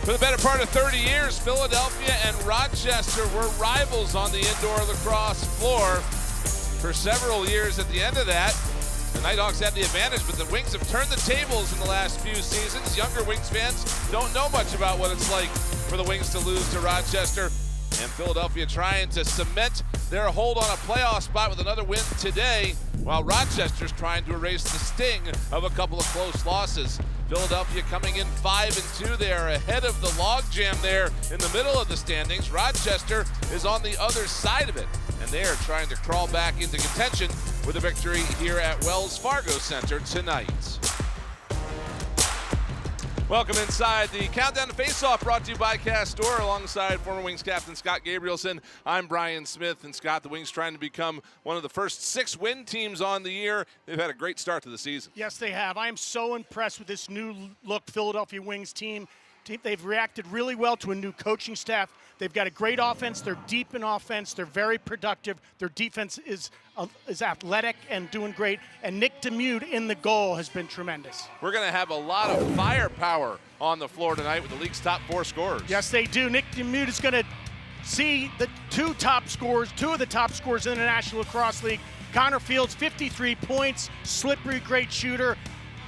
For the better part of 30 years, Philadelphia and Rochester were rivals on the indoor lacrosse floor. For several years at the end of that, the Knighthawks had the advantage, but the Wings have turned the tables in the last few seasons. Younger Wings fans don't know much about what it's like for the Wings to lose to Rochester. And Philadelphia trying to cement their hold on a playoff spot with another win today, while Rochester's trying to erase the sting of a couple of close losses. Philadelphia coming in 5-2. They are ahead of the logjam there in the middle of the standings. Rochester is on the other side of it, and they are trying to crawl back into contention with a victory here at Wells Fargo Center tonight. Welcome inside the Countdown to Face-Off, brought to you by Castor, alongside former Wings captain Scott Gabrielson. I'm Brian Smith, and Scott, the Wings trying to become one of the first 6 win teams on the year. They've had a great start to the season. Yes, they have. I am so impressed with this new look Philadelphia Wings team. They've reacted really well to a new coaching staff. They've got a great offense. They're deep in offense. They're very productive. Their defense is athletic and doing great. And Nick Demude in the goal has been tremendous. We're going to have a lot of firepower on the floor tonight with the league's top 4 scorers. Yes, they do. Nick Demude is going to see the two of the top scorers in the National Lacrosse League. Connor Fields, 53 points, slippery, great shooter.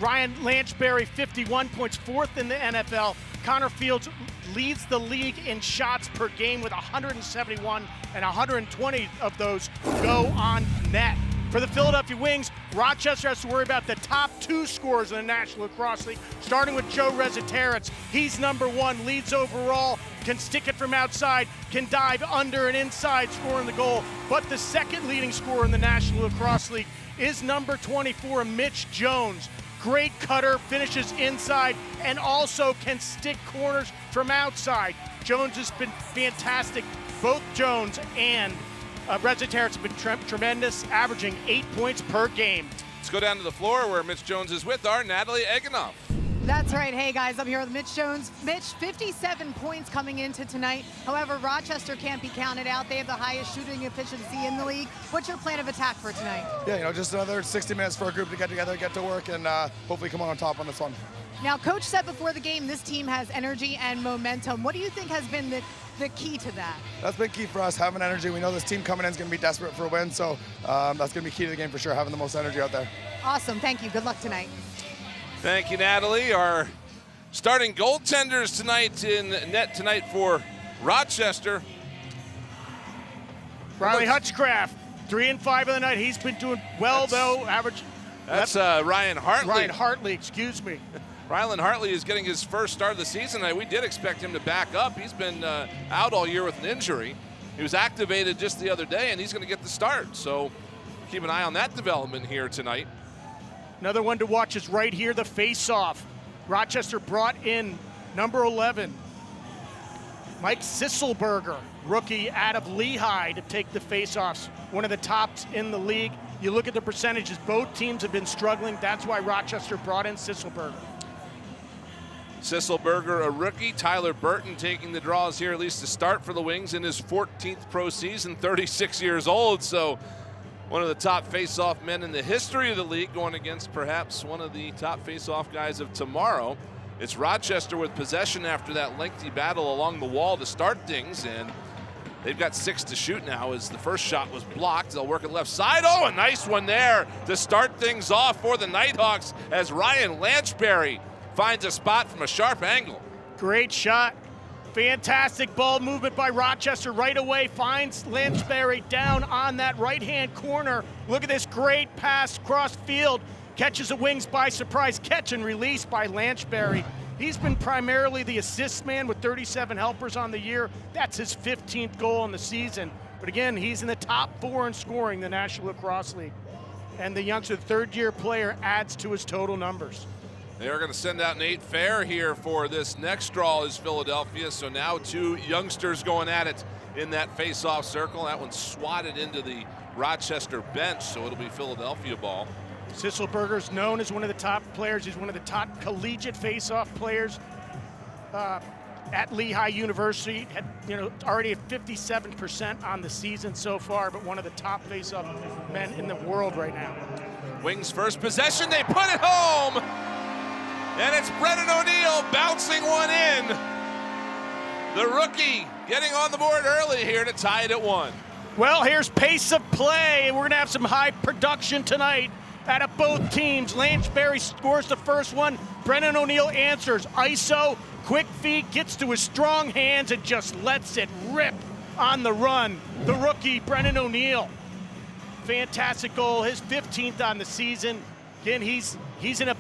Ryan Lanchberry, 51 points, 4th in the NFL. Connor Fields leads the league in shots per game with 171, and 120 of those go on net. For the Philadelphia Wings, Rochester has to worry about the top 2 scorers in the National Lacrosse League, starting with Joe Reziterets. He's number 1, leads overall, can stick it from outside, can dive under and inside, scoring the goal. But the second leading scorer in the National Lacrosse League is number 24, Mitch Jones. Great cutter, finishes inside, and also can stick corners from outside. Jones has been fantastic. Both Jones and Reziterets have been tremendous, averaging 8 points per game. Let's go down to the floor where Mitch Jones is with our Natalie Eganoff. That's right. Hey, guys, I'm here with Mitch Jones. Mitch, 57 points coming into tonight. However, Rochester can't be counted out. They have the highest shooting efficiency in the league. What's your plan of attack for tonight? Yeah, just another 60 minutes for a group to get together, get to work, and hopefully come on top on this one. Now, Coach said before the game this team has energy and momentum. What do you think has been the key to that? That's been key for us, having energy. We know this team coming in is going to be desperate for a win, so that's going to be key to the game for sure, having the most energy out there. Awesome. Thank you. Good luck tonight. Thank you, Natalie. Our starting goaltenders tonight in net tonight for Rochester. Riley Hutchcraft, 3 and 5 of the night. He's been doing well, though. Average. That's Ryan Hartley. Ryan Hartley, excuse me. Rylan Hartley is getting his first start of the season. We did expect him to back up. He's been out all year with an injury. He was activated just the other day, and he's going to get the start. So keep an eye on that development here tonight. Another one to watch is right here, the face-off. Rochester brought in number 11, Mike Sisselberger, rookie out of Lehigh, to take the face-offs. One of the tops in the league. You look at the percentages, both teams have been struggling. That's why Rochester brought in Sisselberger. Sisselberger, a rookie. Tyler Burton taking the draws here, at least to start for the Wings in his 14th pro season, 36 years old. So one of the top face-off men in the history of the league, going against perhaps one of the top face-off guys of tomorrow. It's Rochester with possession after that lengthy battle along the wall to start things, and they've got 6 to shoot now as the first shot was blocked. They'll work it left side. Oh, a nice one there to start things off for the Knighthawks as Ryan Lanchberry finds a spot from a sharp angle. Great shot. Fantastic ball movement by Rochester right away. Finds Lanchberry down on that right-hand corner. Look at this great pass across field. Catches the Wings by surprise. Catch and release by Lanchberry. He's been primarily the assist man with 37 helpers on the year. That's his 15th goal in the season. But again, he's in the top 4 in scoring in the National Lacrosse League. And the youngster, third-year player, adds to his total numbers. They are going to send out Nate Fair here for this next draw is Philadelphia. So now 2 youngsters going at it in that face-off circle. That one's swatted into the Rochester bench, so it'll be Philadelphia ball. Sisselberger is known as one of the top players. He's one of the top collegiate face-off players at Lehigh University. Had, already at 57% on the season so far, but one of the top face-off men in the world right now. Wings first possession, they put it home! And it's Brennan O'Neill bouncing one in. The rookie getting on the board early here to tie it at 1. Well, here's pace of play. We're going to have some high production tonight out of both teams. Lanchberry scores the first one. Brennan O'Neill answers. ISO, quick feet, gets to his strong hands and just lets it rip on the run. The rookie, Brennan O'Neill. Fantastic goal, his 15th on the season. Again, he's in a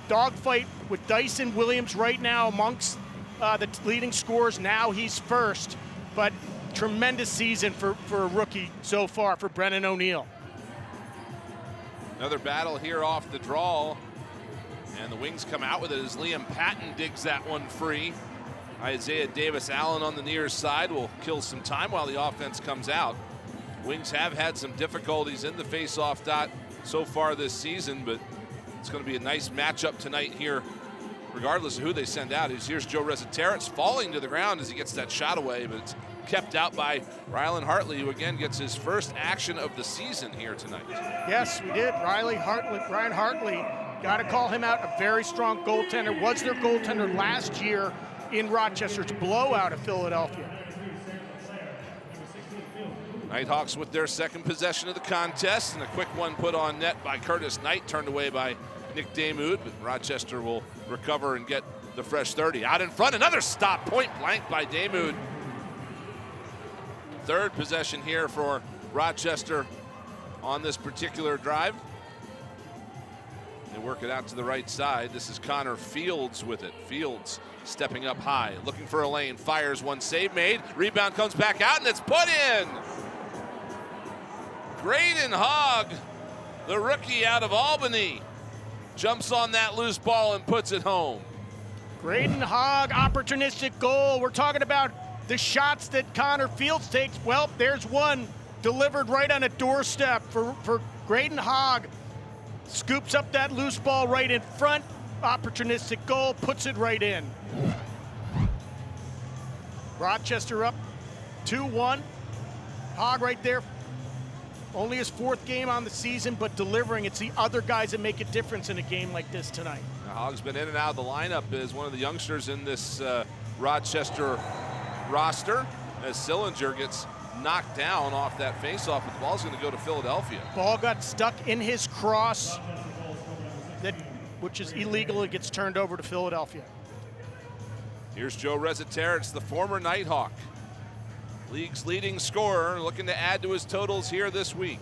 dogfight with Dyson Williams right now amongst the leading scorers. Now he's first, but tremendous season for a rookie so far for Brennan O'Neill. Another battle here off the draw, and the Wings come out with it as Liam Patton digs that one free. Isaiah Davis-Allen on the near side will kill some time while the offense comes out. Wings have had some difficulties in the face-off dot so far this season, but it's going to be a nice matchup tonight here, regardless of who they send out. Here's Joe Resetarits falling to the ground as he gets that shot away, but it's kept out by Rylan Hartley, who again gets his first action of the season here tonight. Yes, we did. Ryan Hartley, got to call him out. A very strong goaltender. Was their goaltender last year in Rochester's blowout of Philadelphia. Knighthawks with their second possession of the contest, and a quick one put on net by Curtis Knight, turned away by Nick Damoud, but Rochester will recover and get the fresh 30. Out in front, another stop, point blank by Damoud. Third possession here for Rochester on this particular drive. They work it out to the right side. This is Connor Fields with it. Fields stepping up high, looking for a lane, fires one, save made, rebound comes back out, and it's put in. Graydon Hogg, the rookie out of Albany, jumps on that loose ball and puts it home. Graydon Hogg, opportunistic goal. We're talking about the shots that Connor Fields takes. Well, there's one delivered right on a doorstep for Graydon Hogg. Scoops up that loose ball right in front. Opportunistic goal, puts it right in. Rochester up 2-1. Hogg right there. Only his 4th game on the season, but delivering. It's the other guys that make a difference in a game like this tonight. Now, Hogg's been in and out of the lineup as one of the youngsters in this Rochester roster, as Sillinger gets knocked down off that faceoff, but the ball's going to go to Philadelphia. Ball got stuck in his cross, which is illegal. It gets turned over to Philadelphia. Here's Joe Resetarits, the former Nighthawk, league's leading scorer, looking to add to his totals here this week.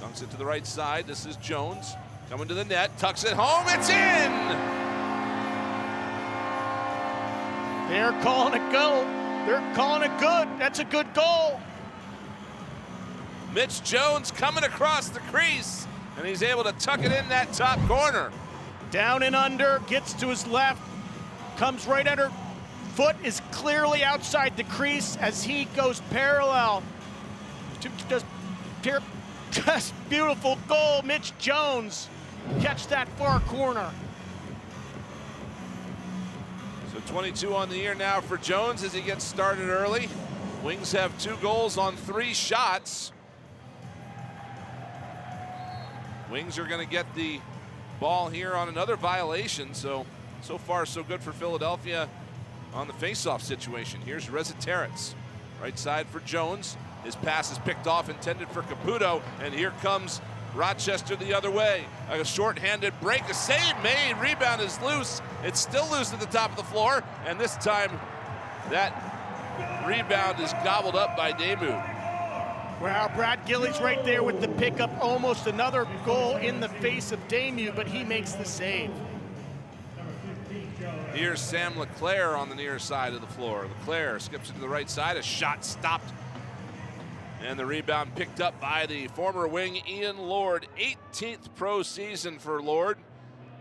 Dunks it to the right side. This is Jones coming to the net, tucks it home. It's in. They're calling it go. They're calling it good. That's a good goal. Mitch Jones coming across the crease, and he's able to tuck it in that top corner. Down and under, gets to his left, comes right under. Foot is clearly outside the crease as he goes parallel. Just beautiful goal. Mitch Jones catch that far corner. So 22 on the year now for Jones as he gets started early. Wings have 2 goals on 3 shots. Wings are going to get the ball here on another violation. So far so good for Philadelphia on the face-off situation. Here's Resetarits, right side for Jones. His pass is picked off, intended for Caputo, and here comes Rochester the other way. A short-handed break, a save made, rebound is loose. It's still loose at the top of the floor, and this time that rebound is gobbled up by Damoud. Wow, Brad Gillies right there with the pickup. Almost another goal in the face of Damoud, but he makes the save. Here's Sam LeClaire on the near side of the floor. LeClaire skips it to the right side, a shot stopped. And the rebound picked up by the former wing, Ian Lord. 18th pro season for Lord.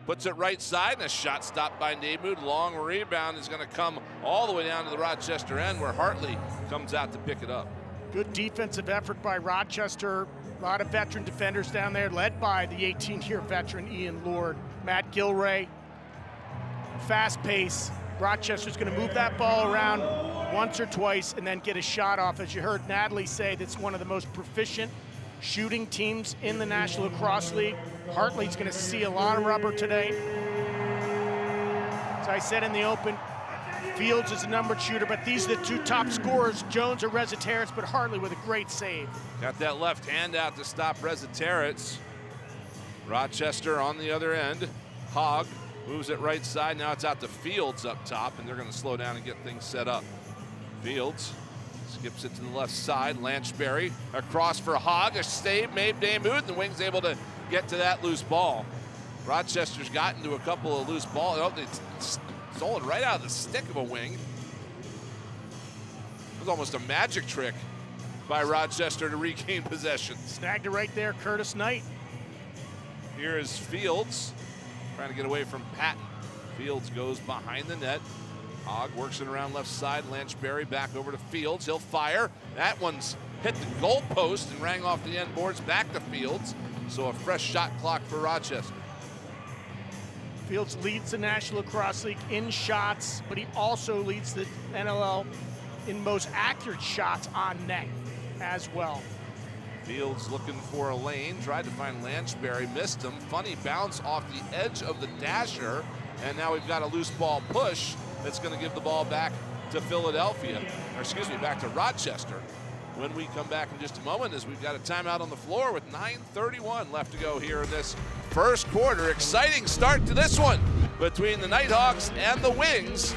Puts it right side, and a shot stopped by Damoud. Long rebound is going to come all the way down to the Rochester end, where Hartley comes out to pick it up. Good defensive effort by Rochester. A lot of veteran defenders down there, led by the 18-year veteran Ian Lord. Matt Gilray. Fast pace. Rochester's going to move that ball around once or twice and then get a shot off. As you heard Natalie say, that's one of the most proficient shooting teams in the National Lacrosse League. Hartley's going to see a lot of rubber today. As I said in the open, Fields is a numbered shooter, but these are the two top scorers, Jones or Reziteris, but Hartley with a great save. Got that left hand out to stop Reziteris. Rochester on the other end. Hogg moves it right side. Now it's out to Fields up top, and they're going to slow down and get things set up. Fields skips it to the left side. Lanchberry across for Hogg. A save made Damoud, and the Wings able to get to that loose ball. Rochester's gotten to a couple of loose balls. Oh, they stole it right out of the stick of a Wing. It was almost a magic trick by Rochester to regain possession. Snagged it right there, Curtis Knight. Here is Fields trying to get away from Patton. Fields goes behind the net. Hogg works it around left side. Lanchberry back over to Fields. He'll fire. That one's hit the goal post and rang off the end boards back to Fields. So a fresh shot clock for Rochester. Fields leads the National Lacrosse League in shots, but he also leads the NLL in most accurate shots on net as well. Fields looking for a lane, tried to find Lanchberry, missed him. Funny bounce off the edge of the dasher, and now we've got a loose ball push that's going to give the ball back to Philadelphia, or excuse me, back to Rochester. When we come back in just a moment, as we've got a timeout on the floor with 9:31 left to go here in this first quarter. Exciting start to this one between the Knighthawks and the Wings.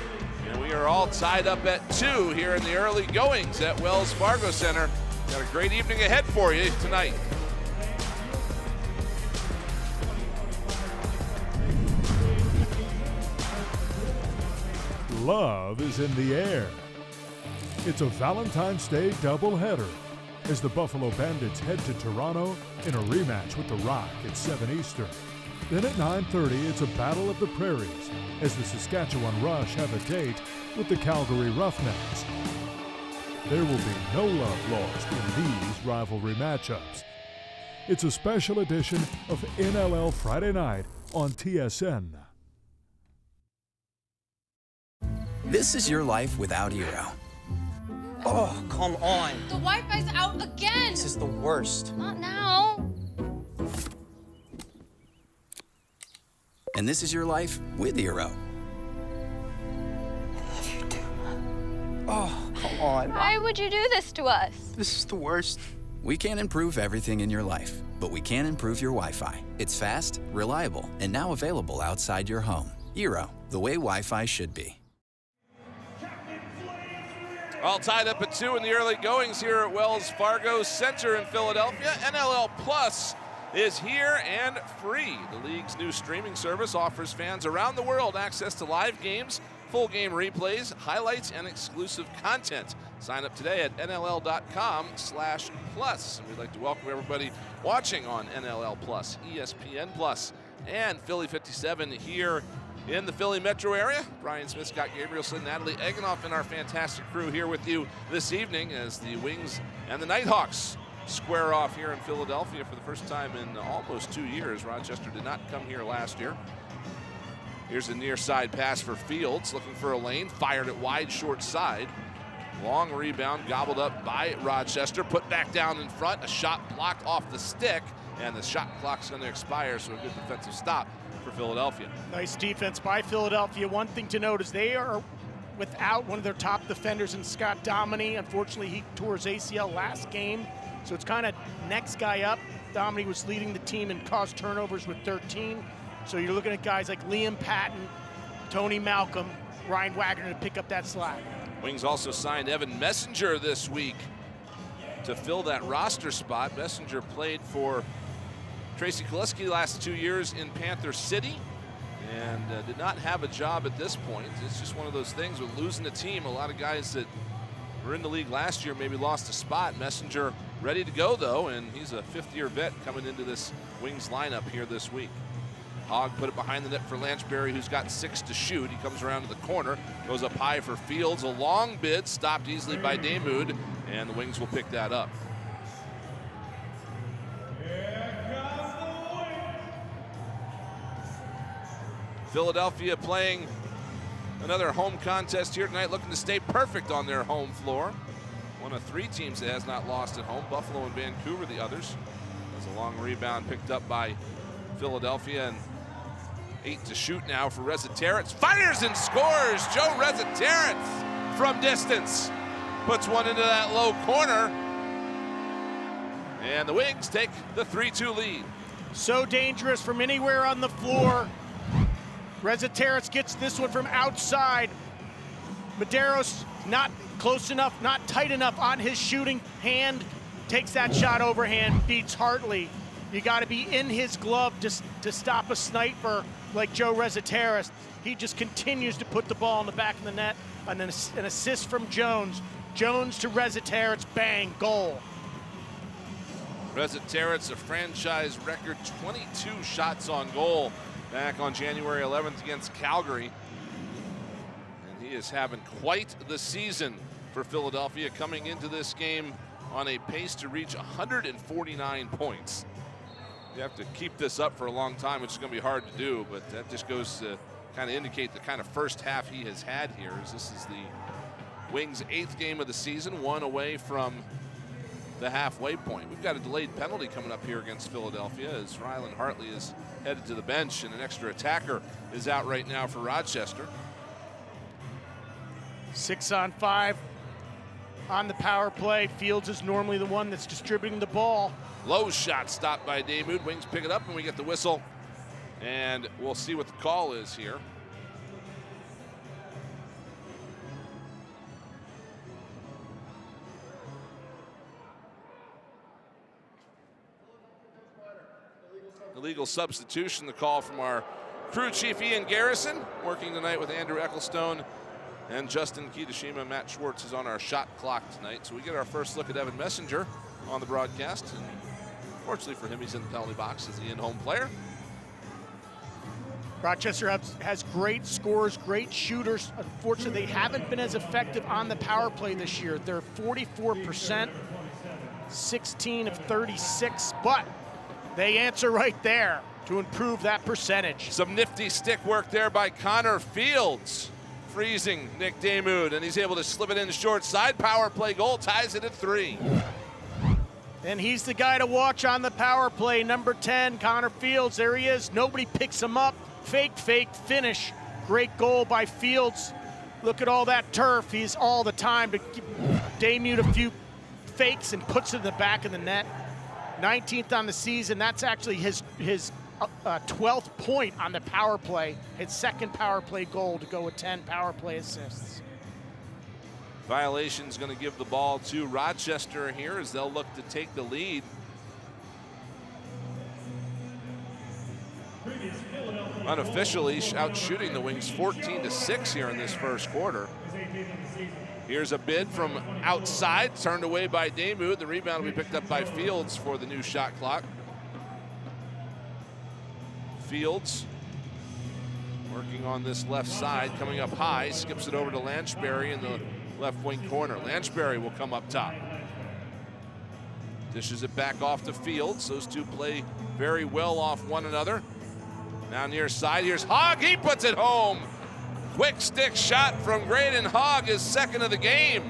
And we are all tied up at 2 here in the early goings at Wells Fargo Center. Got a great evening ahead for you tonight. Love is in the air. It's a Valentine's Day doubleheader as the Buffalo Bandits head to Toronto in a rematch with the Rock at 7 Eastern. Then at 9:30, it's a battle of the prairies as the Saskatchewan Rush have a date with the Calgary Roughnecks. There will be no love lost in these rivalry matchups. It's a special edition of NLL Friday Night on TSN. This is your life without Eero. Oh, come on. The Wi-Fi's out again. This is the worst. Not now. And this is your life with Eero. I love you too. Oh, come on. Why would you do this to us? This is the worst. We can't improve everything in your life, but we can improve your Wi-Fi. It's fast, reliable, and now available outside your home. Eero, the way Wi-Fi should be. All tied up at 2 in the early goings here at Wells Fargo Center in Philadelphia. NLL Plus is here and free. The league's new streaming service offers fans around the world access to live games, full game replays, highlights, and exclusive content. Sign up today at NLL.com/plus. And we'd like to welcome everybody watching on NLL Plus, ESPN Plus, and Philly 57 here in the Philly metro area. Brian Smith, Scott Gabrielson, Natalie Eggenoff, and our fantastic crew here with you this evening as the Wings and the Knighthawks square off here in Philadelphia for the first time in almost 2 years. Rochester did not come here last year. Here's a near side pass for Fields, looking for a lane, fired it wide short side. Long rebound, gobbled up by Rochester, put back down in front, a shot blocked off the stick, and the shot clock's going to expire, so a good defensive stop for Philadelphia. Nice defense by Philadelphia. One thing to note is they are without one of their top defenders in Scott Dominy. Unfortunately, he tore his ACL last game, so it's kind of next guy up. Dominy was leading the team in caused turnovers with 13. So you're looking at guys like Liam Patton, Tony Malcolm, Ryan Wagner to pick up that slack. Wings also signed Evan Messenger this week to fill that roster spot. Messenger played for Tracy Koleski last 2 years in Panther City and did not have a job at this point. It's just one of those things with losing a team. A lot of guys that were in the league last year maybe lost a spot. Messenger ready to go though, and he's a fifth-year vet coming into this Wings lineup here this week. Hogg put it behind the net for Lanchberry, who's got 6 to shoot. He comes around to the corner, goes up high for Fields. A long bid, stopped easily by Damoud, and the Wings will pick that up. Philadelphia playing another home contest here tonight, looking to stay perfect on their home floor. One of 3 teams that has not lost at home, Buffalo and Vancouver the others. There's a long rebound picked up by Philadelphia, and 8 to shoot now for Rezaterets. Fires and scores. Joe Rezaterets from distance. Puts one into that low corner. And the Wings take the 3-2 lead. So dangerous from anywhere on the floor. Rezaterets gets this one from outside. Medeiros not close enough, not tight enough on his shooting hand. Takes that shot overhand, beats Hartley. You got to be in his glove to stop a sniper like Joe Rezaterets. He just continues to put the ball in the back of the net. And then an assist from Jones. Jones to Rezaterets, bang, goal. Rezaterets, a franchise record 22 shots on goal back on January 11th against Calgary. And he is having quite the season for Philadelphia, coming into this game on a pace to reach 149 points. You have to keep this up for a long time, which is going to be hard to do, but that just goes to kind of indicate the kind of first half he has had here, as this is the Wings' 8th game of the season, one away from the halfway point. We've got a delayed penalty coming up here against Philadelphia as Rylan Hartley is headed to the bench, and an extra attacker is out right now for Rochester. 6-on-5 on the power play. Fields is normally the one that's distributing the ball. Low shot stopped by Daymud. Wings pick it up and we get the whistle, and we'll see what the call is here. Illegal substitution, the call from our crew chief Ian Garrison, working tonight with Andrew Ecclestone and Justin Kitashima. Matt Schwartz is on our shot clock tonight, so we get our first look at Evan Messenger on the broadcast. And fortunately for him, he's in the penalty box as the in-home player. Rochester has great scorers, great shooters. Unfortunately, they haven't been as effective on the power play this year. They're 44%, 16 of 36, but they answer right there to improve that percentage. Some nifty stick work there by Connor Fields, freezing Nick Daymud, and he's able to slip it in short side. Power play goal ties it at 3. And he's the guy to watch on the power play. Number 10, Connor Fields. There he is. Nobody picks him up. Fake, finish. Great goal by Fields. Look at all that turf. He's all the time to give Daymud a few fakes and puts it in the back of the net. 19th on the season. That's actually his 12th point on the power play. His second power play goal to go with 10 power play assists. Violation's going to give the ball to Rochester here as they'll look to take the lead. Unofficially out shooting the Wings 14-6 here in this first quarter. Here's a bid from outside, turned away by Daymud. The rebound will be picked up by Fields for the new shot clock. Fields working on this left side, coming up high, skips it over to Lanchberry in the left wing corner. Lanchberry will come up top. Dishes it back off to Fields. Those two play very well off one another. Now near side, here's Hogg. He puts it home. Quick stick shot from Graydon Hogg, his second of the game.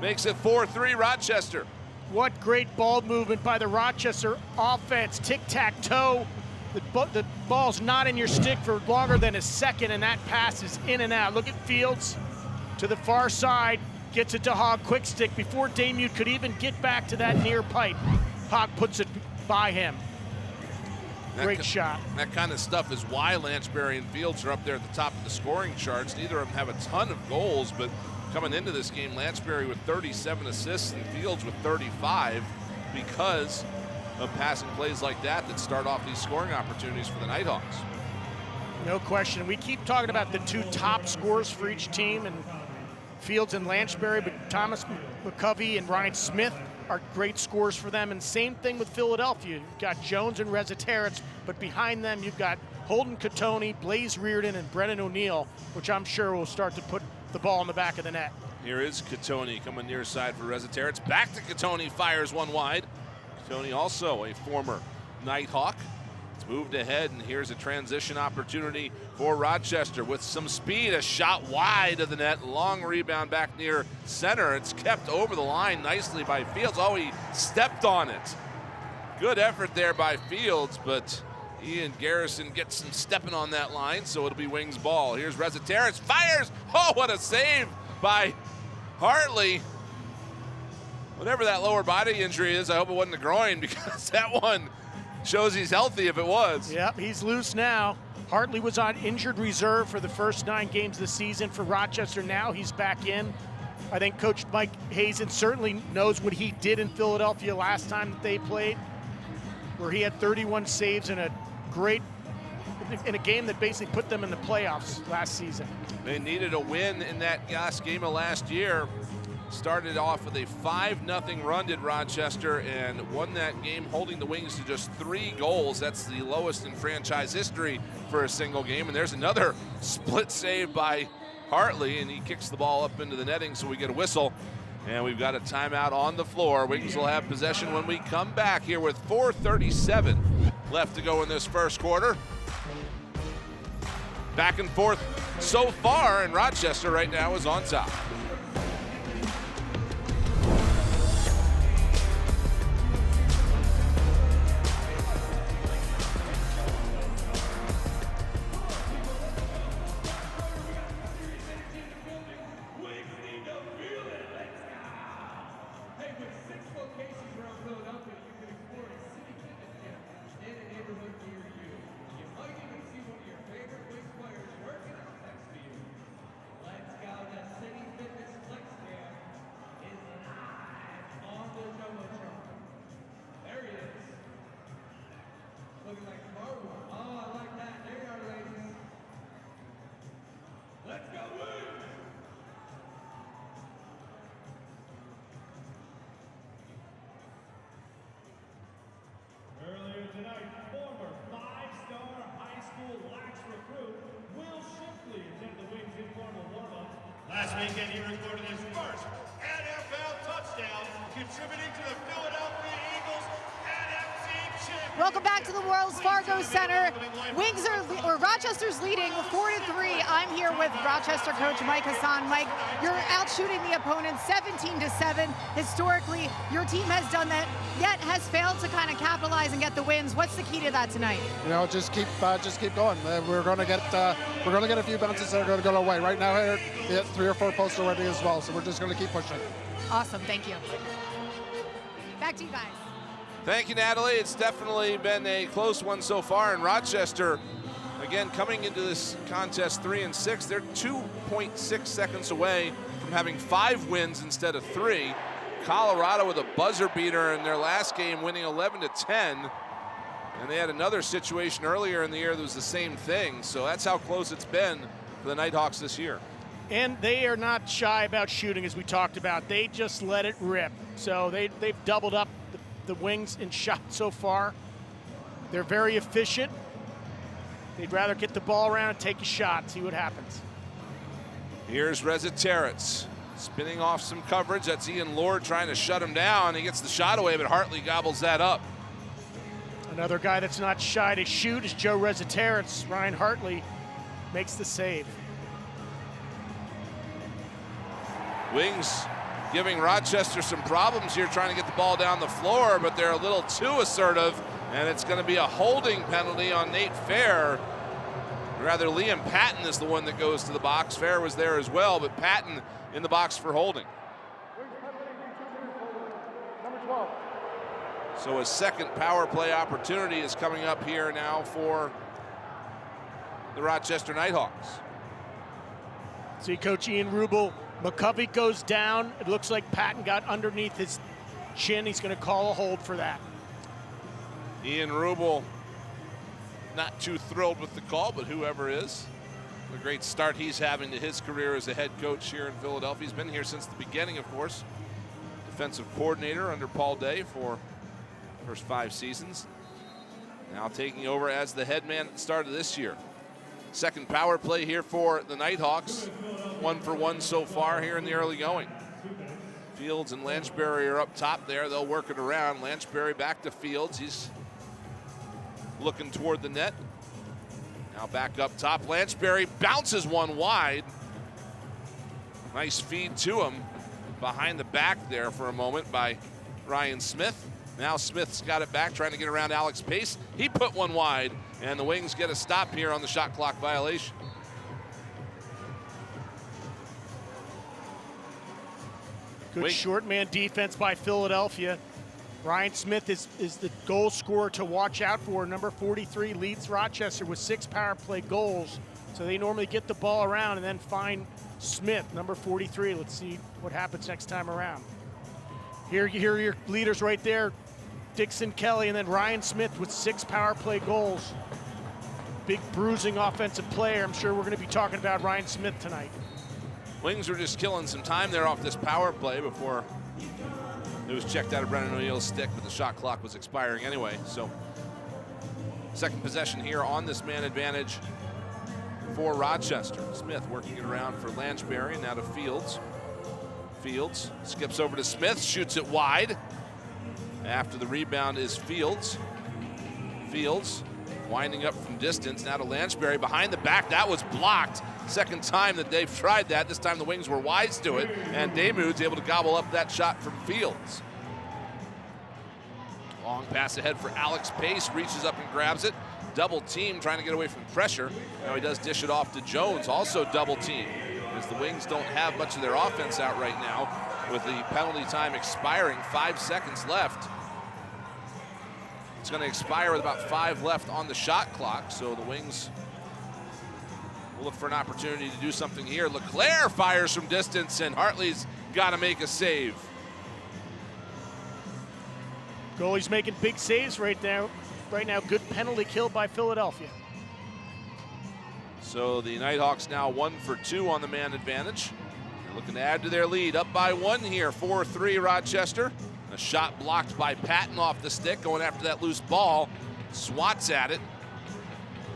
Makes it 4-3 Rochester. What great ball movement by the Rochester offense. Tic-tac-toe. The ball's not in your stick for longer than a second, and that pass is in and out. Look at Fields to the far side. Gets it to Hogg, quick stick. Before Daymud could even get back to that near pipe, Hogg puts it by him. Great shot. That kind of stuff is why Lanchberry and Fields are up there at the top of the scoring charts. Neither of them have a ton of goals, but coming into this game, Lanchberry with 37 assists and Fields with 35 because of passing plays like that start off these scoring opportunities for the Knighthawks. No question. We keep talking about the two top scorers for each team, and Fields and Lanchberry, but Thomas McCovey and Ryan Smith are great scorers for them, and same thing with Philadelphia. You've got Jones and Rezaterets, but behind them you've got Holden Catoni, Blaze Reardon, and Brennan O'Neill, which I'm sure will start to put the ball in the back of the net. Here is Catoni coming near side for Rezaterets. Back to Catoni, fires one wide. Catoni also a former Nighthawk. It's moved ahead, and here's a transition opportunity for Rochester with some speed. A shot wide of the net, long rebound back near center. It's kept over the line nicely by Fields. Oh, he stepped on it. Good effort there by Fields, but Ian Garrison gets some stepping on that line, so it'll be Wings ball. Here's Rezateris, fires! Oh, what a save by Hartley. Whatever that lower body injury is, I hope it wasn't a groin, because that one shows he's healthy if it was. Yep, he's loose now. Hartley was on injured reserve for the first 9 games of the season for Rochester. Now he's back in. I think Coach Mike Hazen certainly knows what he did in Philadelphia last time that they played, where he had 31 saves in a game that basically put them in the playoffs last season. They needed a win in that last game of last year. Started off with a 5-0 run, did Rochester, and won that game, holding the Wings to just 3 goals. That's the lowest in franchise history for a single game. And there's another split save by Hartley, and he kicks the ball up into the netting, so we get a whistle. And we've got a timeout on the floor. Wings will have possession when we come back here with 4:37 left to go in this first quarter. Back and forth so far, and Rochester right now is on top. Tonight, former 5-star high school lax recruit Will Shipley attended the Wings' informal warm-ups. Last weekend, he recorded his first NFL touchdown, contributing to the Philadelphia Eagles NFC championship. Welcome back to the Wells Fargo Center. Rochester's leading 4-3. I'm here with Rochester coach Mike Hassan. Mike, you're out shooting the opponent 17-7. Historically, your team has done that, yet has failed to kind of capitalize and get the wins. What's the key to that tonight? You know, just keep going. We're going to get a few bounces that are going to go our way. Right now, here, we hit 3 or 4 posts already as well. So we're just going to keep pushing. Awesome, thank you. Back to you guys. Thank you, Natalie. It's definitely been a close one so far, and Rochester, again, coming into this contest 3-6. They're 2.6 seconds away from having 5 wins instead of 3. Colorado with a buzzer beater in their last game, winning 11-10. And they had another situation earlier in the year that was the same thing. So that's how close it's been for the Knighthawks this year. And they are not shy about shooting, as we talked about. They just let it rip. So they've doubled up the Wings in shots so far. They're very efficient. They'd rather get the ball around and take a shot, see what happens. Here's Rezateris spinning off some coverage. That's Ian Lord trying to shut him down. He gets the shot away, but Hartley gobbles that up. Another guy that's not shy to shoot is Joe Rezateris. Ryan Hartley makes the save. Wings giving Rochester some problems here trying to get the ball down the floor, but they're a little too assertive, and it's going to be a holding penalty on Nate Fair. Rather, Liam Patton is the one that goes to the box. Fair was there as well, but Patton in the box for holding. So a second power play opportunity is coming up here now for the Rochester Knighthawks. See Coach Ian Rubel, McCovey goes down. It looks like Patton got underneath his chin. He's going to call a hold for that. Ian Rubel not too thrilled with the call, but whoever is. The great start he's having to his career as a head coach here in Philadelphia. He's been here since the beginning, of course. Defensive coordinator under Paul Day for the first 5 seasons. Now taking over as the head man at the start of this year. Second power play here for the Knighthawks. 1 for 1 so far here in the early going. Fields and Lanchbury are up top there. They'll work it around. Lanchbury back to Fields. He's looking toward the net. Now back up top. Lanchbury bounces one wide. Nice feed to him. Behind the back there for a moment by Ryan Smith. Now Smith's got it back, trying to get around Alex Pace. He put one wide, and the Wings get a stop here on the shot clock violation. Good short man defense by Philadelphia. Ryan Smith is the goal scorer to watch out for. Number 43 leads Rochester with 6 power play goals. So they normally get the ball around and then find Smith, number 43. Let's see what happens next time around. Here you hear your leaders right there. Dixon Kelly and then Ryan Smith with 6 power play goals. Big bruising offensive player. I'm sure we're going to be talking about Ryan Smith tonight. Wings were just killing some time there off this power play before it was checked out of Brennan O'Neill's stick, but the shot clock was expiring anyway. So second possession here on this man advantage for Rochester. Smith working it around for Lanchberry, now to Fields. Fields skips over to Smith, shoots it wide. After the rebound is Fields. Fields winding up from distance, now to Lanchberry behind the back. That was blocked. Second time that they've tried that. This time the Wings were wise to it, and Damude's able to gobble up that shot from Fields. Long pass ahead for Alex Pace, reaches up and grabs it. Double team, trying to get away from pressure. Now he does dish it off to Jones, also double team, as the Wings don't have much of their offense out right now with the penalty time expiring, 5 seconds left. It's going to expire with about 5 left on the shot clock, so the Wings will look for an opportunity to do something here. LeClaire fires from distance, and Hartley's got to make a save. Goalie's making big saves right now. Right now, good penalty kill by Philadelphia. So the Knighthawks now 1 for 2 on the man advantage. They're looking to add to their lead. Up by 1 here, 4-3 Rochester. A shot blocked by Patton off the stick, going after that loose ball. Swats at it.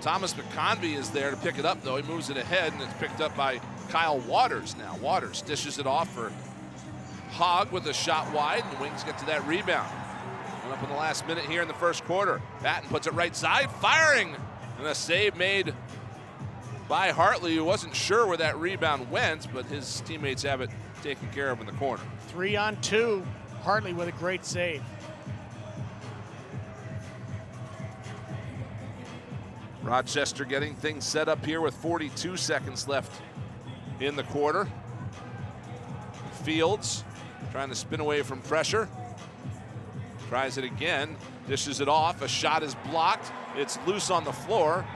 Thomas McConvey is there to pick it up, though. He moves it ahead, and it's picked up by Kyle Waters now. Waters dishes it off for Hogg with a shot wide, and the Wings get to that rebound. Coming up in the last minute here in the first quarter. Patton puts it right side, firing, and a save made by Hartley, who wasn't sure where that rebound went, but his teammates have it taken care of in the corner. 3-on-2. Hartley with a great save. Rochester getting things set up here with 42 seconds left in the quarter. Fields trying to spin away from pressure. Tries it again, dishes it off. A shot is blocked. It's loose on the floor.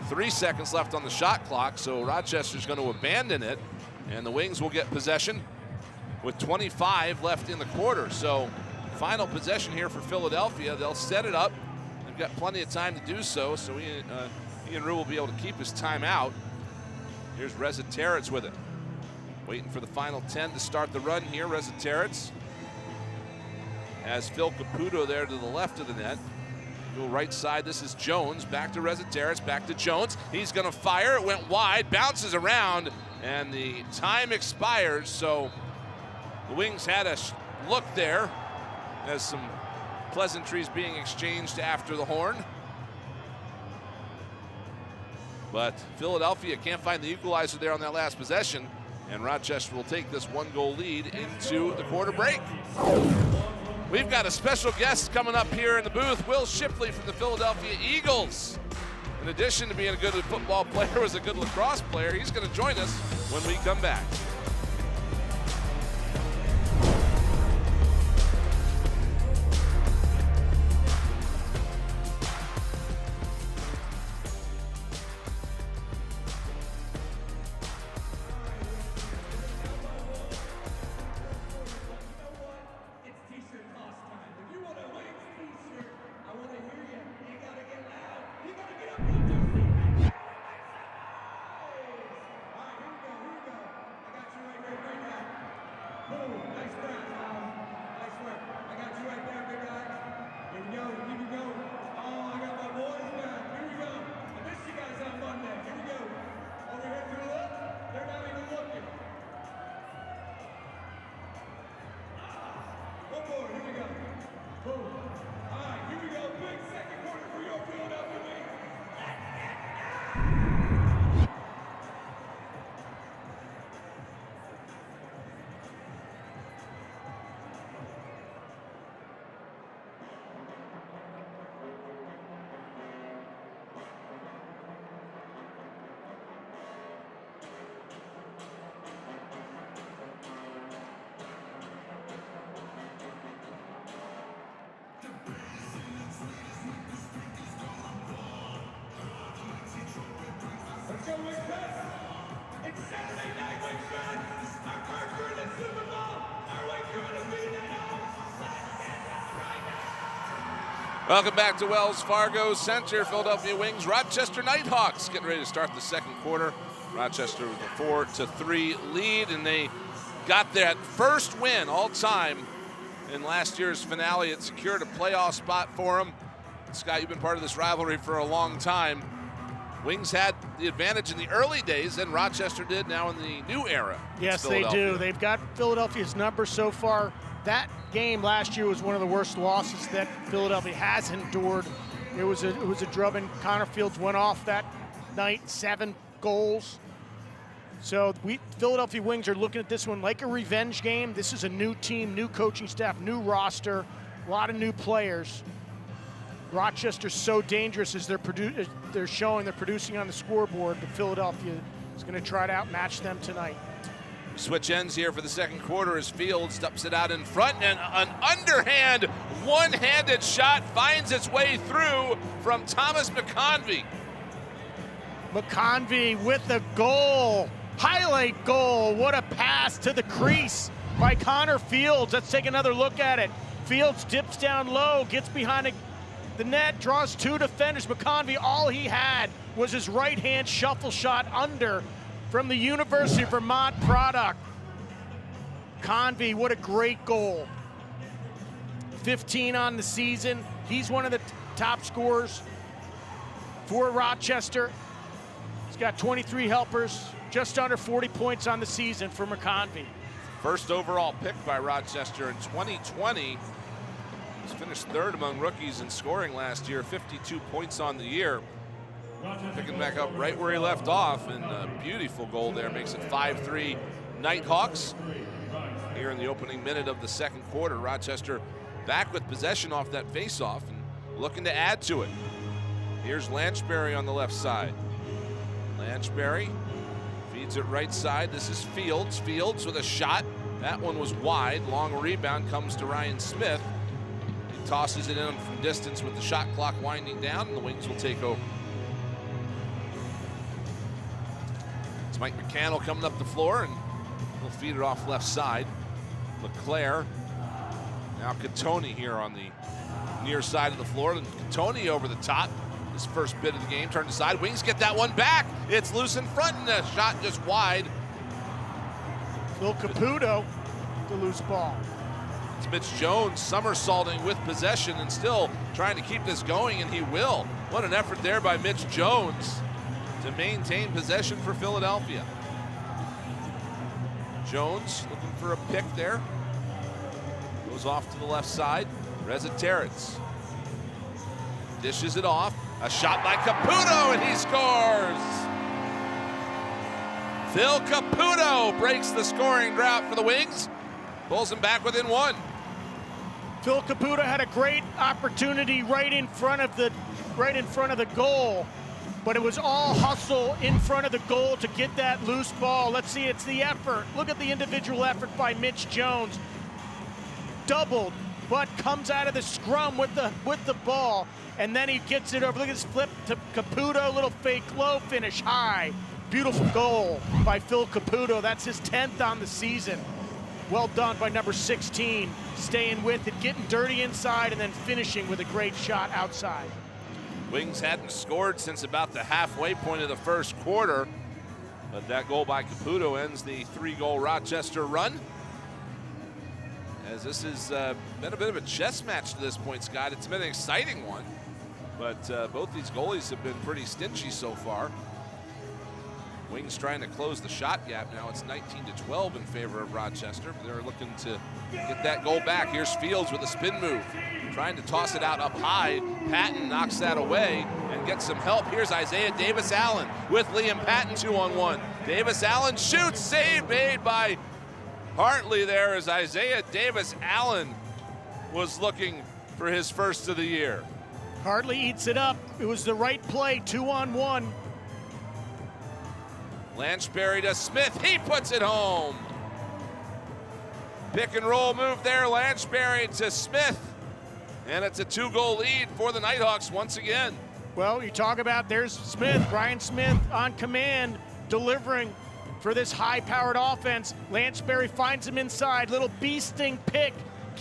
3 seconds left on the shot clock, so Rochester's going to abandon it, and the Wings will get possession with 25 left in the quarter. So final possession here for Philadelphia. They'll set it up. They've got plenty of time to do so, so Ian Rue will be able to keep his time out. Here's Reza Terrence with it. Waiting for the final 10 to start the run here. Reza Terrence has Phil Caputo there to the left of the net. Go right side, this is Jones. Back to Reza Terrence, back to Jones. He's gonna fire, it went wide, bounces around, and the time expires, so the Wings had a look there as some pleasantries being exchanged after the horn. But Philadelphia can't find the equalizer there on that last possession, and Rochester will take this 1-goal lead into the quarter break. We've got a special guest coming up here in the booth, Will Shipley from the Philadelphia Eagles. In addition to being a good football player, was a good lacrosse player. He's going to join us when we come back. Welcome back to Wells Fargo Center. Philadelphia Wings, Rochester Knighthawks getting ready to start the second quarter. Rochester with a 4-3 lead, and they got that first win all time in last year's finale. It secured a playoff spot for them. Scott, you've been part of this rivalry for a long time. Wings had the advantage in the early days, and Rochester did now in the new era. Yes, they do. They've got Philadelphia's number so far. That game last year was one of the worst losses that Philadelphia has endured. It was a drubbing. Connor Fields went off that night, 7 goals. So Philadelphia Wings are looking at this one like a revenge game. This is a new team, new coaching staff, new roster, a lot of new players. Rochester's so dangerous as they're producing on the scoreboard, but Philadelphia is going to try to outmatch them tonight. Switch ends here for the second quarter as Fields steps it out in front, and an underhand, one-handed shot finds its way through from Thomas McConvey. McConvey with the goal, highlight goal. What a pass to the crease by Connor Fields. Let's take another look at it. Fields dips down low, gets behind the net, draws 2 defenders. McConvey, all he had was his right-hand shuffle shot under from the University of Vermont product. Convey, what a great goal. 15 on the season. He's one of the top scorers for Rochester. He's got 23 helpers, just under 40 points on the season for McConvey. First overall pick by Rochester in 2020. He's finished third among rookies in scoring last year, 52 points on the year. Picking back up right where he left off, and a beautiful goal there makes it 5-3 Knighthawks. Here in the opening minute of the second quarter, Rochester back with possession off that faceoff and looking to add to it. Here's Lanchberry on the left side. Lanchberry feeds it right side. This is Fields. Fields with a shot. That one was wide. Long rebound comes to Ryan Smith. He tosses it in from distance with the shot clock winding down, and the Wings will take over. Mike McCannell coming up the floor, and he'll feed it off left side. LeClaire. Now Catoni here on the near side of the floor. And Catoni over the top. His first bit of the game, turned aside. Wings get that one back. It's loose in front, and the shot just wide. Phil Caputo, the loose ball. It's Mitch Jones somersaulting with possession and still trying to keep this going, and he will. What an effort there by Mitch Jones to maintain possession for Philadelphia. Jones looking for a pick there. Goes off to the left side. Reza Terrence dishes it off. A shot by Caputo, and he scores! Phil Caputo breaks the scoring drought for the Wings. Pulls him back within 1. Phil Caputo had a great opportunity right in front of the goal. But it was all hustle in front of the goal to get that loose ball. Let's see, it's the effort. Look at the individual effort by Mitch Jones. Doubled, but comes out of the scrum with the ball, and then he gets it over. Look at this flip to Caputo, little fake low finish high. Beautiful goal by Phil Caputo. That's his 10th on the season. Well done by number 16, staying with it, getting dirty inside, and then finishing with a great shot outside. Wings hadn't scored since about the halfway point of the first quarter, but that goal by Caputo ends the 3-goal Rochester run. As this has been a bit of a chess match to this point, Scott. It's been an exciting one, but both these goalies have been pretty stingy so far. Wings trying to close the shot gap now. It's 19-12 in favor of Rochester. They're looking to get that goal back. Here's Fields with a spin move, trying to toss it out up high. Patton knocks that away and gets some help. Here's Isaiah Davis-Allen with Liam Patton 2-on-1. Davis-Allen shoots, save made by Hartley there as Isaiah Davis-Allen was looking for his first of the year. Hartley eats it up. It was the right play, 2-on-1. Lanchberry to Smith, he puts it home. Pick and roll move there, Lanchberry to Smith. And it's a 2-goal lead for the Knighthawks once again. Well, you talk about, there's Smith, Brian Smith on command, delivering for this high-powered offense. Lansbury finds him inside, little bee-sting pick,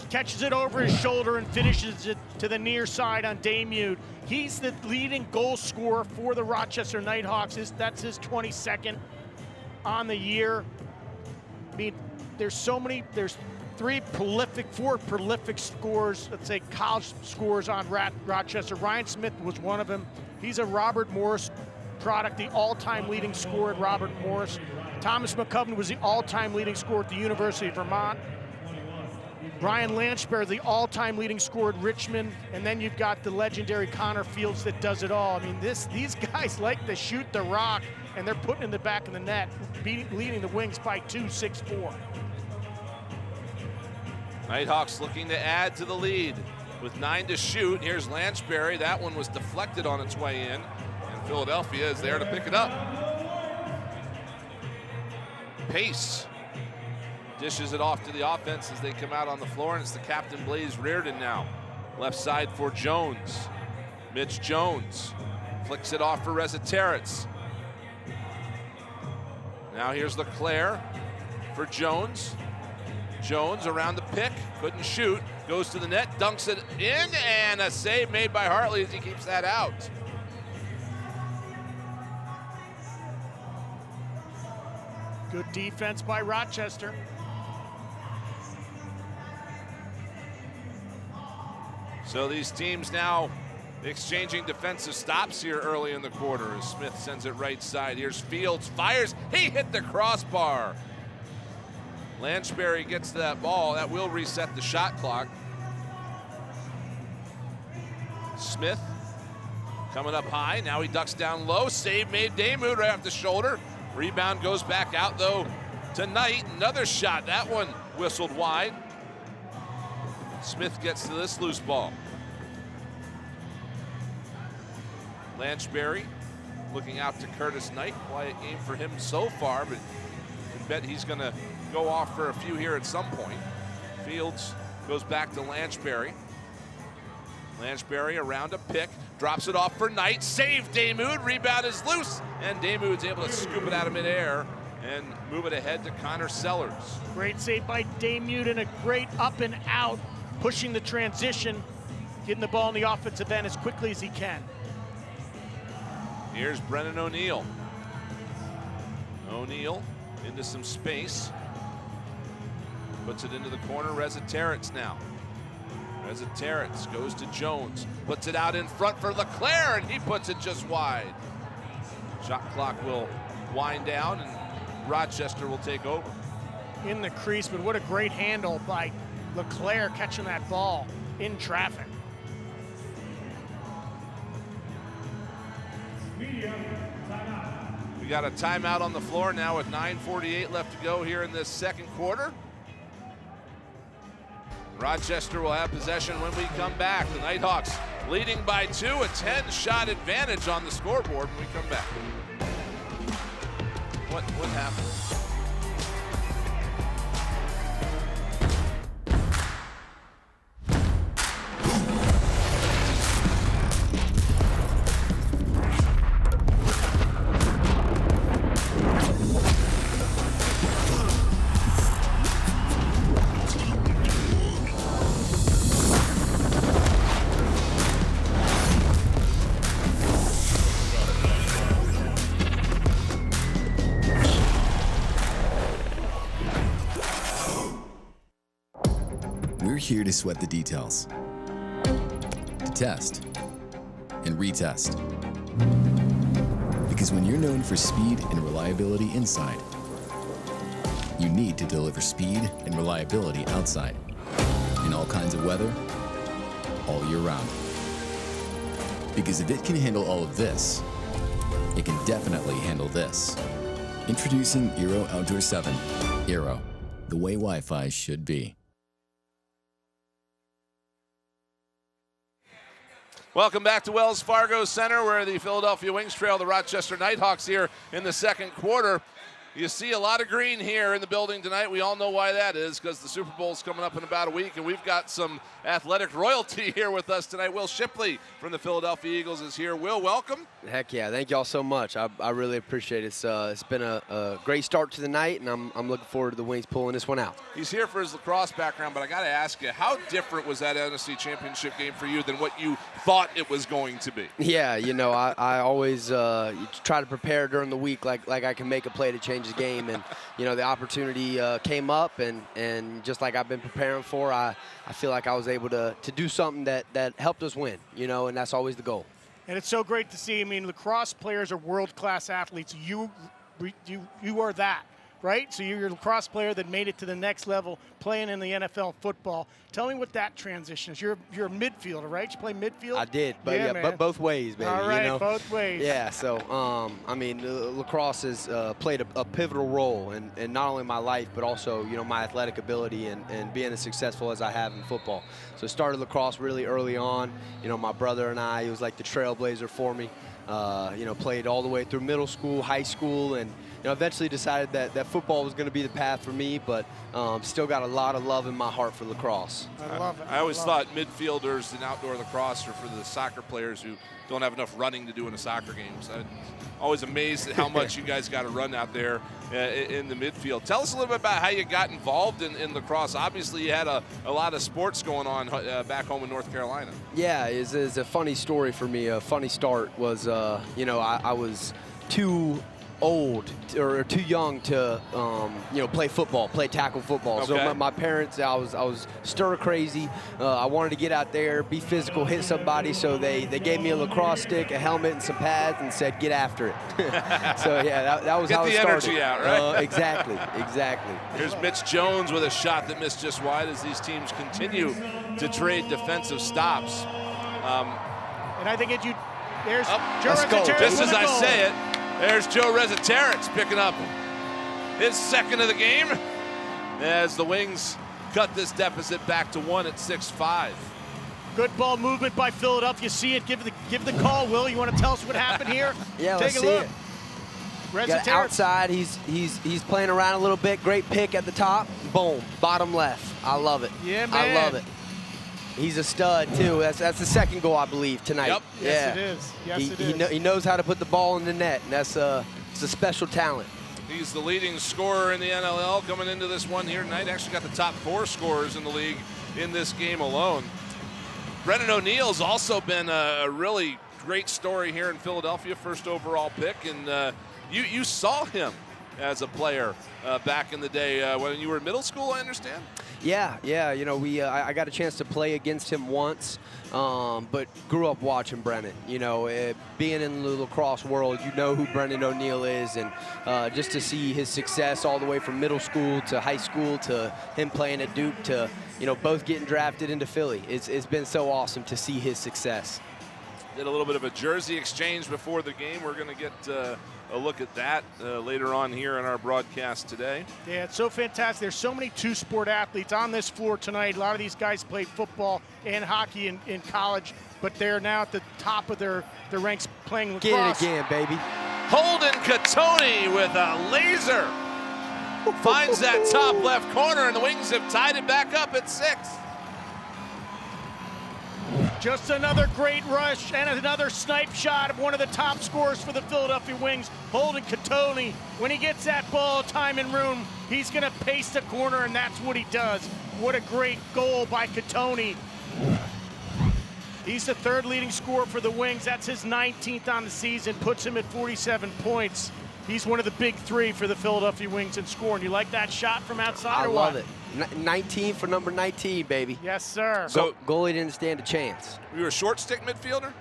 catches it over his shoulder and finishes it to the near side on Damude. He's the leading goal scorer for the Rochester Knighthawks. That's his 22nd on the year. I mean, there's four prolific scores, let's say college scores on Rochester. Ryan Smith was one of them. He's a Robert Morris product, the all-time leading scorer at Robert Morris. Thomas McCoven was the all-time leading scorer at the University of Vermont. Brian Lanchbear, the all-time leading scorer at Richmond. And then you've got the legendary Connor Fields that does it all. I mean, these guys like to shoot the rock, and they're putting in the back of the net, leading the Wings by 2-6-4. Knighthawks looking to add to the lead with 9 to shoot. Here's Lanchberry. That one was deflected on its way in, and Philadelphia is there to pick it up. Pace dishes it off to the offense as they come out on the floor, and it's the captain, Blaze Reardon, now. Left side for Jones. Mitch Jones flicks it off for Rezateritz. Now here's Leclerc for Jones. Jones around the pick, couldn't shoot, goes to the net, dunks it in, and a save made by Hartley as he keeps that out. Good defense by Rochester. So these teams now exchanging defensive stops here early in the quarter as Smith sends it right side. Here's Fields, fires, he hit the crossbar. Lanchberry gets that ball. That will reset the shot clock. Smith coming up high. Now he ducks down low. Save made Damude right off the shoulder. Rebound goes back out, though, to Knight. Another shot. That one whistled wide. Smith gets to this loose ball. Lanchberry looking out to Curtis Knight. Quiet game for him so far, but I bet he's going to go off for a few here at some point. Fields goes back to Lanchberry. Lanchberry around a pick, drops it off for Knight. Save Damude, rebound is loose, and Damude's able to scoop it out of midair and move it ahead to Connor Sellers. Great save by Damude and a great up and out, pushing the transition, getting the ball in the offensive end as quickly as he can. Here's Brennan O'Neill. O'Neill into some space. Puts it into the corner, Rezateritz now. Rezateritz goes to Jones, puts it out in front for Leclerc, and he puts it just wide. Shot clock will wind down, and Rochester will take over. In the crease, but what a great handle by Leclerc catching that ball in traffic. We got a timeout on the floor now with 9:48 left to go here in this second quarter. Rochester will have possession when we come back. The Knighthawks leading by 2, a 10-shot advantage on the scoreboard when we come back. What happened? We're here to sweat the details, to test and retest. Because when you're known for speed and reliability inside, you need to deliver speed and reliability outside, in all kinds of weather, all year round. Because if it can handle all of this, it can definitely handle this. Introducing Eero Outdoor 7. Eero, the way Wi-Fi should be. Welcome back to Wells Fargo Center, where the Philadelphia Wings trail the Rochester Knighthawks here in the second quarter. You see a lot of green here in the building tonight. We all know why that is, because the Super Bowl's coming up in about a week, and we've got some athletic royalty here with us tonight. Will Shipley from the Philadelphia Eagles is here. Will, welcome. Heck yeah, thank y'all so much. I really appreciate it. It's been a great start to the night, and I'm looking forward to the Wings pulling this one out. He's here for his lacrosse background, but I got to ask you, how different was that NFC Championship game for you than what you thought it was going to be? Yeah, you know, I always try to prepare during the week like I can make a play to change the game, and you know, the opportunity came up, and just like I've been preparing for, I feel like I was able to do something that helped us win, you know, and that's always the goal. And it's so great to see. I mean, lacrosse players are world-class athletes. You are that, right? So you're a lacrosse player that made it to the next level playing in the NFL football. Tell me what that transition is. You're a midfielder, right? You play midfield? I did, but yeah, both ways, baby. All right, you know? both ways. Yeah, so, I mean, lacrosse has played a pivotal role in not only my life, but also, you know, my athletic ability and being as successful as I have in football. So started lacrosse really early on. You know, my brother and I, he was like the trailblazer for me. You know, played all the way through middle school, high school, and you know, eventually decided that football was going to be the path for me, but still got a lot of love in my heart for lacrosse. I love it. I always thought midfielders in outdoor lacrosse are for the soccer players who don't have enough running to do in a soccer game. So I'm always amazed at how much you guys got to run out there in the midfield. Tell us a little bit about how you got involved in lacrosse. Obviously, you had a lot of sports going on back home in North Carolina. Yeah, it's a funny story for me. A funny start was, you know, I was too old or too young to you know, play tackle football. Okay. So my parents, I was stir crazy. I wanted to get out there, be physical, hit somebody, so they gave me a lacrosse stick, a helmet, and some pads, and said, get after it. So yeah, that was Get how it the started. energy out, right? Exactly. Here's Mitch Jones with a shot that missed just wide as these teams continue to trade defensive stops. And I think there's Joe let's go. Rezateris Just with as a I goal. say it, there's Joe Rezateris picking up his second of the game as the Wings cut this deficit back to 1 at 6-5. Good ball movement by Philadelphia. See it. Give the call, Will. You want to tell us what happened here? Yeah, Take let's a see look. it. Rezateris. Outside, he's playing around a little bit. Great pick at the top. Boom, bottom left. I love it. Yeah, man. I love it. He's a stud too. That's the second goal, I believe, tonight. Yep. Yeah. Yes, it is. Yes, it is. He knows how to put the ball in the net, and it's a special talent. He's the leading scorer in the NLL coming into this one here tonight. Actually got the top 4 scorers in the league in this game alone. Brendan O'Neill's also been a really great story here in Philadelphia, first overall pick, and you saw him as a player back in the day when you were in middle school, I understand? Yeah. You know, I got a chance to play against him once, but grew up watching Brennan. You know, being in the lacrosse world, you know who Brendan O'Neill is, and just to see his success all the way from middle school to high school to him playing at Duke to, you know, both getting drafted into Philly. It's been so awesome to see his success. Did a little bit of a jersey exchange before the game. We're going to get a look at that later on here in our broadcast today. Yeah, it's so fantastic. There's so many two-sport athletes on this floor tonight. A lot of these guys played football and hockey in college, but they're now at the top of their ranks playing lacrosse. Get it again, baby. Holden Catoni with a laser. Finds that top left corner, and the Wings have tied it back up at 6. Just another great rush and another snipe shot of one of the top scorers for the Philadelphia Wings, Holden Catoni. When he gets that ball, time and room, he's going to pace the corner, and that's what he does. What a great goal by Catoni. He's the 3rd leading scorer for the Wings. That's his 19th on the season, puts him at 47 points. He's one of the big 3 for the Philadelphia Wings in scoring. You like that shot from outside I or love what? it. 19 for number 19, baby. Yes, sir. So goalie didn't stand a chance. You were a short stick midfielder?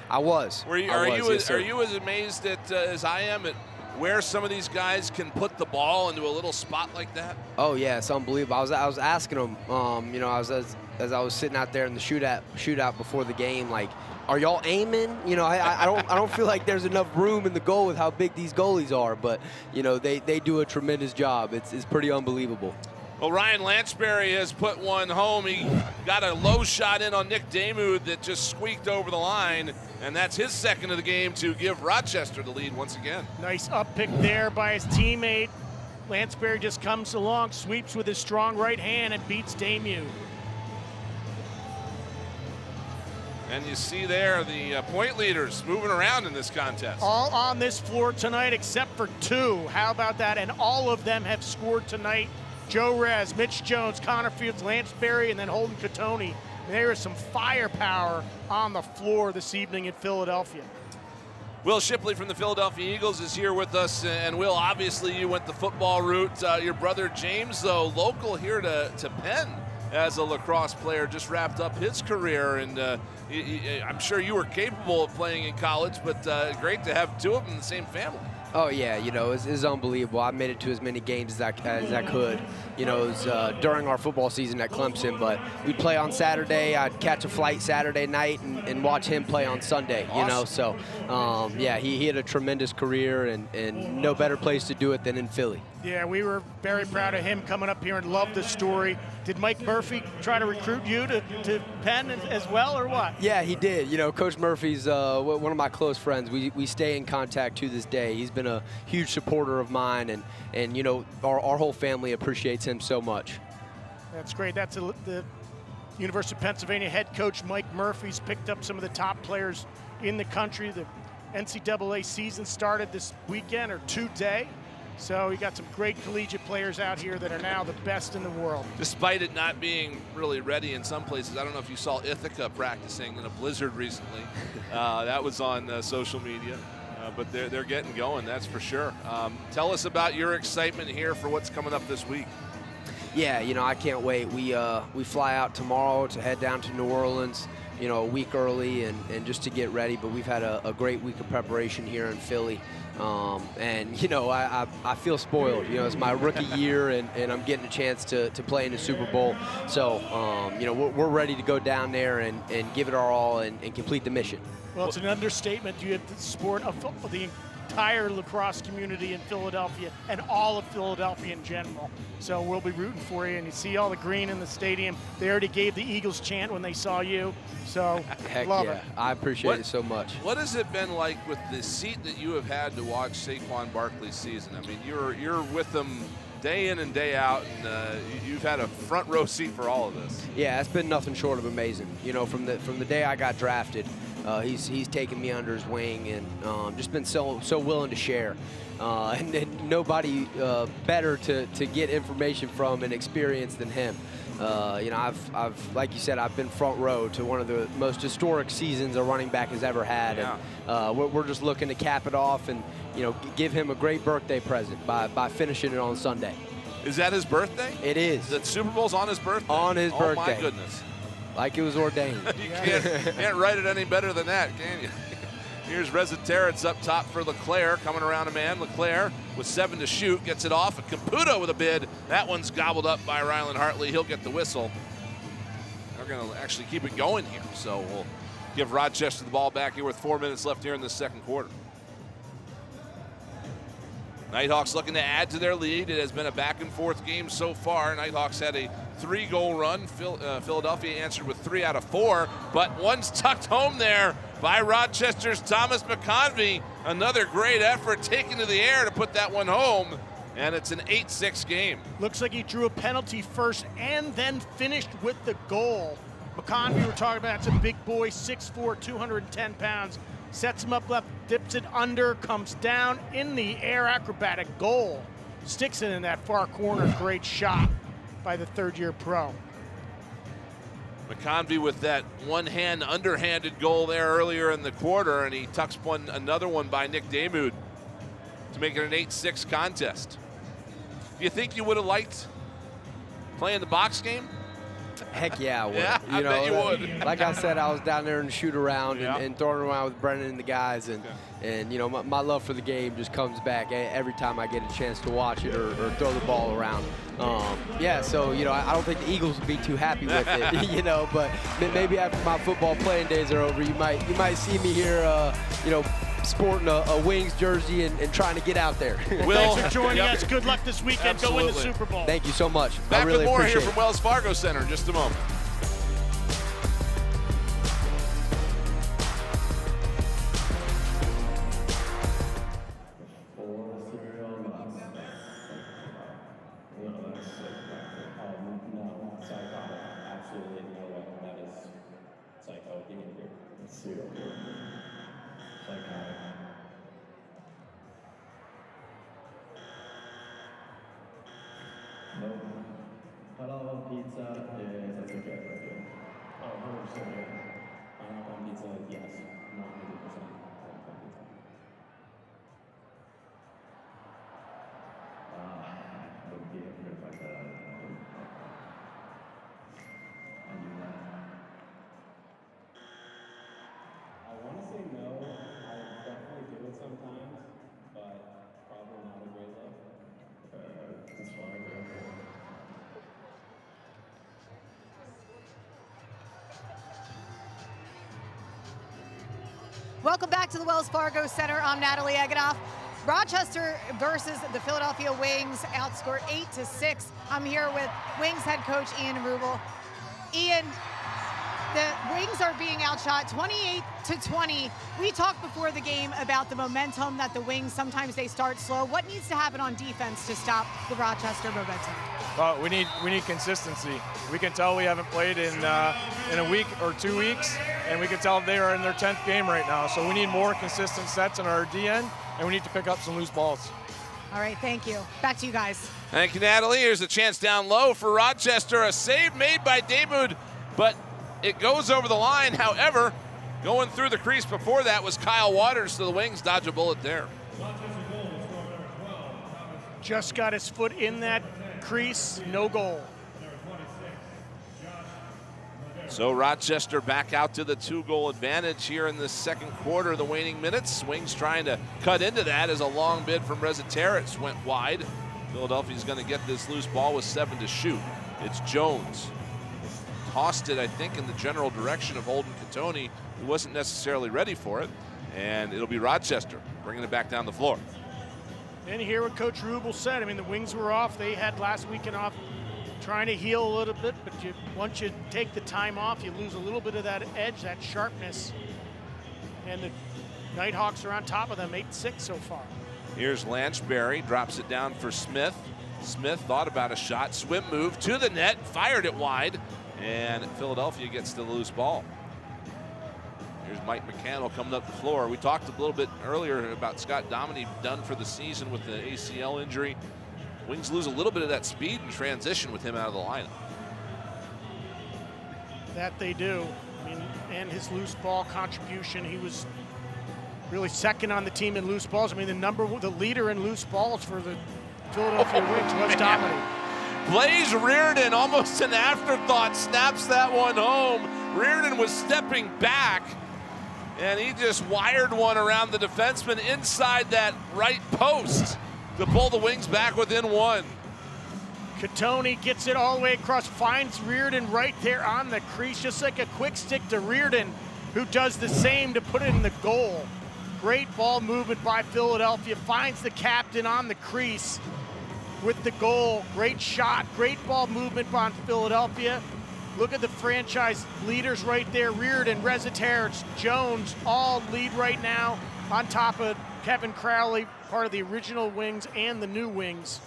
I was. Are you as amazed as I am at where some of these guys can put the ball into a little spot like that? Oh yeah, it's unbelievable. I was asking them, you know, as I was sitting out there in the shootout before the game, like, are y'all aiming? You know, I don't feel like there's enough room in the goal with how big these goalies are, but you know, they do a tremendous job. It's pretty unbelievable. Well, Ryan Lanchberry has put one home. He got a low shot in on Nick Damuth that just squeaked over the line, and that's his second of the game to give Rochester the lead once again. Nice up pick there by his teammate. Lansbury just comes along, sweeps with his strong right hand, and beats Damew. And you see there the point leaders moving around in this contest. All on this floor tonight except for 2. How about that? And all of them have scored tonight. Joe Rez, Mitch Jones, Connor Fields, Lansbury, and then Holden Catoni. There is some firepower on the floor this evening in Philadelphia. Will Shipley from the Philadelphia Eagles is here with us. And Will, obviously you went the football route. Your brother James, though, local here to Penn as a lacrosse player, just wrapped up his career. And I'm sure you were capable of playing in college, but great to have 2 of them in the same family. Oh yeah, you know, it's unbelievable. I made it to as many games as I could. You know, it was during our football season at Clemson, but we'd play on Saturday. I'd catch a flight Saturday night and watch him play on Sunday. Awesome. You know, so yeah, he had a tremendous career, and no better place to do it than in Philly. Yeah, we were very proud of him coming up here and loved the story. Did Mike Murphy try to recruit you to Penn as well, or what? Yeah, he did. You know, Coach Murphy's one of my close friends. We stay in contact to this day. He's been a huge supporter of mine, and you know, our whole family appreciates him so much. That's great. That's the University of Pennsylvania head coach Mike Murphy's picked up some of the top players in the country. The NCAA season started this weekend or today. So you got some great collegiate players out here that are now the best in the world. Despite it not being really ready in some places. I don't know if you saw Ithaca practicing in a blizzard recently. That was on social media. But they're getting going, that's for sure. Tell us about your excitement here for what's coming up this week. Yeah, you know, I can't wait. We fly out tomorrow to head down to New Orleans, you know, a week early and just to get ready. But we've had a great week of preparation here in Philly. And, you know, I feel spoiled. You know, it's my rookie year, and I'm getting a chance to play in the Super Bowl. So, you know, we're ready to go down there and give it our all and complete the mission. Well, it's an understatement. You have the support of the entire lacrosse community in Philadelphia and all of Philadelphia in general. So we'll be rooting for you. And you see all the green in the stadium. They already gave the Eagles chant when they saw you. So Heck love yeah. it. I appreciate it so much. What has it been like with the seat that you have had to watch Saquon Barkley's season? I mean, you're with them day in and day out, and you've had a front row seat for all of this. Yeah, it's been nothing short of amazing. You know, from the day I got drafted, he's taken me under his wing and just been so willing to share. And nobody better to get information from and experience than him. You know, I've like you said, I've been front row to one of the most historic seasons a running back has ever had. Yeah. And we're just looking to cap it off and, you know, give him a great birthday present by finishing it on Sunday. Is that his birthday? It is. The Super Bowl's on his birthday? On his birthday. Oh, my goodness. Like it was ordained. You can't write it any better than that, can you? Here's Reza Terrence up top for LeClaire, coming around a man. LeClaire with 7 to shoot, gets it off. And Caputo with a bid. That one's gobbled up by Rylan Hartley. He'll get the whistle. They're going to actually keep it going here. So we'll give Rochester the ball back here with 4 minutes left here in the second quarter. Knighthawks looking to add to their lead. It has been a back-and-forth game so far. Knighthawks had a 3-goal run. Philadelphia answered with 3 out of 4, but one's tucked home there by Rochester's Thomas McConvey. Another great effort taken to the air to put that one home, and it's an 8-6 game. Looks like he drew a penalty first and then finished with the goal. McConvey, we're talking about, that's a big boy, 6'4", 210 pounds. Sets him up left, dips it under, comes down in the air, acrobatic goal. Sticks it in that far corner, great shot by the third-year pro. McConvey with that one-hand underhanded goal there earlier in the quarter, and he tucks another one by Nick Damew to make it an 8-6 contest. Do you think you would have liked playing the box game? Heck yeah, I would. Yeah, I bet you would. Like I said, I was down there in the shoot around and throwing around with Brennan and the guys, and you know, my love for the game just comes back every time I get a chance to watch it or throw the ball around. Yeah, so you know, I don't think the Eagles would be too happy with it, you know. But maybe after my football playing days are over, you might see me here, you know, sporting a Wings jersey and trying to get out there. Thanks for joining us. Good luck this weekend. Absolutely. Go win the Super Bowl. Thank you so much. Back I really with more appreciate here from Wells Fargo Center in just a moment. Nope. Halal pizza is that's okay for you. Oh, 100% yeah. Pineapple on pizza, yes. Not 100% pineapple on pizza. I would be hypocrite if I said I wouldn't. I do that. I want to say no. I definitely do it sometimes, but probably not a great look. That's fine. Welcome back to the Wells Fargo Center. I'm Natalie Eganoff. Rochester versus the Philadelphia Wings outscored 8-6. I'm here with Wings head coach Ian Rubel. Ian, the Wings are being outshot 28-20. We talked before the game about the momentum that the Wings, sometimes they start slow. What needs to happen on defense to stop the Rochester momentum? Well, we need consistency. We can tell we haven't played in a week or 2 weeks, and we can tell they are in their 10th game right now. So we need more consistent sets in our DN, and we need to pick up some loose balls. All right, thank you. Back to you guys. Thank you, Natalie. Here's a chance down low for Rochester. A save made by Damoud, but it goes over the line. However, going through the crease before that was Kyle Waters, so the Wings dodge a bullet there. Just got his foot in that crease, no goal. So Rochester back out to the 2-goal advantage here in the second quarter of the waning minutes. Wings trying to cut into that as a long bid from Reziteris went wide. Philadelphia's going to get this loose ball with 7 to shoot. It's Jones. Tossed it, I think, in the general direction of Holden Catoni, who wasn't necessarily ready for it. And it'll be Rochester bringing it back down the floor. And hear what Coach Rubel said. I mean, the Wings were off. They had last weekend off, trying to heal a little bit, but once you take the time off, you lose a little bit of that edge, that sharpness. And the Knighthawks are on top of them, 8-6 so far. Here's Lanchberry, drops it down for Smith. Smith thought about a shot, swim move to the net, fired it wide, and Philadelphia gets the loose ball. Here's Mike McCannell coming up the floor. We talked a little bit earlier about Scott Dominy done for the season with the ACL injury. Wings lose a little bit of that speed and transition with him out of the lineup. That they do. I mean, and his loose ball contribution, he was really second on the team in loose balls. I mean, the leader in loose balls for the Philadelphia Wings was Dominy. Blaze Reardon, almost an afterthought, snaps that one home. Reardon was stepping back, and he just wired one around the defenseman inside that right post to pull the Wings back within 1. Catoni gets it all the way across, finds Reardon right there on the crease, just like a quick stick to Reardon, who does the same to put it in the goal. Great ball movement by Philadelphia, finds the captain on the crease with the goal. Great shot, great ball movement by Philadelphia. Look at the franchise leaders right there, Reardon, Reziteris, Jones, all lead right now on top of Kevin Crowley, part of the original Wings and the new Wings.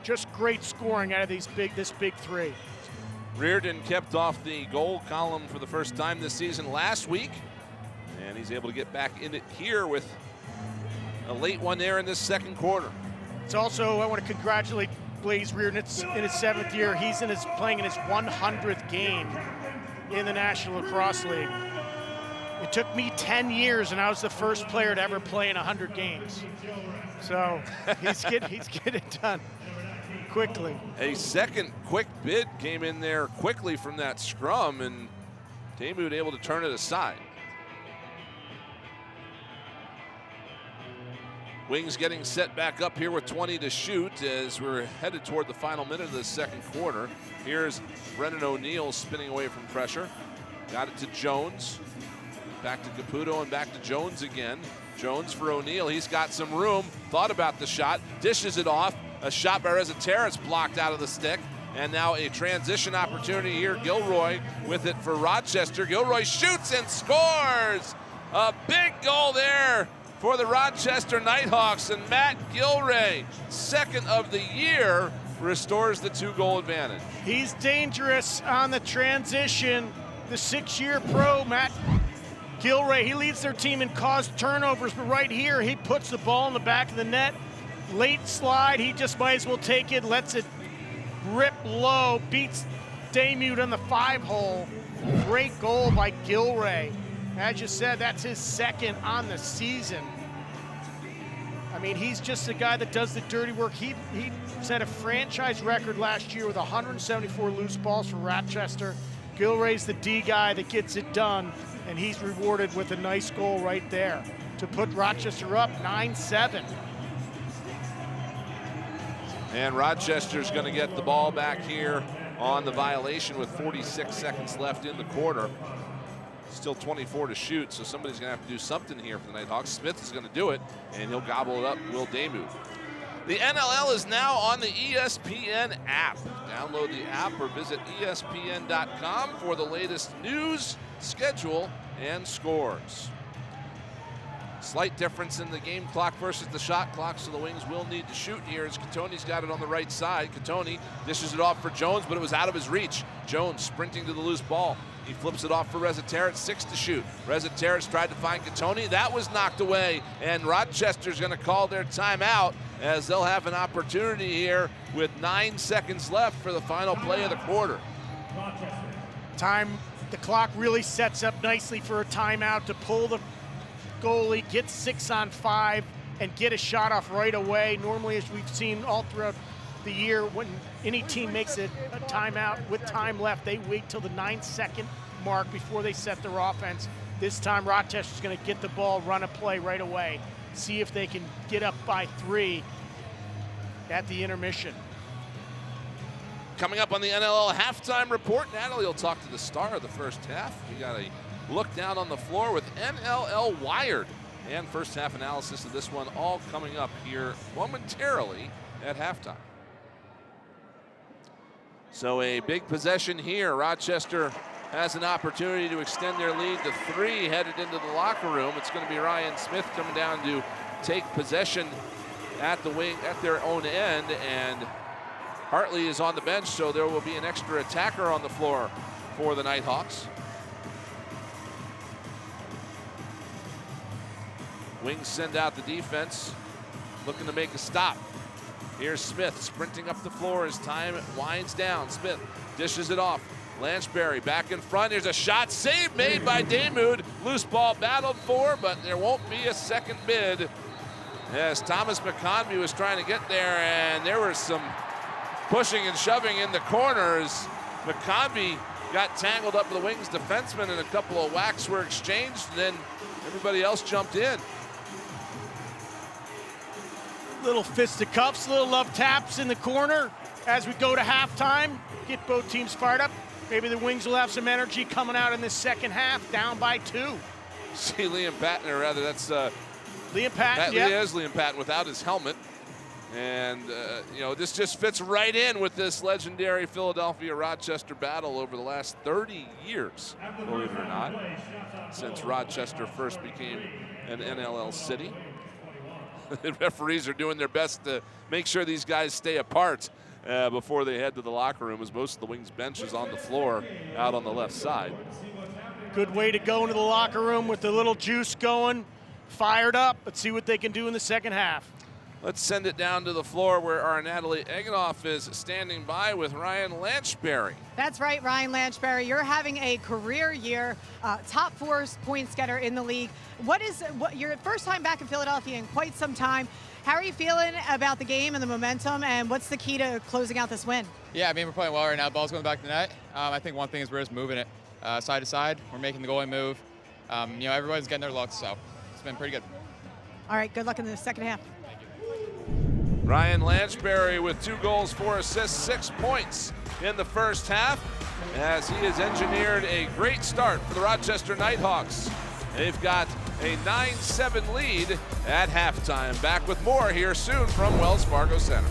Just great scoring out of this big three. Reardon kept off the goal column for the first time this season last week, and he's able to get back in it here with a late one there in this second quarter. It's also, I want to congratulate Blaze Reardon. It's in his 7th year. He's playing in his 100th game in the National Lacrosse League. It took me 10 years, and I was the first player to ever play in 100 games. So he's getting it done quickly. A second quick bid came in there quickly from that scrum, and Damoud able to turn it aside. Wings getting set back up here with 20 to shoot as we're headed toward the final minute of the second quarter. Here's Brennan O'Neill spinning away from pressure. Got it to Jones. Back to Caputo and back to Jones again. Jones for O'Neill. He's got some room. Thought about the shot. Dishes it off. A shot by Reziteris blocked out of the stick. And now a transition opportunity here. Gilroy with it for Rochester. Gilroy shoots and scores. A big goal there for the Rochester Knighthawks, and Matt Gilroy, second of the year, restores the 2-goal advantage. He's dangerous on the transition. The 6-year pro, Matt Gilroy, he leads their team in caused turnovers, but right here, he puts the ball in the back of the net. Late slide, he just might as well take it, lets it rip low, beats Daymute on the 5-hole. Great goal by Gilray. As you said, that's his second on the season. I mean, he's just the guy that does the dirty work. He set a franchise record last year with 174 loose balls for Rochester. Gilray's the D guy that gets it done, and he's rewarded with a nice goal right there to put Rochester up 9-7. And Rochester's going to get the ball back here on the violation with 46 seconds left in the quarter. Still 24 to shoot, so somebody's going to have to do something here for the Knighthawks. Smith is going to do it, and he'll gobble it up, Will Daymute. The NLL is now on the ESPN app. Download the app or visit ESPN.com for the latest news, schedule, and scores. Slight difference in the game clock versus the shot clock, so the Wings will need to shoot here as Catoni's got it on the right side. Catoni dishes it off for Jones, but it was out of his reach. Jones sprinting to the loose ball. He flips it off for Rezaterets, 6 to shoot. Rezaterets tried to find Catoni. That was knocked away, and Rochester's going to call their timeout as they'll have an opportunity here with 9 seconds left for the final play of the quarter. The clock really sets up nicely for a timeout to pull the goalie, get 6 on 5, and get a shot off right away. Normally, as we've seen all throughout the year, when any team makes a timeout with time left, they wait till the 9-second mark before they set their offense. This time, Rochester's going to get the ball, run a play right away, see if they can get up by 3 at the intermission. Coming up on the NLL halftime report, Natalie will talk to the star of the first half. We got a look down on the floor with NLL Wired and first half analysis of this one, all coming up here momentarily at halftime. So a big possession here. Rochester has an opportunity to extend their lead to 3 headed into the locker room. It's going to be Ryan Smith coming down to take possession at the wing, at their own end, and Hartley is on the bench, so there will be an extra attacker on the floor for the Knighthawks. Wings send out the defense, looking to make a stop. Here's Smith sprinting up the floor as time winds down. Smith dishes it off. Lanchberry back in front. Here's a shot, save made by Daymute. Loose ball battled for, but there won't be a second bid as Thomas McConvey was trying to get there, and there was some pushing and shoving in the corners. McConvey got tangled up with the Wings defenseman, and a couple of whacks were exchanged, and then everybody else jumped in. Little fisticuffs, little love taps in the corner as we go to halftime. Get both teams fired up. Maybe the Wings will have some energy coming out in the second half, down by 2. See Liam Patton, or rather that's Liam Patton, yeah. It is Liam Patton without his helmet. And, you know, this just fits right in with this legendary Philadelphia-Rochester battle over the last 30 years, believe it or not, since Rochester first became an NLL city. The referees are doing their best to make sure these guys stay apart before they head to the locker room, as most of the Wings bench is on the floor out on the left side. Good way to go into the locker room with the little juice going, fired up. Let's see what they can do in the second half. Let's send it down to the floor where our Natalie Eganoff is standing by with Ryan Lanchberry. That's right, Ryan Lanchberry. You're having a career year, top 4 points getter in the league. What your first time back in Philadelphia in quite some time. How are you feeling about the game and the momentum, and what's the key to closing out this win? Yeah, I mean, we're playing well right now. Ball's going back to the net. I think one thing is we're just moving it side to side. We're making the goalie move. You know, everybody's getting their looks, so it's been pretty good. All right, good luck in the second half. Ryan Lanchberry with 2 goals, 4 assists, 6 points in the first half as he has engineered a great start for the Rochester Knighthawks. They've got a 9-7 lead at halftime. Back with more here soon from Wells Fargo Center.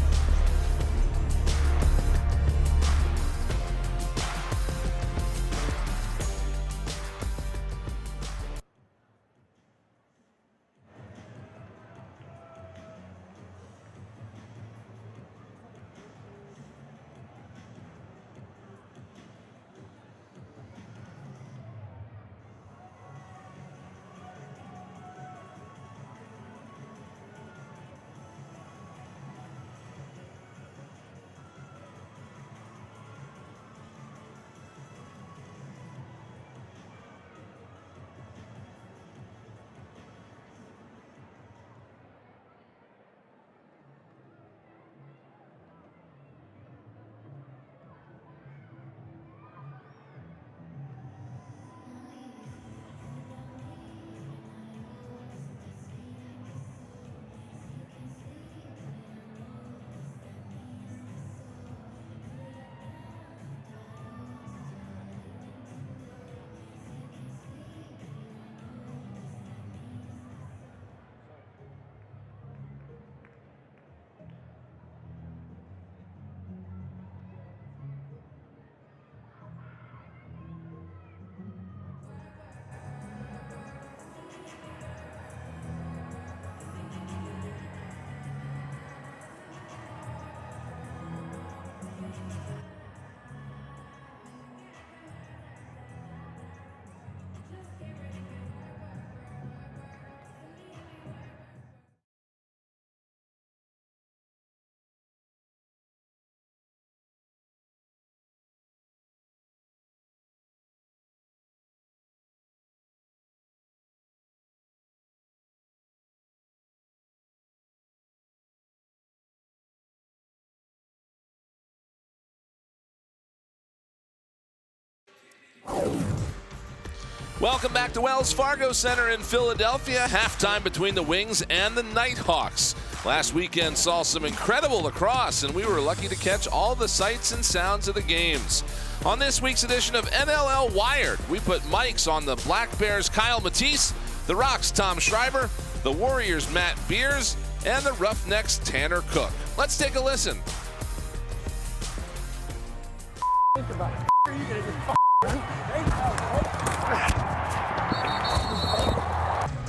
Welcome back to Wells Fargo Center in Philadelphia. Halftime between the Wings and the Knighthawks. Last weekend saw some incredible lacrosse, and we were lucky to catch all the sights and sounds of the games. On this week's edition of NLL Wired, we put mics on the Black Bears' Kyle Matisse, the Rocks' Tom Schreiber, the Warriors' Matt Beers, and the Roughnecks' Tanner Cook. Let's take a listen.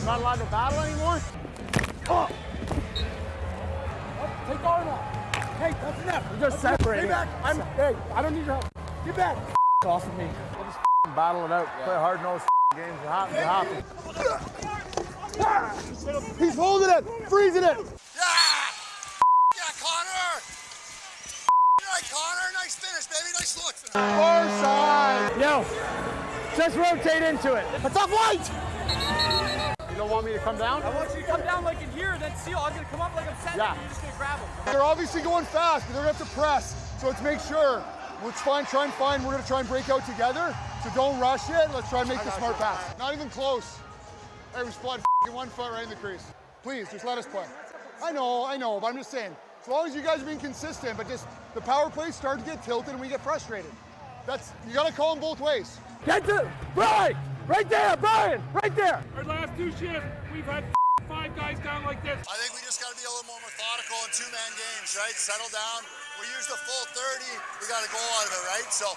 Not allowed to battle anymore? Oh. Take arm out. Hey, that's enough. We're just separating. Stay back. Hey, I don't need your help. Get back. Off of me. We'll just battle it out. Play hard-nosed games. They're happy. He's holding it. Freezing it. Yeah, Connor! All right, Connor. Nice finish, baby. Nice look. Far side. Yo, just rotate into it. It's off light. You don't want me to come down? I want you to come down like in here, and then seal. I'm going to come up like I'm sending, and you're just going to grab them. They're obviously going fast, but they're going to have to press. So let's make sure. Let's try and find. We're going to try and break out together. So don't rush it. Let's try and make the smart pass. Not even close. Hey, we split 1 foot right in the crease. Please, just let us play. I know, but I'm just saying. As long as you guys are being consistent, but just the power plays start to get tilted and we get frustrated. You got to call them both ways. Get to Brian! Right there, Brian! Right there! Our last 2 shifts, we've had 5 guys down like this. I think we just got to be a little more methodical in 2-man games, right? Settle down. We use the full 30. We got a goal out of it, right? So,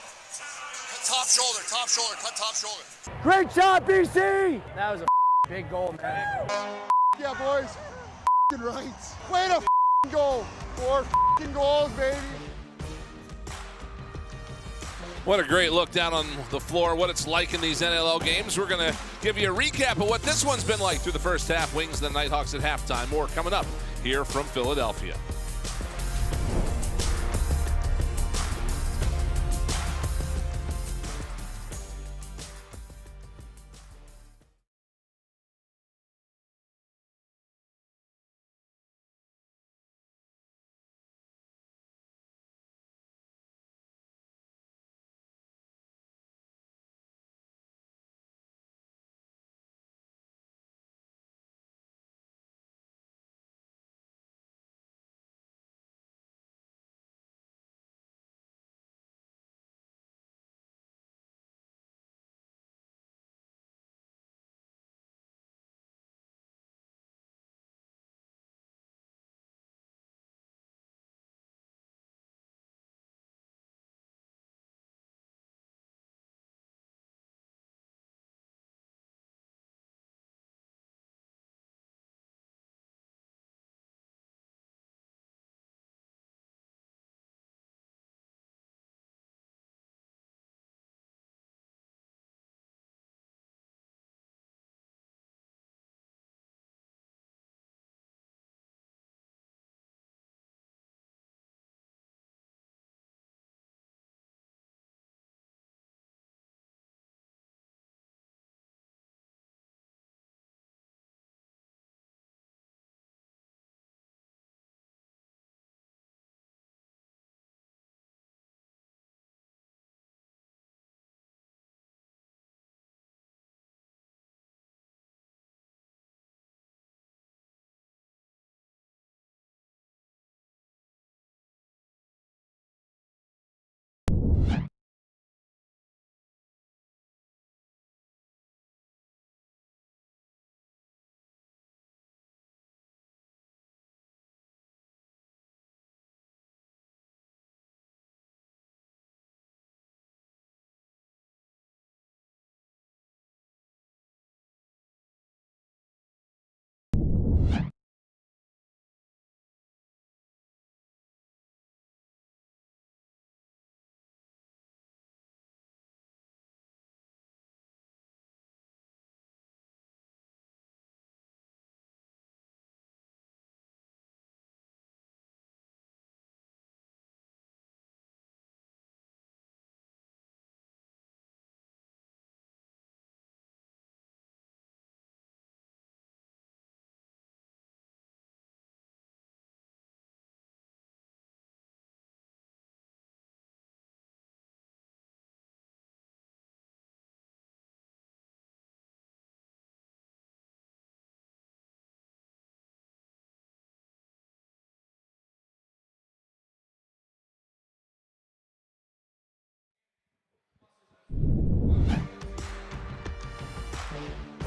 top shoulder, cut top shoulder. Great job, BC! That was a big goal, man. Yeah, boys. Right. Way to go. 4 goals, baby. What a great look down on the floor, what it's like in these NLL games. We're going to give you a recap of what this one's been like through the first half. Wings and the Knighthawks at halftime. More coming up here from Philadelphia.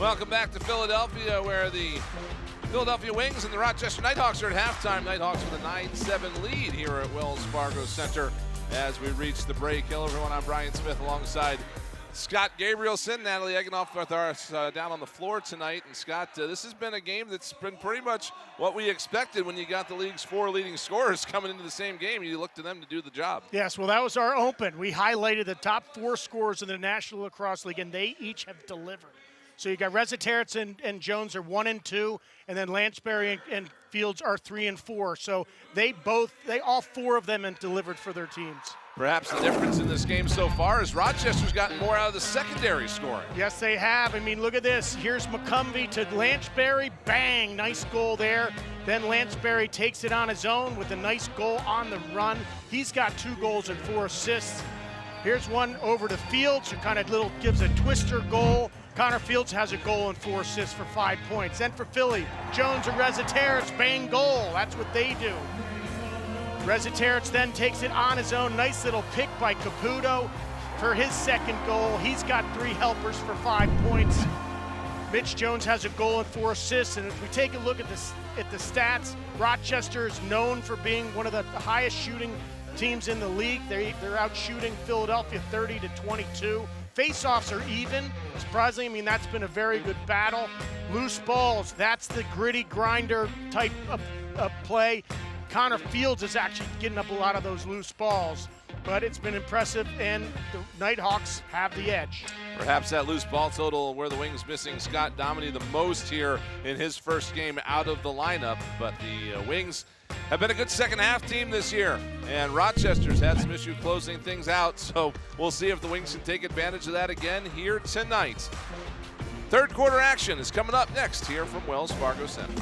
Welcome back to Philadelphia, where the Philadelphia Wings and the Rochester Knighthawks are at halftime. Knighthawks with a 9-7 lead here at Wells Fargo Center as we reach the break. Hello, everyone. I'm Brian Smith alongside Scott Gabrielson, Natalie Eggenoff with us down on the floor tonight. And Scott, this has been a game that's been pretty much what we expected when you got the league's 4 leading scorers coming into the same game. You look to them to do the job. Yes, well, that was our open. We highlighted the top 4 scorers in the National Lacrosse League, and they each have delivered. So you got Reza Terrence and Jones are 1 and 2, and then Lansbury and Fields are 3 and 4. So all 4 of them have delivered for their teams. Perhaps the difference in this game so far is Rochester's gotten more out of the secondary scoring. Yes, they have. I mean, look at this. Here's McCumbee to Lansbury. Bang, nice goal there. Then Lansbury takes it on his own with a nice goal on the run. He's got 2 goals and 4 assists. Here's one over to Fields, who kind of gives a twister goal. Connor Fields has a goal and 4 assists for 5 points. Then for Philly, Jones and Reza Terrence, bang goal. That's what they do. Reza Terrence then takes it on his own. Nice little pick by Caputo for his second goal. He's got 3 helpers for 5 points. Mitch Jones has a goal and 4 assists. And if we take a look at the stats, Rochester is known for being one of the highest shooting teams in the league. They're out shooting Philadelphia 30-22. Face-offs are even. Surprisingly, I mean, that's been a very good battle. Loose balls, that's the gritty grinder type of play. Connor Fields is actually getting up a lot of those loose balls, but it's been impressive, and the Knighthawks have the edge. Perhaps that loose ball total where the Wings missing Scott Dominey the most here in his first game out of the lineup, but the Wings have been a good second half team this year, and Rochester's had some issue closing things out, so we'll see if the Wings can take advantage of that again here tonight. Third quarter action is coming up next here from Wells Fargo Center.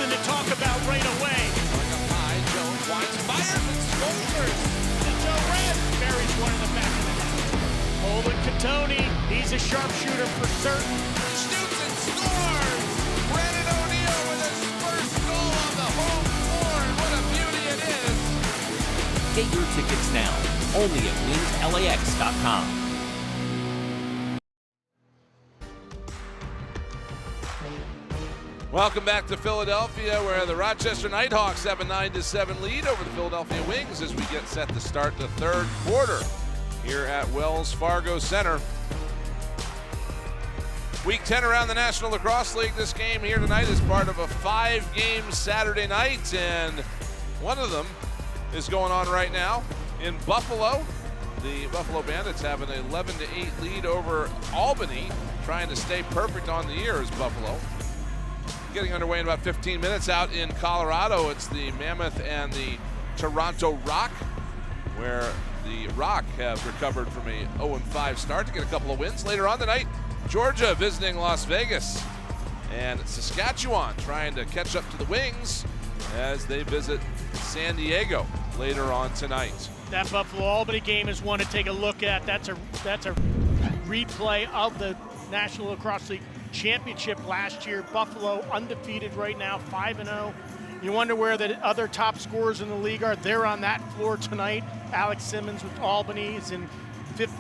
something to talk about right away. Up high, Jones winds, fires, and scores. And Joe Red buries one in the back of the net. Olin Katoni, he's a sharpshooter for certain. Shoots and scores. Brandon O'Neal with his first goal on the home floor, and what a beauty it is. Get your tickets now, only at wingslax.com. Welcome back to Philadelphia, where the Rochester Knighthawks have a 9-7 lead over the Philadelphia Wings as we get set to start the third quarter here at Wells Fargo Center. Week 10 around the National Lacrosse League. This game here tonight is part of a 5-game Saturday night, and one of them is going on right now in Buffalo. The Buffalo Bandits have an 11-8 lead over Albany, trying to stay perfect on the year as Buffalo. Getting underway in about 15 minutes out in Colorado. It's the Mammoth and the Toronto Rock, where the Rock have recovered from a 0-5 start to get a couple of wins. Later on tonight, Georgia visiting Las Vegas, and Saskatchewan trying to catch up to the Wings as they visit San Diego later on tonight. That Buffalo-Albany game is one to take a look at. That's a replay of the National Lacrosse League Championship last year. Buffalo undefeated right now, 5-0. You wonder where the other top scorers in the league are. They're on that floor tonight. Alex Simmons with Albany is in fifth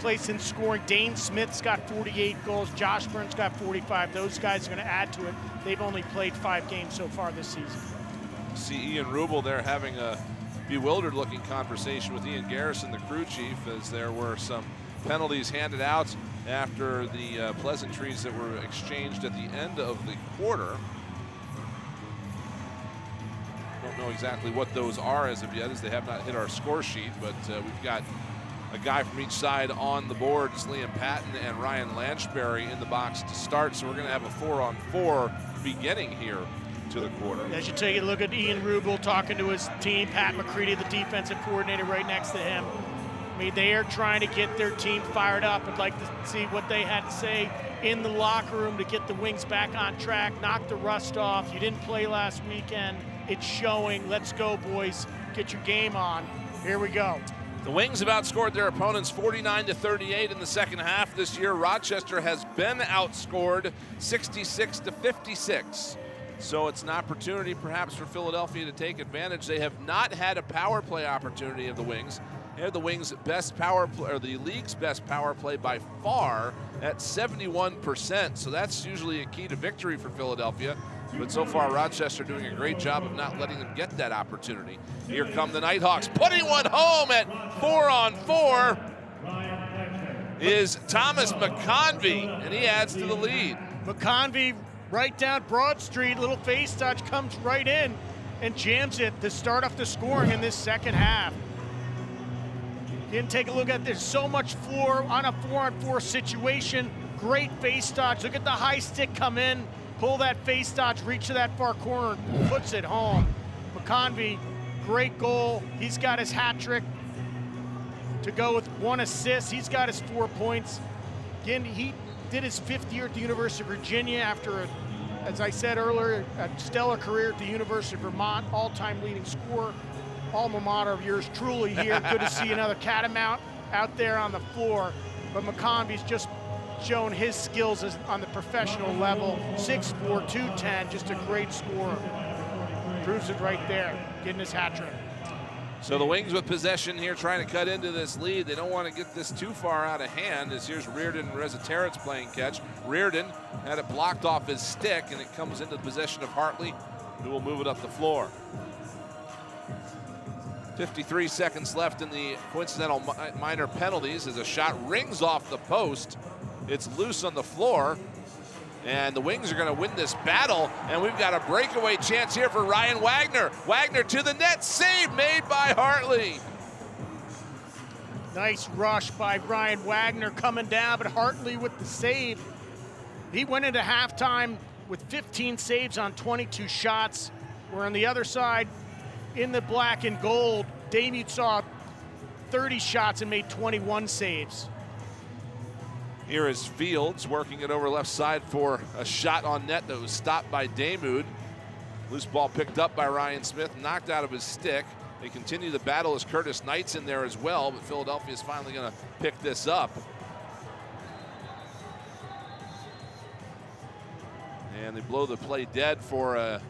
place in scoring. Dane Smith's got 48 goals. Josh Burns got 45. Those guys are going to add to it. They've only played 5 games so far this season. See Ian Rubel there having a bewildered looking conversation with Ian Garrison, the crew chief, as there were some penalties handed out after the pleasantries that were exchanged at the end of the quarter. Don't know exactly what those are as of yet, as they have not hit our score sheet, but we've got a guy from each side on the board. It's Liam Patton and Ryan Lanchberry in the box to start, so we're going to have a 4-on-4 beginning here to the quarter. As you take a look at Ian Rubel talking to his team, Pat McCready, the defensive coordinator, right next to him. I mean, they are trying to get their team fired up. I'd like to see what they had to say in the locker room to get the Wings back on track, knock the rust off. You didn't play last weekend. It's showing. Let's go, boys. Get your game on. Here we go. The Wings have outscored their opponents 49-38 in the second half this year. Rochester has been outscored 66-56. So it's an opportunity perhaps for Philadelphia to take advantage. They have not had a power play opportunity of the Wings. They have the Wings' best power play, or the league's best power play by far, at 71%. So that's usually a key to victory for Philadelphia. But so far, Rochester doing a great job of not letting them get that opportunity. Here come the Knighthawks, putting one home at 4-on-4 is Thomas McConvey, and he adds to the lead. McConvey right down Broad Street, little face touch, comes right in and jams it to start off the scoring in this second half. Again, take a look at this. So much floor on a 4-on-4 situation. Great face touch. Look at the high stick come in. Pull that face touch, reach to that far corner, puts it home. McConvey, great goal. He's got his hat trick to go with 1 assist. He's got his 4 points. Again, he did his 5th year at the University of Virginia after, as I said earlier, a stellar career at the University of Vermont, all-time leading scorer. Alma mater of yours truly here. Good to see another Catamount out there on the floor. But McConvey's just shown his skills on the professional level. 6'4", 210, just a great scorer. Proves it right there, getting his hat trick. So the Wings with possession here, trying to cut into this lead. They don't want to get this too far out of hand, as here's Reardon and Reziteritz playing catch. Reardon had it blocked off his stick, and it comes into the possession of Hartley, who will move it up the floor. 53 seconds left in the coincidental minor penalties as a shot rings off the post. It's loose on the floor, and the Wings are going to win this battle, and we've got a breakaway chance here for Ryan Wagner. Wagner to the net, save made by Hartley. Nice rush by Ryan Wagner coming down, but Hartley with the save. He went into halftime with 15 saves on 22 shots. We're on the other side in the black and gold. Damuth saw 30 shots and made 21 saves. Here is Fields working it over left side for a shot on net that was stopped by Damuth. Loose ball picked up by Ryan Smith, knocked out of his stick. They continue the battle as Curtis Knight's in there as well, but Philadelphia is finally going to pick this up. And they blow the play dead for a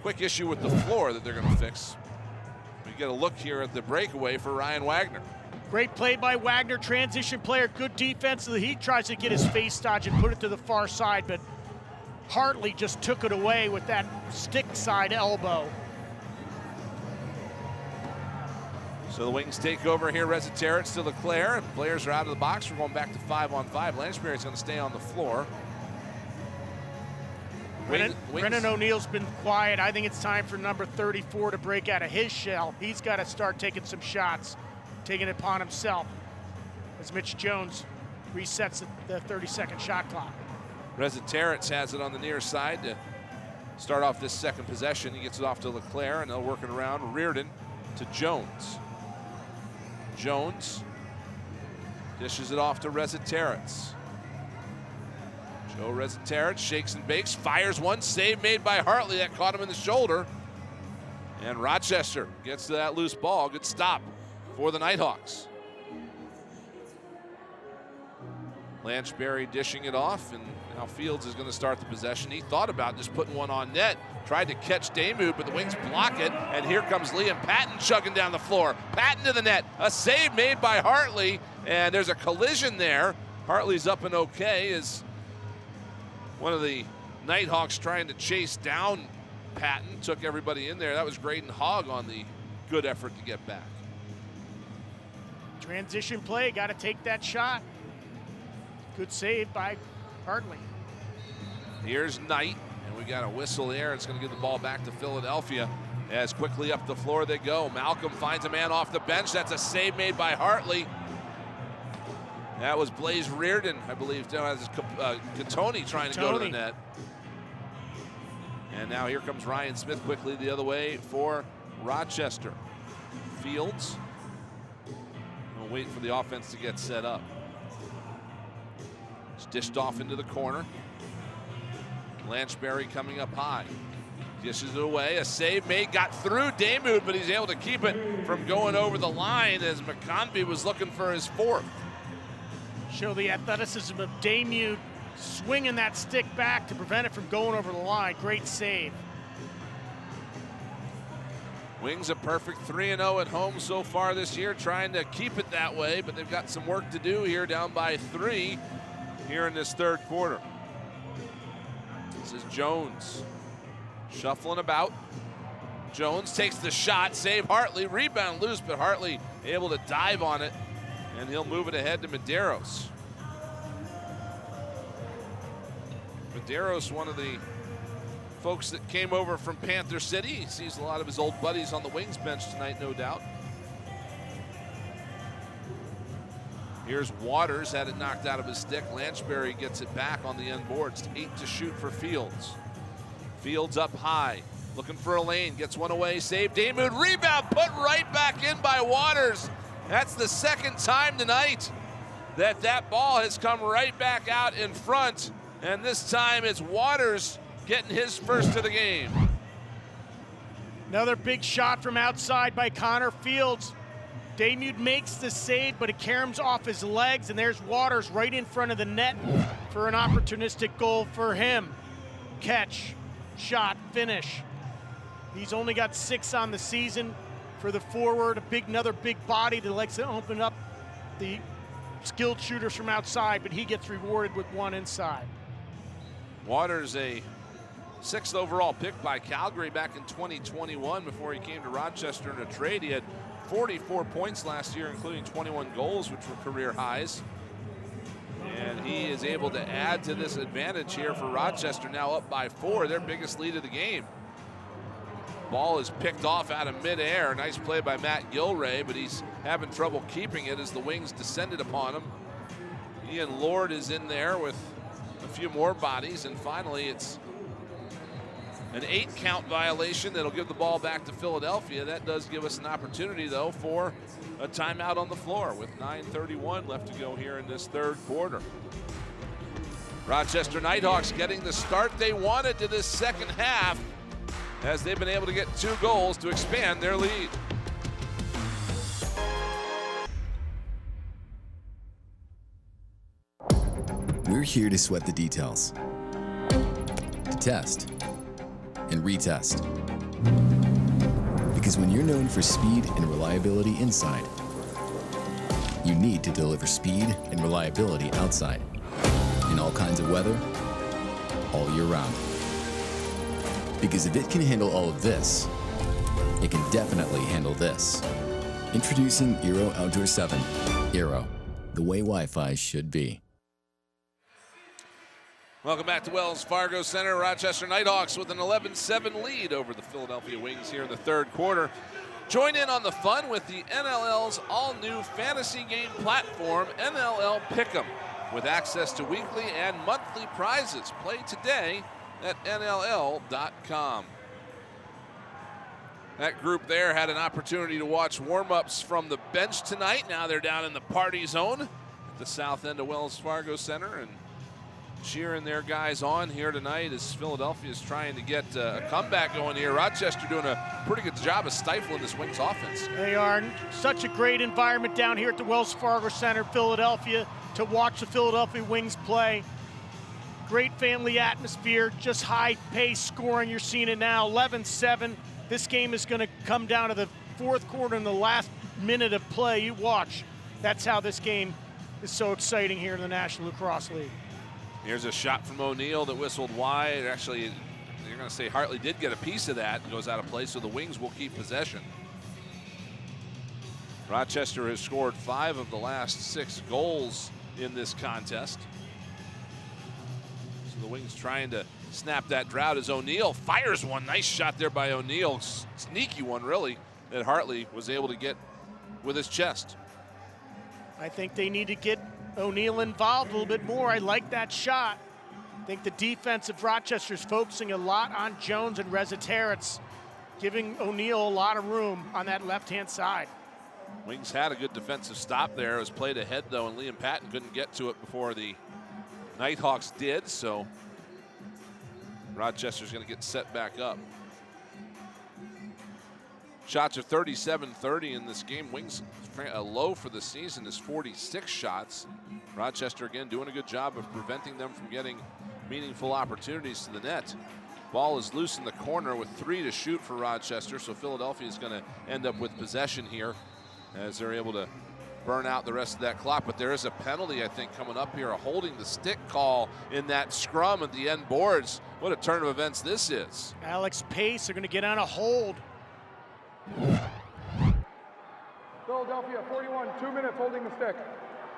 quick issue with the floor that they're going to fix. We get a look here at the breakaway for Ryan Wagner. Great play by Wagner, transition player, good defense. He tries to get his face dodge and put it to the far side, but Hartley just took it away with that stick side elbow. So the Wings take over here. Resetarits to Leclerc. Players are out of the box. We're going back to 5-on-5. Lanchberry's going to stay on the floor. Brennan O'Neill's been quiet. I think it's time for number 34 to break out of his shell. He's got to start taking some shots, taking it upon himself as Mitch Jones resets the 30-second shot clock. Resetarits has it on the near side to start off this second possession. He gets it off to Leclerc, and they'll work it around. Reardon to Jones. Jones dishes it off to Resetarits. Joe Resetarits shakes and bakes, fires one, save made by Hartley. That caught him in the shoulder. And Rochester gets to that loose ball. Good stop for the Knighthawks. Lanchberry dishing it off, and now Fields is going to start the possession. He thought about just putting one on net, tried to catch Damu, but the Wings block it, and here comes Liam Patton chugging down the floor. Patton to the net, a save made by Hartley, and there's a collision there. Hartley's up and okay as one of the Knighthawks trying to chase down Patton, took everybody in there. That was Graydon Hogg on the good effort to get back. Transition play, got to take that shot. Good save by Hartley. Here's Knight, and we got a whistle there. It's going to give the ball back to Philadelphia as quickly up the floor they go. Malcolm finds a man off the bench. That's a save made by Hartley. That was Blaze Reardon, I believe, as Catoni trying to go to the net. And now here comes Ryan Smith quickly the other way for Rochester. Fields will wait for the offense to get set up. It's dished off into the corner. Lanchberry coming up high. Dishes it away. A save made, got through Damu, but he's able to keep it from going over the line as McConvey was looking for his fourth. Show the athleticism of Damu swinging that stick back to prevent it from going over the line. Great save. Wings a perfect 3-0 at home so far this year, trying to keep it that way, but they've got some work to do here, down by 3 here in this third quarter. This is Jones shuffling about. Jones takes the shot, save Hartley, rebound loose, but Hartley able to dive on it, and he'll move it ahead to Medeiros. Medeiros, one of the folks that came over from Panther City. He sees a lot of his old buddies on the Wings bench tonight, no doubt. Here's Waters, had it knocked out of his stick. Lanchberry gets it back on the end boards. 8 to shoot for Fields. Fields up high, looking for a lane, gets one away, save. Damu, rebound, put right back in by Waters. That's the second time tonight that that ball has come right back out in front, and this time it's Waters getting his first of the game. Another big shot from outside by Connor Fields. Damu makes the save, but it caroms off his legs, and there's Waters right in front of the net for an opportunistic goal for him. Catch, shot, finish. He's only got 6 on the season for the forward, another big body that likes to open up the skilled shooters from outside, but he gets rewarded with 1 inside. Waters, a 6th overall pick by Calgary back in 2021 before he came to Rochester in a trade. He had 44 points last year, including 21 goals, which were career highs. And he is able to add to this advantage here for Rochester, now up by 4, their biggest lead of the game. Ball is picked off out of midair. Nice play by Matt Gilray, but he's having trouble keeping it as the Wings descended upon him. Ian Lord is in there with a few more bodies, and finally it's an 8-count violation that'll give the ball back to Philadelphia. That does give us an opportunity, though, for a timeout on the floor with 9:31 left to go here in this third quarter. Rochester Knighthawks getting the start they wanted to this second half. as they've been able to get 2 goals to expand their lead. We're here to sweat the details, to test and retest. Because when you're known for speed and reliability inside, you need to deliver speed and reliability outside, in all kinds of weather, all year round. Because if it can handle all of this, it can definitely handle this. Introducing Aero Outdoor 7. Aero, the way Wi-Fi should be. Welcome back to Wells Fargo Center. Rochester Knighthawks with an 11-7 lead over the Philadelphia Wings here in the 3rd quarter. Join in on the fun with the NLL's all-new fantasy game platform, NLL Pick'em, with access to weekly and monthly prizes. Play today at NLL.com. That group there had an opportunity to watch warm-ups from the bench tonight. Now they're down in the party zone at the south end of Wells Fargo Center and cheering their guys on here tonight as Philadelphia is trying to get a comeback going here. Rochester doing a pretty good job of stifling this Wings offense. They are such a great environment down here at the Wells Fargo Center, Philadelphia, to watch the Philadelphia Wings play. Great family atmosphere, just high-paced scoring. You're seeing it now, 11-7. This game is going to come down to the 4th quarter in the last minute of play. You watch. That's how this game is so exciting here in the National Lacrosse League. Here's a shot from O'Neill that whistled wide. Actually, you're going to say Hartley did get a piece of that and goes out of play, so the Wings will keep possession. Rochester has scored 5 of the last 6 goals in this contest. So the Wings trying to snap that drought as O'Neill fires one. Nice shot there by O'Neill. Sneaky one, really, that Hartley was able to get with his chest. I think they need to get O'Neill involved a little bit more. I like that shot. I think the defense of Rochester is focusing a lot on Jones and Reziteritz, giving O'Neill a lot of room on that left-hand side. Wings had a good defensive stop there. It was played ahead, though, and Liam Patton couldn't get to it before the Knighthawks did, so Rochester's going to get set back up. Shots are 37-30 in this game. Wings low for the season is 46 shots. Rochester, again, doing a good job of preventing them from getting meaningful opportunities to the net. Ball is loose in the corner with 3 to shoot for Rochester, so Philadelphia is going to end up with possession here as they're able to burn out the rest of that clock. But there is a penalty, I think, coming up here, a holding the stick call in that scrum at the end boards. What a turn of events this is. Alex Pace are going to get on a hold. Philadelphia, 41, 2 minutes holding the stick.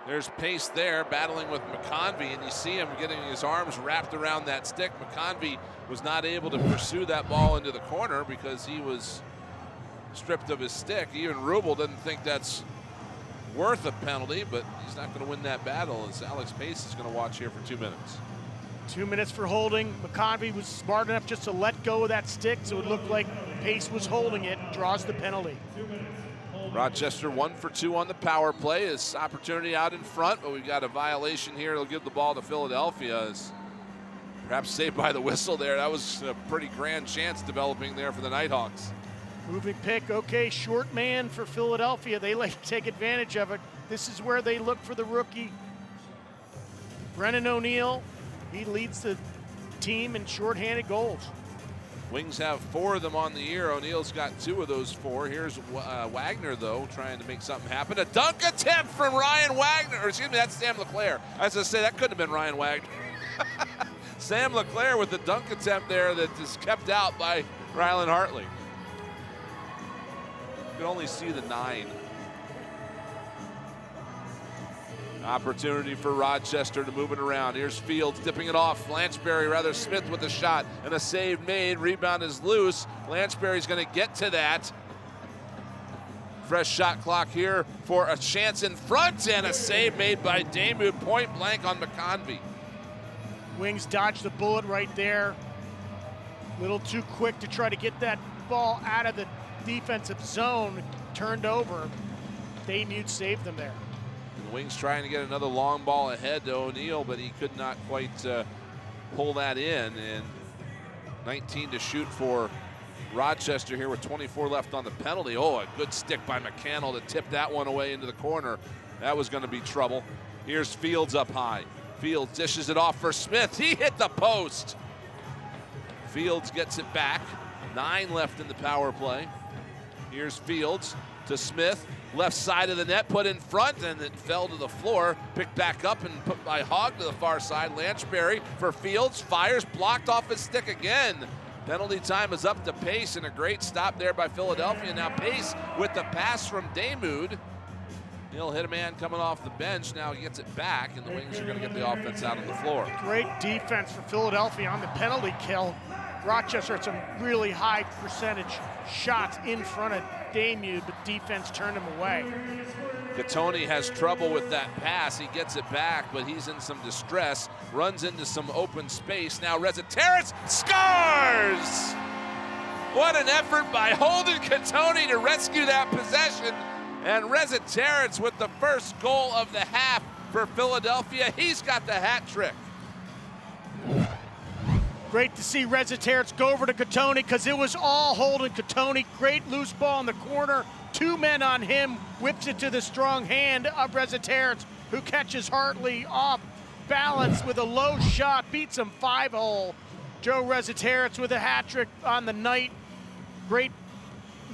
There's Pace there battling with McConvey, and you see him getting his arms wrapped around that stick. McConvey was not able to pursue that ball into the corner because he was stripped of his stick. Even Rubel doesn't think that's worth a penalty, but he's not going to win that battle as Alex Pace is going to watch here for 2 minutes. 2 minutes for holding. McConvey was smart enough just to let go of that stick, so it looked like Pace was holding it, draws the penalty. Rochester 1 for 2 on the power play. Is opportunity out in front, but we've got a violation here. It'll give the ball to Philadelphia. As perhaps saved by the whistle there. That was a pretty grand chance developing there for the Knighthawks. Moving pick, okay, short man for Philadelphia. They like to take advantage of it. This is where they look for the rookie, Brennan O'Neill. He leads the team in shorthanded goals. Wings have 4 of them on the year. O'Neill's got 2 of those 4. Here's Wagner, though, trying to make something happen. A dunk attempt from Ryan Wagner. Or excuse me, that's Sam LeClaire. I was going to say, that couldn't have been Ryan Wagner. Sam LeClaire with the dunk attempt there that is kept out by Rylan Hartley. You can only see the 9. Opportunity for Rochester to move it around. Here's Fields dipping it off. Smith with a shot and a save made. Rebound is loose. Lanchberry's going to get to that. Fresh shot clock here for a chance in front and a save made by Damu, point blank on McConvey. Wings dodged the bullet right there. A little too quick to try to get that ball out of the defensive zone. Turned over. Damu saved them there. The Wings trying to get another long ball ahead to O'Neill, but he could not quite pull that in. And 19 to shoot for Rochester here with 24 left on the penalty. Oh, a good stick by McCannell to tip that one away into the corner. That was going to be trouble. Here's Fields up high. Fields dishes it off for Smith. He hit the post. Fields gets it back. 9 left in the power play. Here's Fields to Smith. Left side of the net, put in front, and it fell to the floor. Picked back up and put by Hogg to the far side. Lanchberry for Fields. Fires, blocked off his stick again. Penalty time is up to Pace, and a great stop there by Philadelphia. Now Pace with the pass from Damoud. He'll hit a man coming off the bench. Now he gets it back, and the Wings are going to get the offense out on the floor. Great defense for Philadelphia on the penalty kill. Rochester had some really high percentage shots in front of Damoud, but defense turned him away. Catoni has trouble with that pass. He gets it back, but he's in some distress. Runs into some open space. Now Rezzateris scores! What an effort by Holden Catoni to rescue that possession. And Rezzateris with the first goal of the half for Philadelphia. He's got the hat trick. Great to see Rezzateris go over to Catoni because it was all Holden Catoni. Great loose ball in the corner. 2 men on him. Whips it to the strong hand of Rezzateris, who catches Hartley off balance with a low shot. Beats him 5-hole. Joe Rezzateris with a hat trick on the night. Great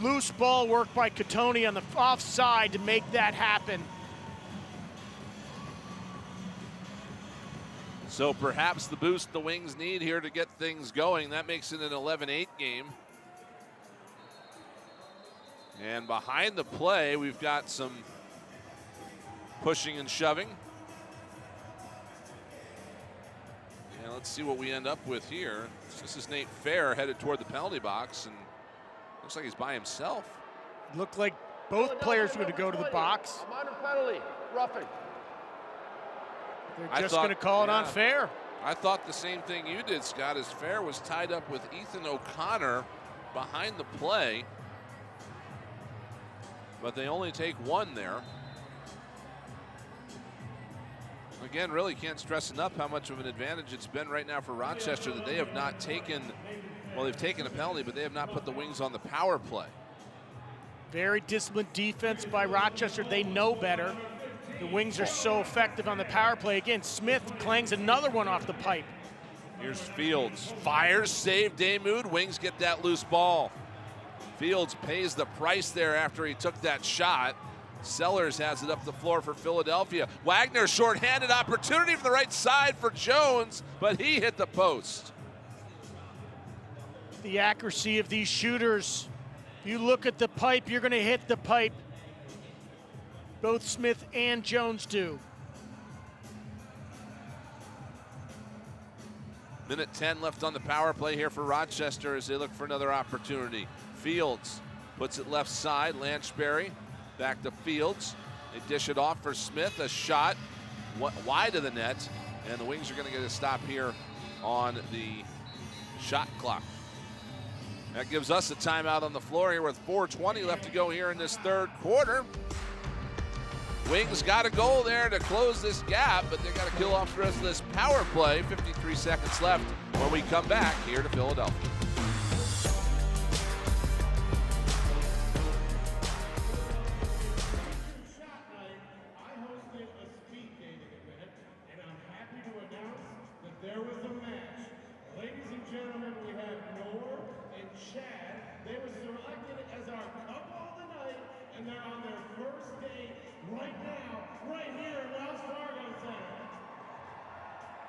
loose ball work by Catoni on the offside to make that happen. So perhaps the boost the Wings need here to get things going. That makes it an 11-8 game. And behind the play, we've got some pushing and shoving. And let's see what we end up with here. This is Nate Fair headed toward the penalty box, and looks like he's by himself. Looked like both players were going to go to the box. A minor penalty, roughing. They're just going to call it unfair. I thought the same thing you did, Scott, as Fair was tied up with Ethan O'Connor behind the play. But they only take 1 there. Again, really can't stress enough how much of an advantage it's been right now for Rochester that they have not taken, well, they've taken a penalty, but they have not put the Wings on the power play. Very disciplined defense by Rochester. They know better. The Wings are so effective on the power play. Again, Smith clangs another one off the pipe. Here's Fields. Fires, save Damoud. Wings get that loose ball. Fields pays the price there after he took that shot. Sellers has it up the floor for Philadelphia. Wagner, shorthanded opportunity from the right side for Jones, but he hit the post. The accuracy of these shooters. You look at the pipe, you're going to hit the pipe. Both Smith and Jones do. Minute 10 left on the power play here for Rochester as they look for another opportunity. Fields puts it left side. Lanchberry back to Fields. They dish it off for Smith. A shot wide of the net. And the Wings are going to get a stop here on the shot clock. That gives us a timeout on the floor here with 4:20 left to go here in this third quarter. Wings got a goal there to close this gap, but they got to kill off the rest of this power play. 53 seconds left when we come back here to Philadelphia. There was a match. Ladies and gentlemen, we have Noor and Chad. They were selected as our couple of the night, and they're on their first date right now, right here at Wells Fargo Center.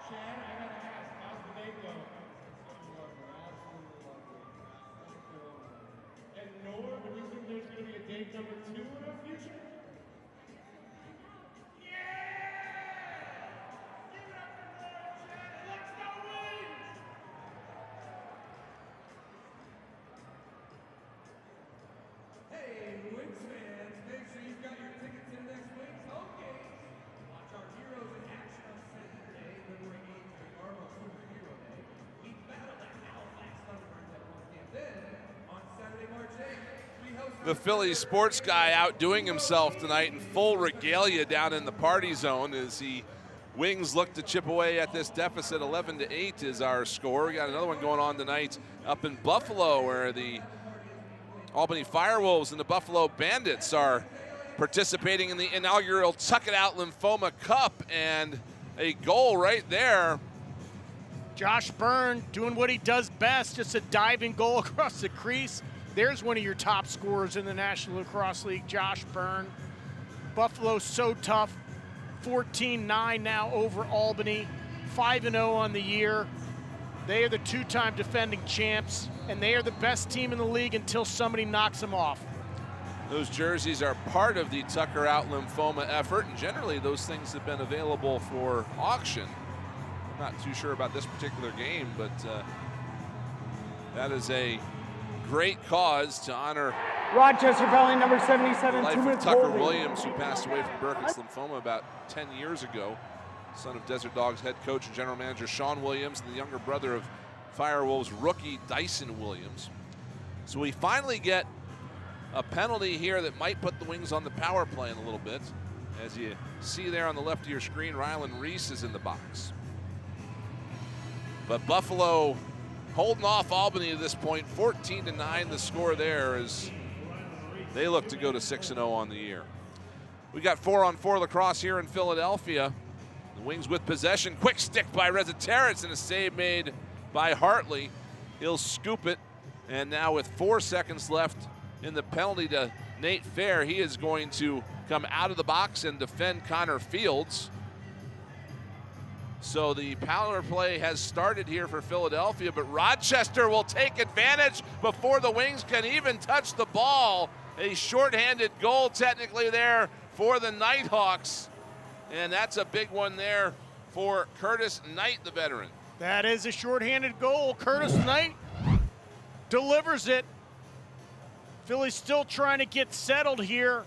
Chad, I gotta ask, how's the date going? Absolutely lovely. And Noor, do we think there's gonna be a date number 2 in our future? The Philly sports guy outdoing himself tonight in full regalia down in the party zone as he Wings look to chip away at this deficit. 11-8 is our score. We got another one going on tonight up in Buffalo, where the Albany Firewolves and the Buffalo Bandits are participating in the inaugural Tuck It Out Lymphoma Cup, and a goal right there. Josh Byrne doing what he does best, just a diving goal across the crease. There's one of your top scorers in the National Lacrosse League, Josh Byrne. Buffalo so tough, 14-9 now over Albany, 5-0 on the year. They are the two-time defending champs, and they are the best team in the league until somebody knocks them off. Those jerseys are part of the Tucker Out Lymphoma effort, and generally those things have been available for auction. I'm not too sure about this particular game, but that is a great cause to honor Rochester Valley number 77, the life 2 of minutes Tucker holding. Williams, who passed away from Burkitt's lymphoma about 10 years ago. Son of Desert Dogs head coach and general manager Sean Williams, and the younger brother of Firewolves rookie Dyson Williams. So we finally get a penalty here that might put the Wings on the power play in a little bit. As you see there on the left of your screen, Rylan Reese is in the box. But Buffalo holding off Albany at this point, 14-9 the score there, as they look to go to 6-0 on the year. We got 4-on-4 lacrosse here in Philadelphia. The Wings with possession, quick stick by Reziteritz, and a save made by Hartley. He'll scoop it, and now with 4 seconds left in the penalty to Nate Fair, he is going to come out of the box and defend Connor Fields. So the power play has started here for Philadelphia, but Rochester will take advantage before the Wings can even touch the ball. A shorthanded goal technically there for the Knighthawks, and that's a big one there for Curtis Knight, the veteran. That is a shorthanded goal. Curtis Knight delivers it. Philly's still trying to get settled here.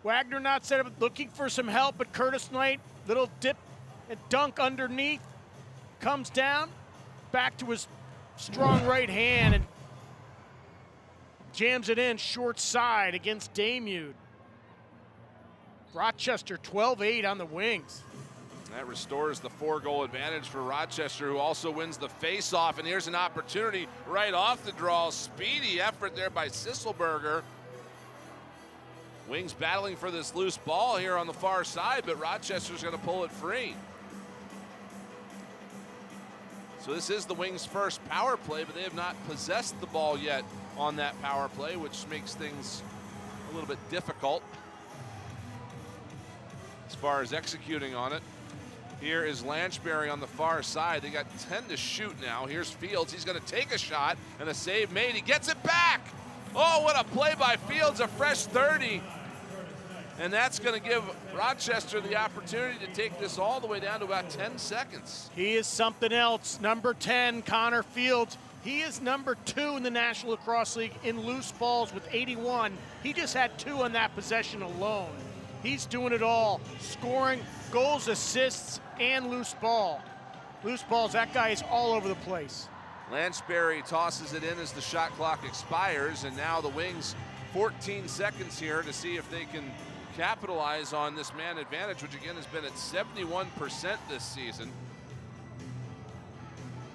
Wagner not set up, looking for some help, but Curtis Knight, little dip and dunk underneath, comes down, back to his strong right hand and jams it in short side against Damude. Rochester 12-8 on the Wings. That restores the 4-goal advantage for Rochester, who also wins the face-off. And here's an opportunity right off the draw. Speedy effort there by Sisselberger. Wings battling for this loose ball here on the far side, but Rochester's going to pull it free. So this is the Wings' first power play, but they have not possessed the ball yet on that power play, which makes things a little bit difficult as far as executing on it. Here is Lanchberry on the far side. They got 10 to shoot now. Here's Fields. He's going to take a shot, and a save made. He gets it back. Oh, what a play by Fields, a fresh 30. And that's going to give Rochester the opportunity to take this all the way down to about 10 seconds. He is something else. Number 10, Connor Fields. He is number 2 in the National Lacrosse League in loose balls with 81. He just had 2 on that possession alone. He's doing it all. Scoring, goals, assists, and loose ball. Loose balls, that guy is all over the place. Lanchberry tosses it in as the shot clock expires, and now the Wings 14 seconds here to see if they can capitalize on this man advantage, which again has been at 71% this season.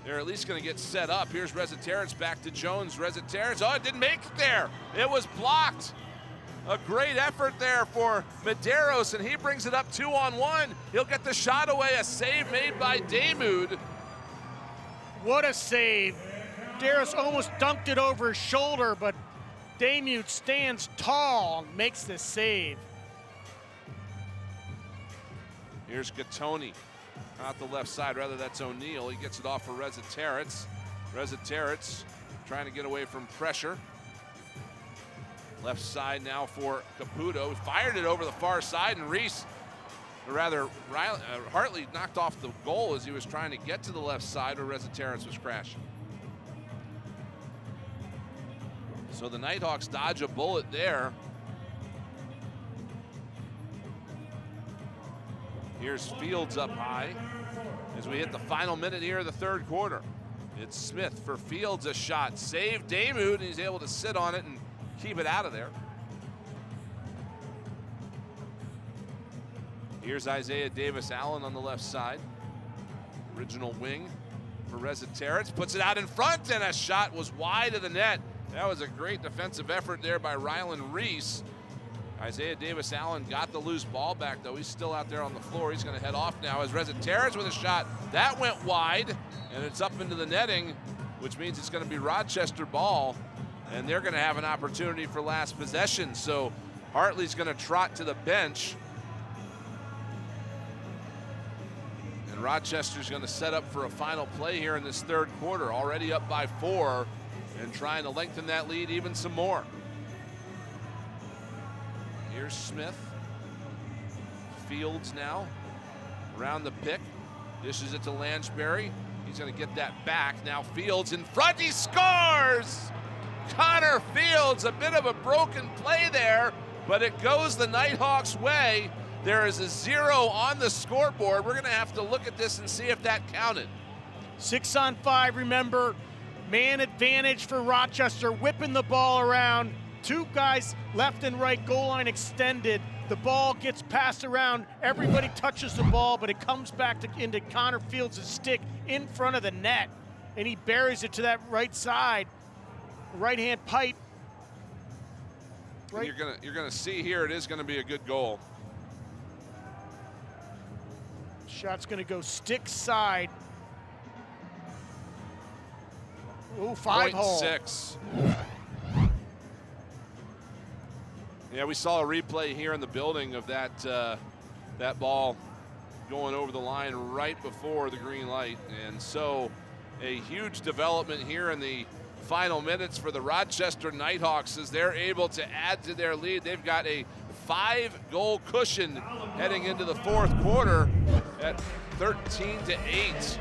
They're at least going to get set up. Here's Reziteritz back to Jones. Reziteritz, oh, it didn't make it there. It was blocked. A great effort there for Medeiros, and he brings it up 2-on-1. He'll get the shot away, a save made by Damude. What a save. Medeiros almost dunked it over his shoulder, but Damude stands tall and makes the save. Here's Gattoni out the left side. Rather, that's O'Neill. He gets it off for Reziteritz. Reziteritz trying to get away from pressure. Left side now for Caputo. Fired it over the far side, and Reese, or rather Hartley, knocked off the goal as he was trying to get to the left side where Reziteritz was crashing. So the Knighthawks dodge a bullet there. Here's Fields up high as we hit the final minute here of the third quarter. It's Smith for Fields, a shot. Save Damude, and he's able to sit on it and keep it out of there. Here's Isaiah Davis-Allen on the left side. Original wing for Reza-Terrence, puts it out in front, and a shot was wide of the net. That was a great defensive effort there by Rylan Reese. Isaiah Davis-Allen got the loose ball back, though. He's still out there on the floor. He's going to head off now as Reza-Terrence with a shot. That went wide, and it's up into the netting, which means it's going to be Rochester ball, and they're going to have an opportunity for last possession. So Hartley's going to trot to the bench, and Rochester's going to set up for a final play here in this third quarter, already up by 4 and trying to lengthen that lead even some more. Here's Smith. Fields now around the pick. Dishes it to Lanchbury. He's going to get that back. Now Fields in front. He scores! Connor Fields, a bit of a broken play there, but it goes the Knighthawks' way. There is a 0 on the scoreboard. We're going to have to look at this and see if that counted. 6 on 5, remember. Man advantage for Rochester, whipping the ball around. 2 guys left and right, goal line extended. The ball gets passed around. Everybody touches the ball, but it comes back into Connor Fields' stick in front of the net, and he buries it to that right side, right-hand pipe. Right. You're gonna see here, it is gonna be a good goal. Shot's gonna go stick side. Ooh, 5 hole. 0.6. Yeah, we saw a replay here in the building of that that ball going over the line right before the green light. And so a huge development here in the final minutes for the Rochester Knighthawks as they're able to add to their lead. They've got a 5-goal cushion heading into the fourth quarter at 13-8.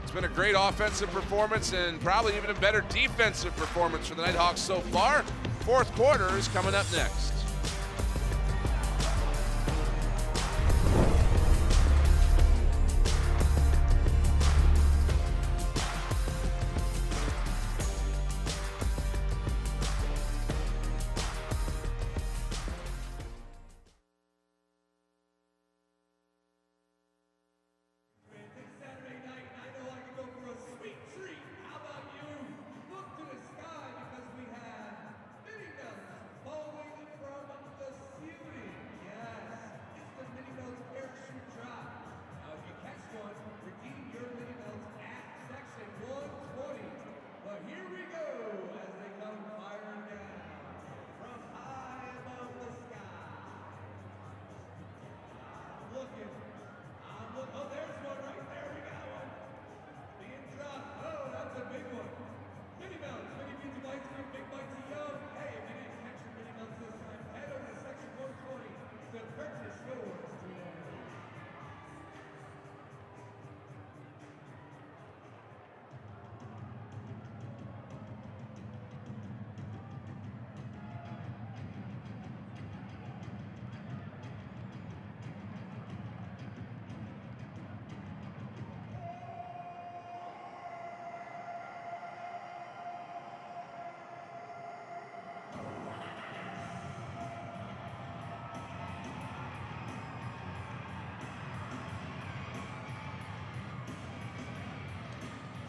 It's been a great offensive performance and probably even a better defensive performance for the Knighthawks so far. Fourth quarter is coming up next.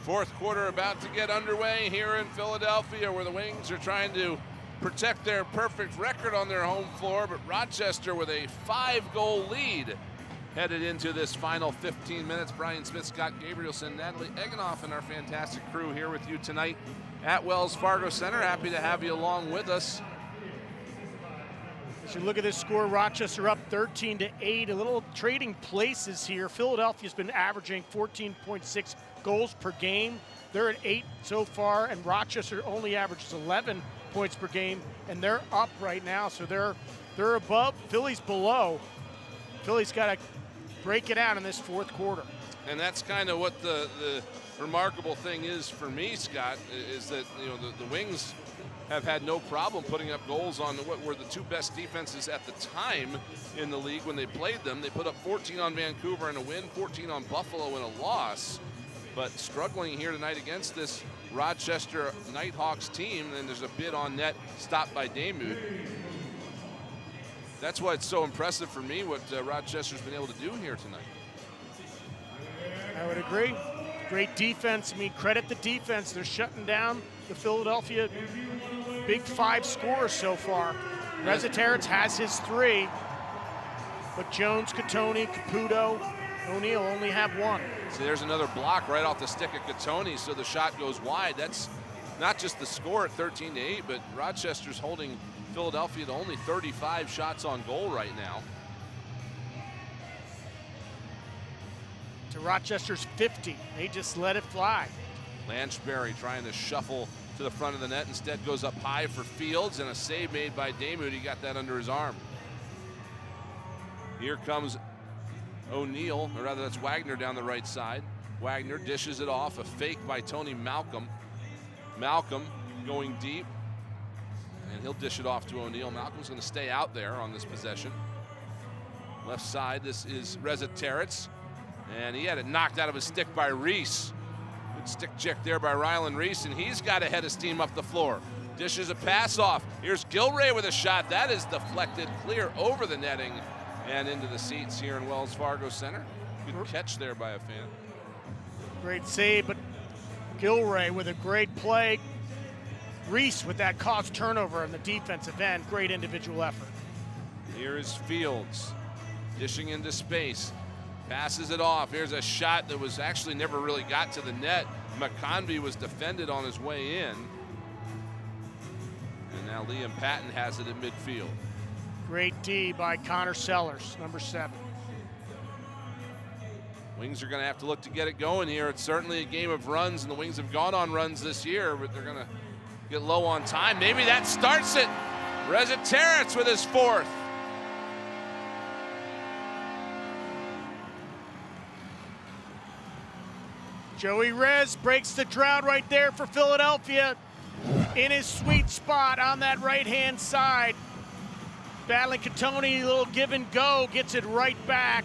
Fourth quarter about to get underway here in Philadelphia, where the Wings are trying to protect their perfect record on their home floor, but Rochester with a 5-goal lead headed into this final 15 minutes. Brian Smith, Scott Gabrielson, Natalie Eggenoff, and our fantastic crew here with you tonight at Wells Fargo Center. Happy to have you along with us. As you look at this score, Rochester up 13-8. A little trading places here. Philadelphia's been averaging 14.6 goals per game. They're at 8 so far, and Rochester only averages 11 points per game, and they're up right now, so they're above. Philly's below. Philly's got to break it out in this fourth quarter. And that's kind of what the remarkable thing is for me, Scott, is that the Wings have had no problem putting up goals on what were the 2 best defenses at the time in the league when they played them. They put up 14 on Vancouver in a win, 14 on Buffalo in a loss, but struggling here tonight against this Rochester Knighthawks team. And there's a bid on net stopped by Damude. That's why it's so impressive for me what Rochester's been able to do here tonight. I would agree. Great defense. I mean, credit the defense. They're shutting down the Philadelphia Big Five scorers so far. Reza Terrence has his 3, but Jones, Catoni, Caputo, O'Neal only have 1. See, there's another block right off the stick of Catoni, so the shot goes wide. That's not just the score at 13-8, but Rochester's holding Philadelphia to only 35 shots on goal right now. To Rochester's 50. They just let it fly. Lanchberry trying to shuffle to the front of the net. Instead goes up high for Fields, and a save made by Damoud. He got that under his arm. Here comes O'Neal, or rather that's Wagner down the right side. Wagner dishes it off, a fake by Tony Malcolm. Malcolm going deep, and he'll dish it off to O'Neal. Malcolm's going to stay out there on this possession. Left side, this is Reza Terrence, and he had it knocked out of his stick by Reese. Good stick check there by Rylan Reese, and he's got a head of steam up the floor. Dishes a pass off. Here's Gilray with a shot. That is deflected clear over the netting and into the seats here in Wells Fargo Center. Good catch there by a fan. Great save, but Gilray with a great play. Reese with that caused turnover on the defensive end. Great individual effort. Here is Fields dishing into space. Passes it off. Here's a shot that was actually never really got to the net. McConvey was defended on his way in. And now Liam Patton has it at midfield. Great D by Connor Sellers, number 7. Wings are going to have to look to get it going here. It's certainly a game of runs, and the Wings have gone on runs this year, but they're going to get low on time. Maybe that starts it. Reza Terrence with his 4th. Joey Rez breaks the drought right there for Philadelphia in his sweet spot on that right-hand side. Battling Catoni, a little give and go, gets it right back.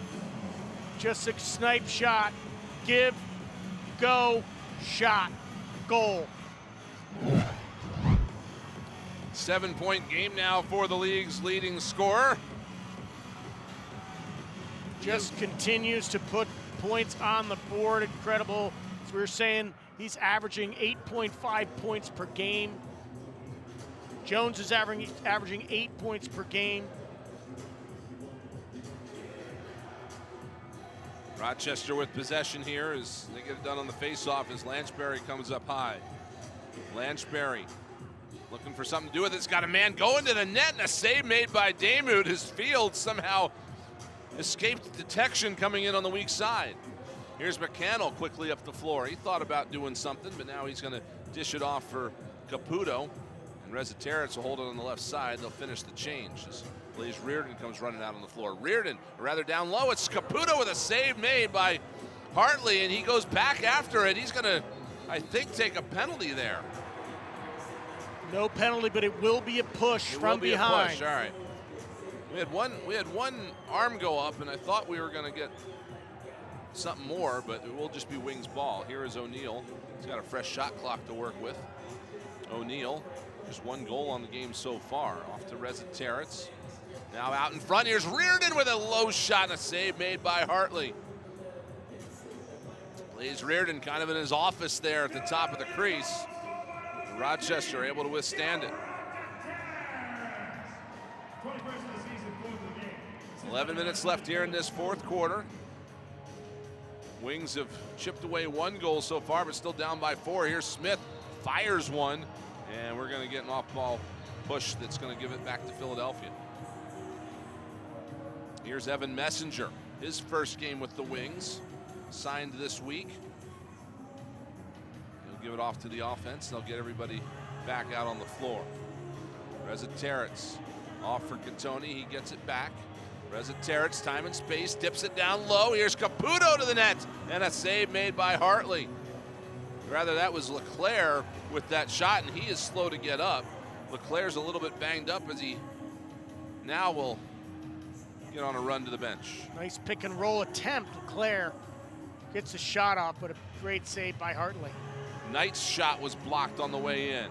Just a snipe shot. Give, go, shot, goal. 7-point game now for the league's leading scorer. Just continues to put points on the board. Incredible. As we were saying, he's averaging 8.5 points per game. Jones is averaging 8 points per game. Rochester with possession here as they get it done on the face-off as Lanchberry comes up high. Lanchberry looking for something to do with it. It's got a man going to the net, and a save made by Damoud. His field somehow escaped detection coming in on the weak side. Here's McCannell quickly up the floor. He thought about doing something, but now he's going to dish it off for Caputo. And Reza Terrence will hold it on the left side. They'll finish the change as Blaze Reardon comes running out on the floor. Reardon, rather down low. It's Caputo with a save made by Hartley, and he goes back after it. He's going to, I think, take a penalty there. No penalty, but it will be a push from behind. Push. All right. We had one arm go up, and I thought we were going to get something more, but it will just be Wings ball. Here is O'Neal. He's got a fresh shot clock to work with. O'Neal, just 1 goal on the game so far. Off to Reza Terrence. Now out in front, here's Reardon with a low shot and a save made by Hartley. Blaze Reardon kind of in his office there at the top of the crease. Rochester able to withstand it. 11 minutes left here in this 4th quarter. Wings have chipped away 1 goal so far, but still down by 4. Here's Smith, fires one, and we're going to get an off-ball push that's going to give it back to Philadelphia. Here's Evan Messenger, his first game with the Wings, signed this week. He'll give it off to the offense. They'll get everybody back out on the floor. Reza Terrence off for Catoni. He gets it back. Reza Terrence, time and space, dips it down low. Here's Caputo to the net, and a save made by Hartley. Rather, that was Leclerc with that shot, and he is slow to get up. Leclerc's a little bit banged up as he now will get on a run to the bench. Nice pick and roll attempt. Leclerc gets the shot off, but a great save by Hartley. Knight's shot was blocked on the way in.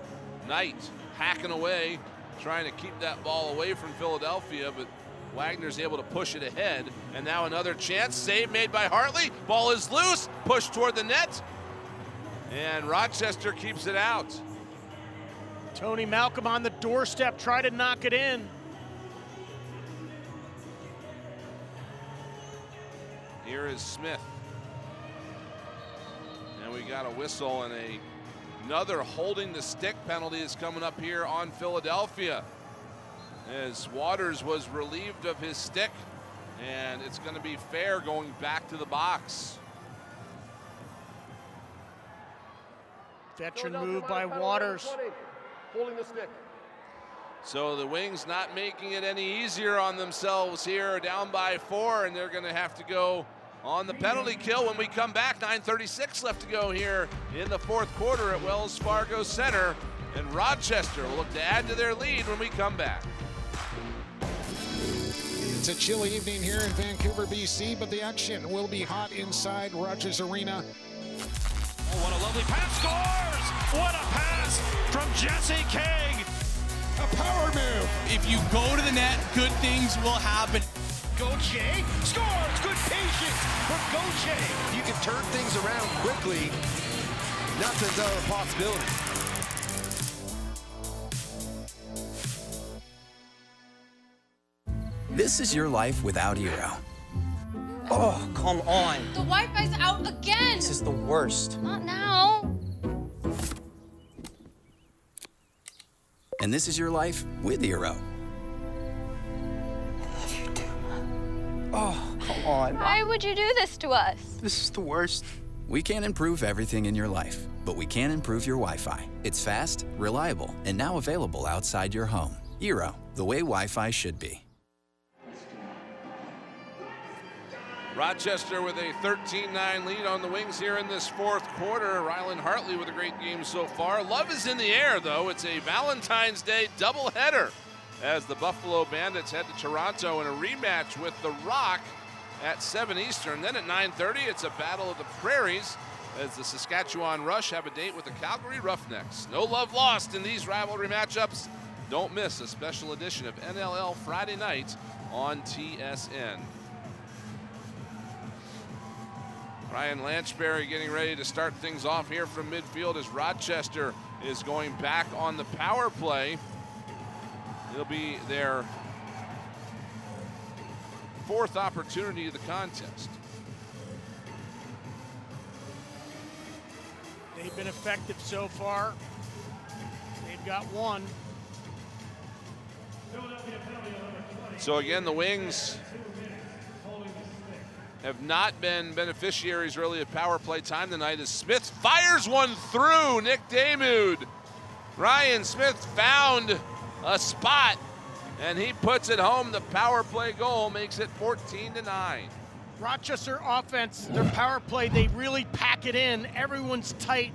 Knight hacking away, trying to keep that ball away from Philadelphia, but Wagner's able to push it ahead, and now another chance. Save made by Hartley. Ball is loose, pushed toward the net, and Rochester keeps it out. Tony Malcolm on the doorstep, try to knock it in. Here is Smith. And we got a whistle, and another holding the stick penalty is coming up here on Philadelphia, as Waters was relieved of his stick, and it's going to be fair going back to the box. Veteran move by Waters. Holding the stick. So the Wings not making it any easier on themselves here, down by 4, and they're going to have to go on the penalty kill when we come back. 9:36 left to go here in the fourth quarter at Wells Fargo Center, and Rochester will look to add to their lead when we come back. It's a chilly evening here in Vancouver, BC, but the action will be hot inside Rogers Arena. Oh, what a lovely pass, scores! What a pass from Jesse King! A power move. If you go to the net, good things will happen. Gauthier scores! Good patience for Gauthier! You can turn things around quickly. Nothing's out of the possibility. This is your life without Eero. Oh, come on. The Wi-Fi's out again. This is the worst. Not now. And this is your life with Eero. Oh, come on. Why would you do this to us? This is the worst. We can't improve everything in your life, but we can improve your Wi-Fi. It's fast, reliable, and now available outside your home. Eero, the way Wi-Fi should be. Rochester with a 13-9 lead on the Wings here in this fourth quarter. Rylan Hartley with a great game so far. Love is in the air, though. It's a Valentine's Day doubleheader as the Buffalo Bandits head to Toronto in a rematch with the Rock at 7 Eastern. Then at 9:30, it's a battle of the Prairies as the Saskatchewan Rush have a date with the Calgary Roughnecks. No love lost in these rivalry matchups. Don't miss a special edition of NLL Friday night on TSN. Ryan Lanchberry getting ready to start things off here from midfield as Rochester is going back on the power play. It'll be their fourth opportunity of the contest. They've been effective so far. They've got one. So again, the Wings have not been beneficiaries really of power play time tonight as Smith fires one through Nick Damude. Ryan Smith found a spot and he puts it home. The power play goal makes it 14-9. Rochester offense, their power play, they really pack it in. Everyone's tight.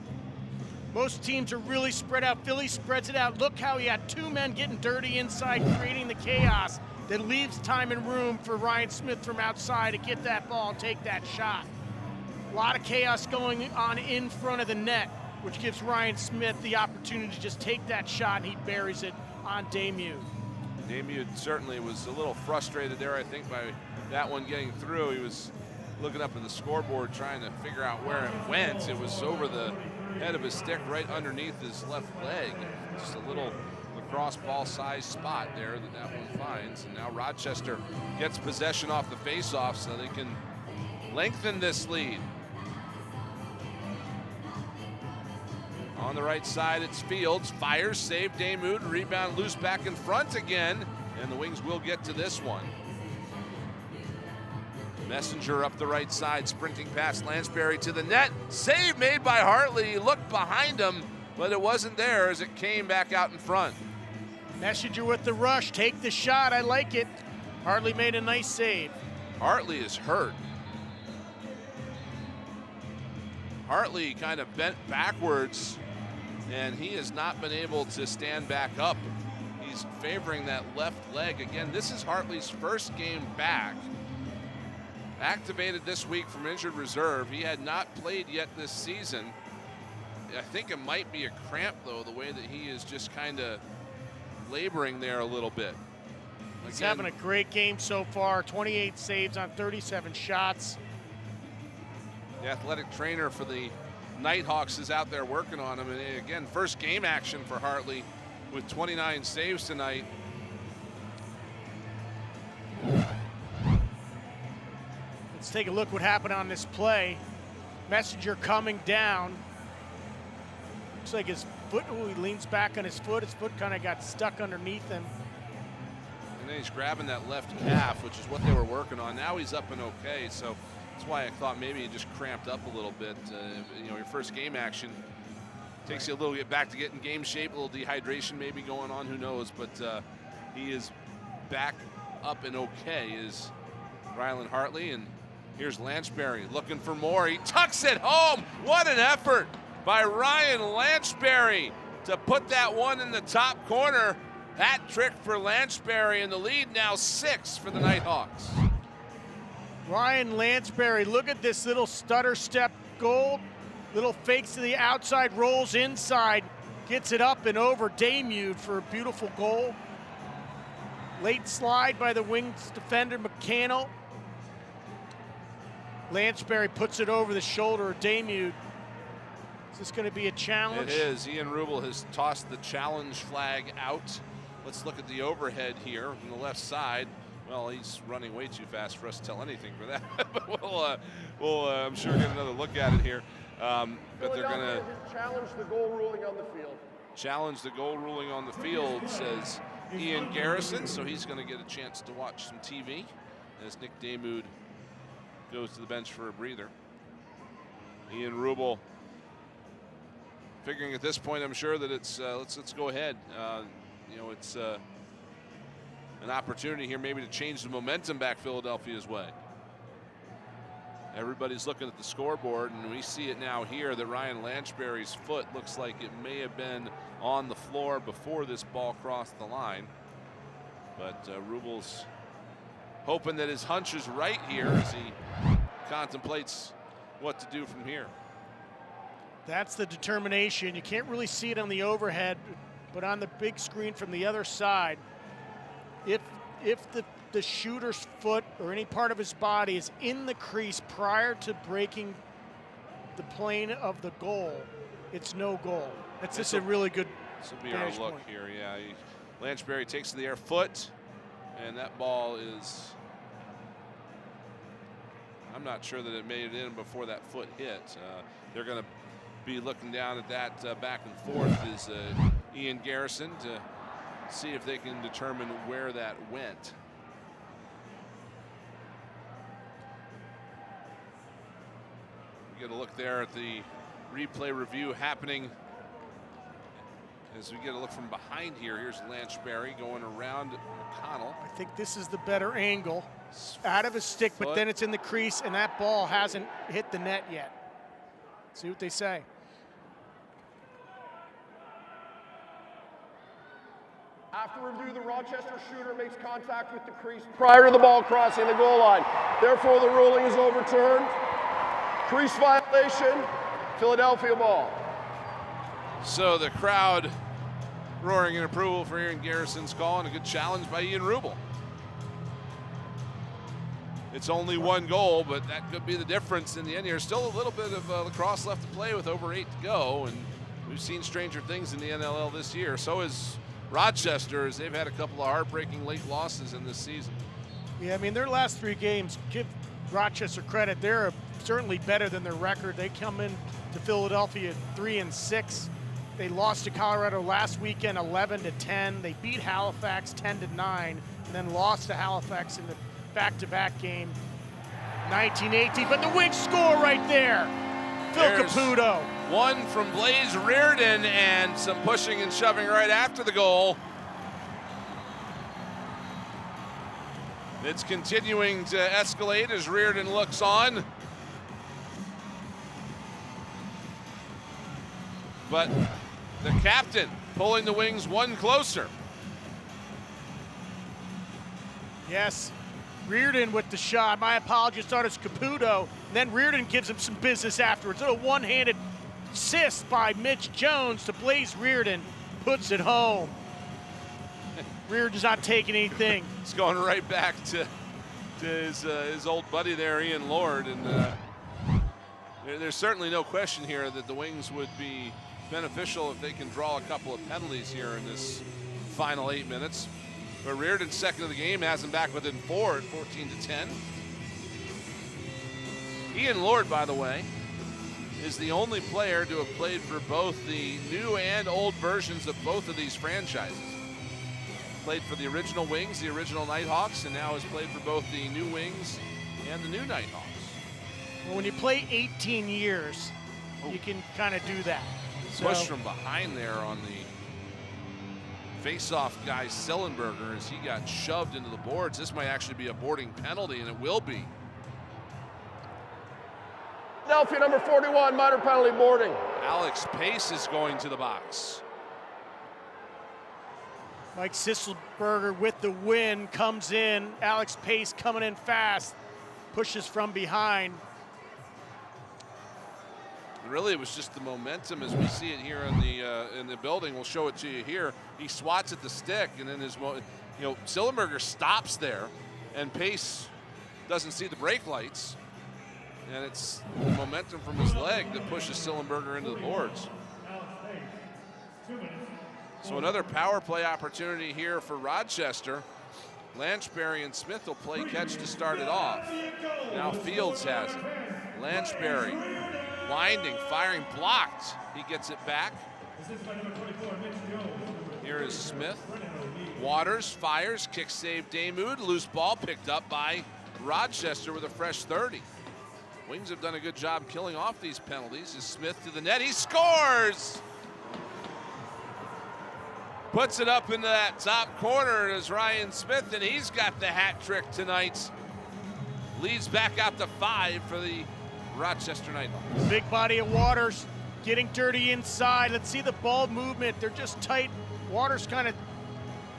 Most teams are really spread out. Philly spreads it out. Look how he had two men getting dirty inside, creating the chaos that leaves time and room for Ryan Smith from outside to get that ball and take that shot. A lot of chaos going on in front of the net, which gives Ryan Smith the opportunity to just take that shot, and he buries it on Damude. Damude certainly was a little frustrated there, I think, by that one getting through. He was looking up at the scoreboard trying to figure out where it went. It was over the head of his stick right underneath his left leg. Just a little lacrosse ball size spot there that one finds. And now Rochester gets possession off the face-off so they can lengthen this lead. On the right side, it's Fields. Fires, save Damude, rebound loose back in front again, and the Wings will get to this one. Messenger up the right side, sprinting past Lansbury to the net. Save made by Hartley. He looked behind him, but it wasn't there as it came back out in front. Messenger with the rush, take the shot, I like it. Hartley made a nice save. Hartley is hurt. Hartley kind of bent backwards, and he has not been able to stand back up. He's favoring that left leg. Again, this is Hartley's first game back. Activated this week from injured reserve. He had not played yet this season. I think it might be a cramp, though, the way that he is just kind of laboring there a little bit. He's having a great game so far. 28 saves on 37 shots. The athletic trainer for the Knighthawks is out there working on him. And again, first game action for Hartley with 29 saves tonight. Let's take a look what happened on this play. Messenger coming down. Looks like his foot, he leans back on his foot. His foot kind of got stuck underneath him. And then he's grabbing that left calf, which is what they were working on. Now he's up and okay, so that's why I thought maybe he just cramped up a little bit. You know, your first game action takes you a little bit back to get in game shape, a little dehydration maybe going on, who knows, but he is back up and okay, is Rylan Hartley. And here's Lanchberry looking for more. He tucks it home. What an effort by Ryan Lanchberry to put that one in the top corner. Hat trick for Lanchberry, and the lead now 6 for the Knighthawks. Ryan Lanchberry, look at this little stutter step goal. Little fakes to the outside, rolls inside, gets it up and over Damude for a beautiful goal. Late slide by the wings defender McCannell. Lanchberry puts it over the shoulder of Damude. Is this going to be a challenge? It is. Ian Rubel has tossed the challenge flag out. Let's look at the overhead here on the left side. Well, he's running way too fast for us to tell anything for that. But we'll I'm sure, get another look at it here. But they're going to challenge the goal ruling on the field. Challenge the goal ruling on the field, says Ian Garrison. So he's going to get a chance to watch some TV as Nick Damude goes to the bench for a breather. Ian Rubel figuring at this point, I'm sure that it's let's go ahead. You know, it's an opportunity here maybe to change the momentum back Philadelphia's way. Everybody's looking at the scoreboard, and we see it now here that Ryan Lanchberry's foot looks like it may have been on the floor before this ball crossed the line. But Rubel's hoping that his hunch is right here as he contemplates what to do from here. That's the determination. You can't really see it on the overhead, but on the big screen from the other side, if the shooter's foot or any part of his body is in the crease prior to breaking the plane of the goal, it's no goal. That's just a really good This will be our look point here. Yeah, Lanchberry takes to the air foot, and that ball is, I'm not sure that it made it in before that foot hit. They're going to be looking down at that back and forth is Ian Garrison to see if they can determine where that went. We get a look there at the replay review happening as we get a look from behind here. Here's Lanchberry going around McConnell. I think this is the better angle. Out of his stick, but then it's in the crease, and that ball hasn't hit the net yet. See what they say. After review, the Rochester shooter makes contact with the crease prior to the ball crossing the goal line. Therefore, the ruling is overturned. Crease violation, Philadelphia ball. So the crowd roaring in approval for Ian Garrison's call, and a good challenge by Ian Rubel. It's only one goal, but that could be the difference in the end here. Still a little bit of lacrosse left to play with over 8 to go, and we've seen stranger things in the NLL this year. So is Rochester, as they've had a couple of heartbreaking late losses in this season. Yeah, I mean, their last 3 games, give Rochester credit. They're certainly better than their record. They come in to Philadelphia 3-6. They lost to Colorado last weekend 11-10. They beat Halifax 10-9, and then lost to Halifax in the back-to-back game 19-18. But the Wings score right there. Phil Caputo. One from Blaze Reardon, and some pushing and shoving right after the goal. It's continuing to escalate as Reardon looks on. But the captain pulling the Wings one closer. Yes, Reardon with the shot. My apologies, thought it's Caputo. And then Reardon gives him some business afterwards. A one-handed assist by Mitch Jones to Blaze Reardon, puts it home. Rear does not take anything. It's going right back to his old buddy there, Ian Lord, and there's certainly no question here that the Wings would be beneficial if they can draw a couple of penalties here in this final 8 minutes. But Reardon, second of the game, has him back within 4 at 14-10. Ian Lord, by the way, is the only player to have played for both the new and old versions of both of these franchises. Played for the original Wings, the original Knighthawks, and now has played for both the new Wings and the new Knighthawks. Well, when you play 18 years, you can kind of do that. Push from behind there on the face-off guy, Sillenberger, as he got shoved into the boards. This might actually be a boarding penalty, and it will be. Philadelphia number 41, minor penalty boarding. Alex Pace is going to the box. Mike Sisselberger with the win comes in. Alex Pace coming in fast, pushes from behind. Really, it was just the momentum as we see it here in the building. We'll show it to you here. He swats at the stick, and then Sillenberger stops there, and Pace doesn't see the brake lights, and it's the momentum from his leg that pushes Sillenberger into the boards. So another power play opportunity here for Rochester. Lanchberry and Smith will play catch to start it off. Now Fields has it. Lanchberry winding, firing, blocked. He gets it back. Here is Smith. Waters fires, kick save Damoud. Loose ball picked up by Rochester with a fresh 30. Wings have done a good job killing off these penalties. Is Smith to the net, he scores! Puts it up into that top corner as Ryan Smith, and he's got the hat trick tonight. Leads back out to 5 for the Rochester Knighthawks. Big body of Waters getting dirty inside. Let's see the ball movement. They're just tight. Waters kind of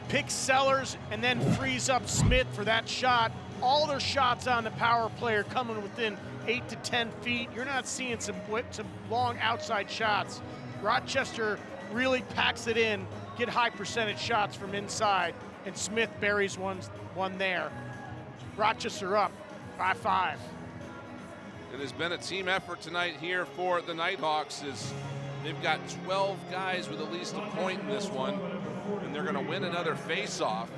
picks Sellers and then frees up Smith for that shot. All their shots on the power play are coming within 8 to 10 feet. You're not seeing some long outside shots. Rochester really packs it in, get high percentage shots from inside, and Smith buries one there. Rochester up by 5. It has been a team effort tonight here for the Knighthawks as they've got 12 guys with at least a point in this one, and they're going to win another face-off.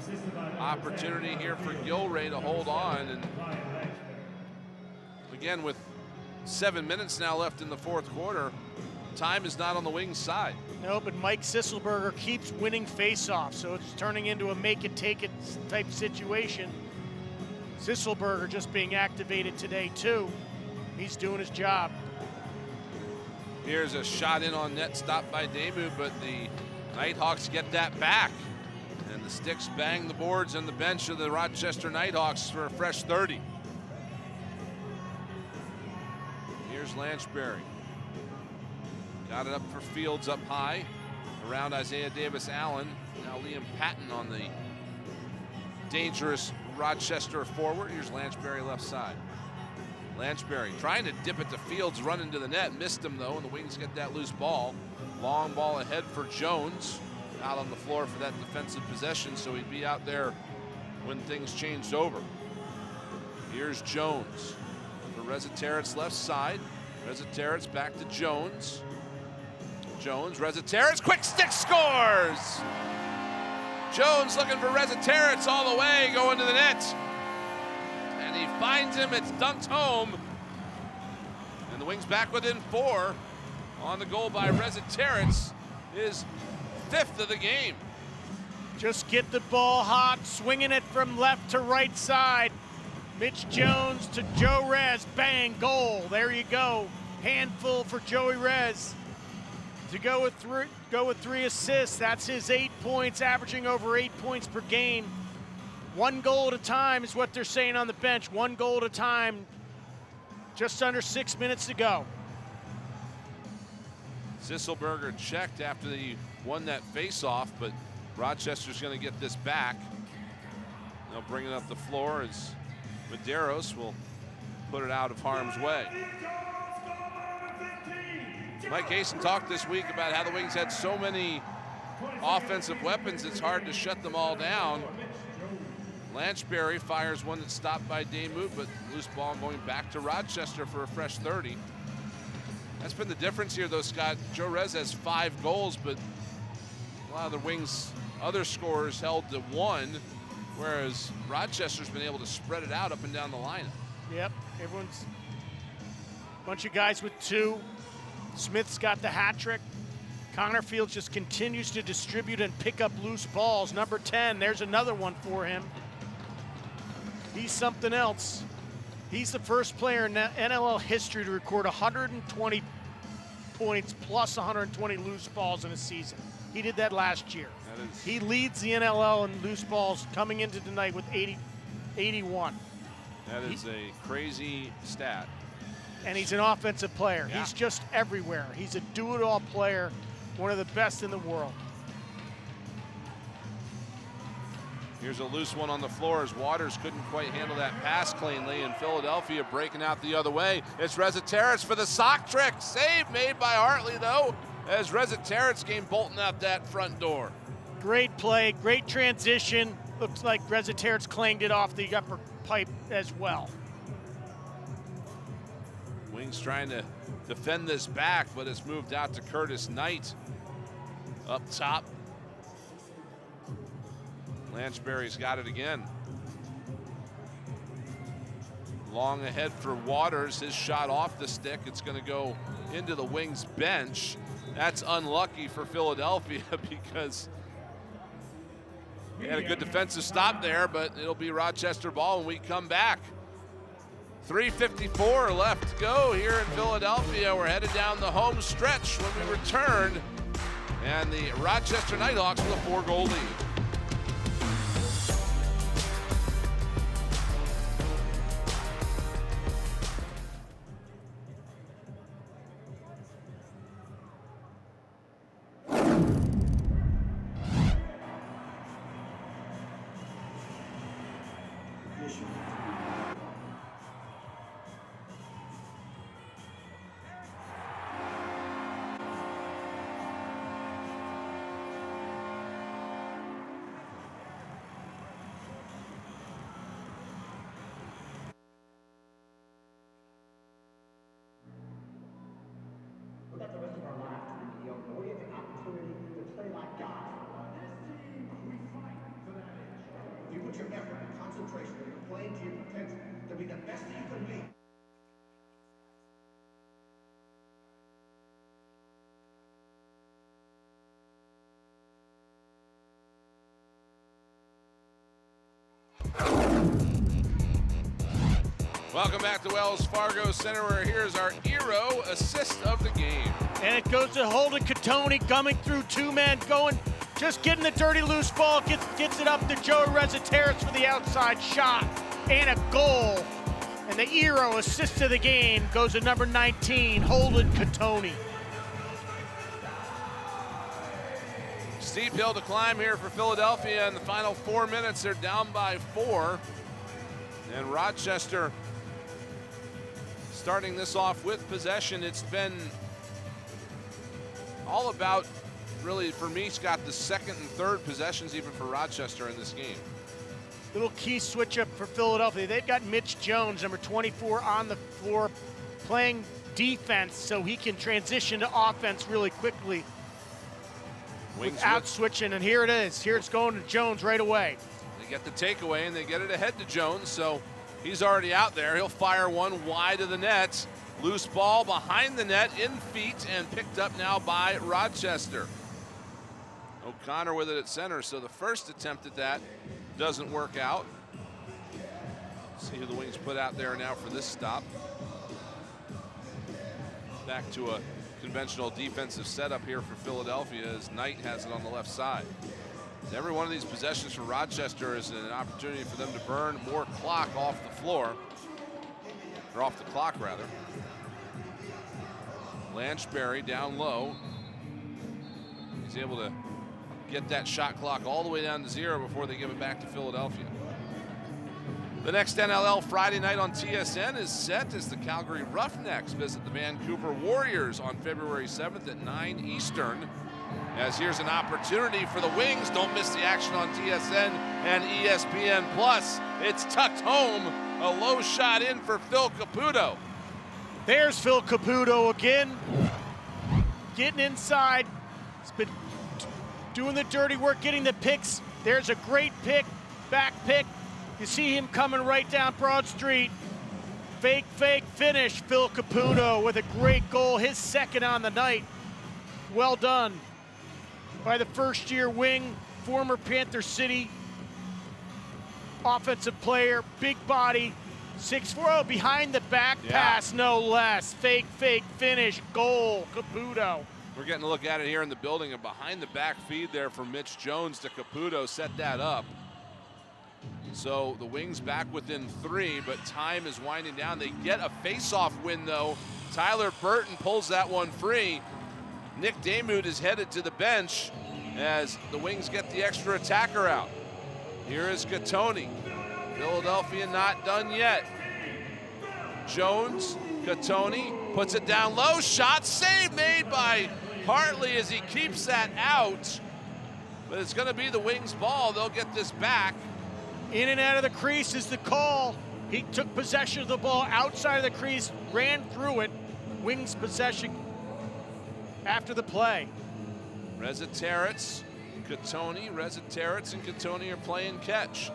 Opportunity here for Gilray to hold on, and again with 7 minutes now left in the fourth quarter, time is not on the Wings' side. No, but Mike Sisselberger keeps winning face-offs, so it's turning into a make-it-take-it type situation. Sisselberger just being activated today, too. He's doing his job. Here's a shot in on net, stopped by Damu, but the Knighthawks get that back. And the sticks bang the boards on the bench of the Rochester Knighthawks for a fresh 30. Here's Lanchberry. Got it up for Fields up high. Around Isaiah Davis-Allen. Now Liam Patton on the dangerous Rochester forward. Here's Lanchberry left side. Lanchberry trying to dip it to Fields, run into the net. Missed him though, and the Wings get that loose ball. Long ball ahead for Jones. Out on the floor for that defensive possession, so he'd be out there when things changed over. Here's Jones for Rezataritz left side. Rezataritz back to Jones. Jones, Rezataritz, quick stick scores! Jones looking for Rezataritz all the way, going to the net. And he finds him, it's dunked home. And the Wings back within 4 on the goal by Rezataritz. His 5th of the game. Just get the ball hot, swinging it from left to right side. Mitch Jones to Joe Rez, bang, goal. There you go. Handful for Joey Rez to go with 3 assists. That's his 8 points, averaging over 8 points per game. 1 goal at a time is what they're saying on the bench. 1 goal at a time. Just under 6 minutes to go. Sisselberger checked after he won that face-off, but Rochester's going to get this back. They'll bring it up the floor as Medeiros will put it out of harm's way. Mike Hasten talked this week about how the Wings had so many offensive weapons, it's hard to shut them all down. Lanchberry fires one that's stopped by Damoud, but loose ball going back to Rochester for a fresh 30. That's been the difference here, though, Scott. Joe Rez has 5 goals, but a lot of the Wings' other scorers held to 1, whereas Rochester's been able to spread it out up and down the lineup. Yep, everyone's a bunch of guys with 2. Smith's got the hat trick. Connor Fields just continues to distribute and pick up loose balls. Number 10, there's another one for him. He's something else. He's the first player in NLL history to record 120 points plus 120 loose balls in a season. He did that last year. He leads the NLL in loose balls coming into tonight with 81. That is a crazy stat. And he's an offensive player. Yeah. He's just everywhere. He's a do-it-all player, one of the best in the world. Here's a loose one on the floor as Waters couldn't quite handle that pass cleanly, and Philadelphia breaking out the other way. It's Rezateris for the sock trick. Save made by Hartley, though, as Rezateris came bolting out that front door. Great play, great transition. Looks like Rezateris clanged it off the upper pipe as well. Wings trying to defend this back, but it's moved out to Curtis Knight up top. Lanchberry's got it again. Long ahead for Waters. His shot off the stick. It's going to go into the Wings bench. That's unlucky for Philadelphia because they had a good defensive stop there, but it'll be Rochester ball when we come back. 3:54 left to go here in Philadelphia. We're headed down the home stretch when we return, and the Rochester Knighthawks with a 4-goal lead. Without the rest of our lives to be mediocre, we have the opportunity to play like God. This team, we fight for that edge. If you put your effort and concentration into playing to your potential to be the best that you can be. Welcome back to Wells Fargo Center, where here's our hero assist of the game. And it goes to Holden Catoni, coming through 2 men, going, just getting the dirty loose ball, gets it up to Joe Rezateris for the outside shot, and a goal. And the hero assist of the game goes to number 19, Holden Catoni. Steep hill to climb here for Philadelphia in the final 4 minutes. They're down by 4. And Rochester starting this off with possession. It's been all about, really, for me, Scott, the second and third possessions even for Rochester in this game. Little key switch up for Philadelphia. They've got Mitch Jones, number 24, on the floor playing defense so he can transition to offense really quickly without switching. And here it is. Here it's going to Jones right away. They get the takeaway and they get it ahead to Jones, so he's already out there. He'll fire one wide of the net. Loose ball behind the net, in feet, and picked up now by Rochester. O'Connor with it at center, so the first attempt at that doesn't work out. See who the Wings put out there now for this stop. Back to a conventional defensive setup here for Philadelphia as Knight has it on the left side. Every one of these possessions for Rochester is an opportunity for them to burn more clock off the floor, or off the clock rather. Lanchberry down low. He's able to get that shot clock all the way down to 0 before they give it back to Philadelphia. The next NLL Friday night on TSN is set as the Calgary Roughnecks visit the Vancouver Warriors on February 7th at 9 Eastern. As here's an opportunity for the Wings. Don't miss the action on TSN and ESPN+. It's tucked home. A low shot in for Phil Caputo. There's Phil Caputo again. Getting inside. He's been doing the dirty work, getting the picks. There's a great pick, back pick. You see him coming right down Broad Street. Fake finish. Phil Caputo with a great goal, his second on the night. Well done by the first-year wing, former Panther City offensive player, big body, 6'4", behind the back pass, no less. Fake finish, goal, Caputo. We're getting a look at it here in the building, and behind the back feed there from Mitch Jones to Caputo set that up. So the Wings back within 3, but time is winding down. They get a face-off win, though. Tyler Burton pulls that one free. Nick Damude is headed to the bench as the Wings get the extra attacker out. Here is Gattoni. Philadelphia not done yet. Jones, Gattoni puts it down low. Shot save made by Hartley as he keeps that out. But it's going to be the Wings' ball. They'll get this back. In and out of the crease is the call. He took possession of the ball outside of the crease, ran through it. Wings possession after the play. Rezateritz, Gattoni, Rezateritz and Gattoni are playing catch.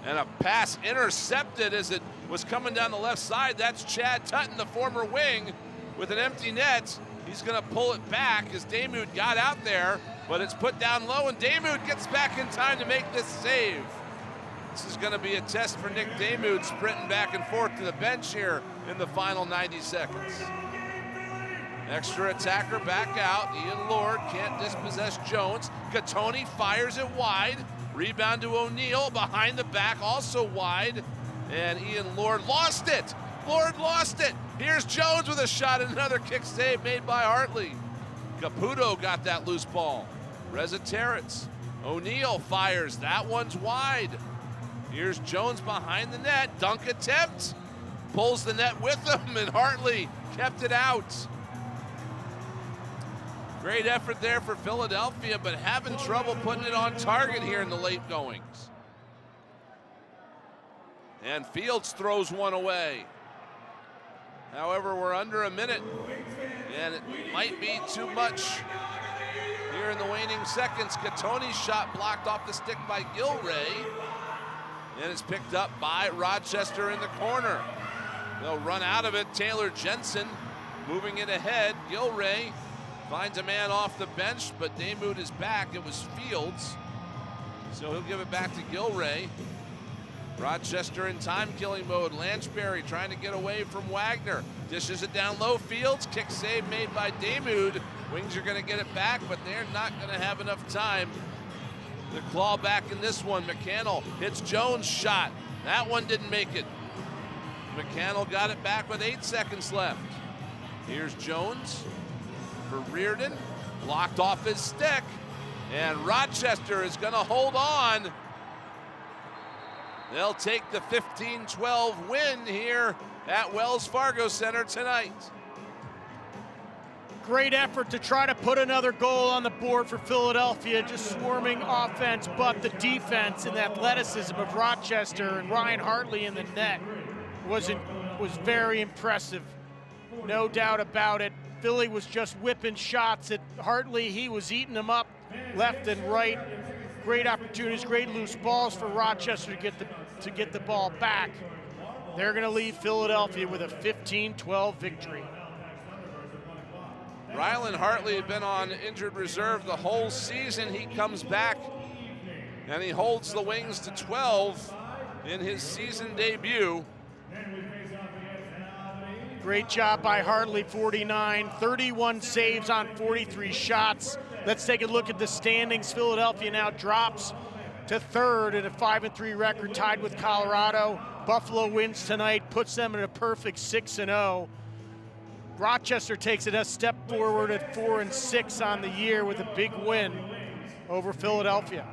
And a pass intercepted as it was coming down the left side. That's Chad Tutton, the former Wing, with an empty net. He's gonna pull it back as Damude got out there, but it's put down low, and Damude gets back in time to make this save. This is gonna be a test for Nick Damude, sprinting back and forth to the bench here in the final 90 seconds. Extra attacker back out. Ian Lord can't dispossess Jones. Gattoni fires it wide. Rebound to O'Neal, behind the back, also wide. And Ian Lord lost it. Lord lost it. Here's Jones with a shot, and another kick save made by Hartley. Caputo got that loose ball. Rezateritz. O'Neal fires. That one's wide. Here's Jones behind the net. Dunk attempt. Pulls the net with him, and Hartley kept it out. Great effort there for Philadelphia, but having trouble putting it on target here in the late goings. And Fields throws one away. However, we're under a minute, and it might be too much here in the waning seconds. Gattoni's shot blocked off the stick by Gilray, and it's picked up by Rochester in the corner. They'll run out of it. Taylor Jensen moving it ahead. Gilray finds a man off the bench, but Damude is back. It was Fields, so he'll give it back to Gilray. Rochester in time-killing mode. Lanchberry trying to get away from Wagner. Dishes it down low. Fields, kick save made by Damude. Wings are going to get it back, but they're not going to have enough time to claw back in this one. McCannell hits Jones' shot. That one didn't make it. McCannell got it back with 8 seconds left. Here's Jones for Reardon, blocked off his stick, and Rochester is going to hold on. They'll take the 15-12 win here at Wells Fargo Center tonight. Great effort to try to put another goal on the board for Philadelphia, just swarming offense, but the defense and the athleticism of Rochester and Ryan Hartley in the net was very impressive. No doubt about it. Philly was just whipping shots at Hartley. He was eating them up left and right. Great opportunities, great loose balls for Rochester to get the ball back. They're going to leave Philadelphia with a 15-12 victory. Rylan Hartley had been on injured reserve the whole season. He comes back and he holds the Wings to 12 in his season debut. Great job by Hartley, 49, 31 saves on 43 shots. Let's take a look at the standings. Philadelphia now drops to third at a 5-3 record, tied with Colorado. Buffalo wins tonight, puts them in a perfect 6-0. Rochester takes it a step forward at 4-6 on the year with a big win over Philadelphia.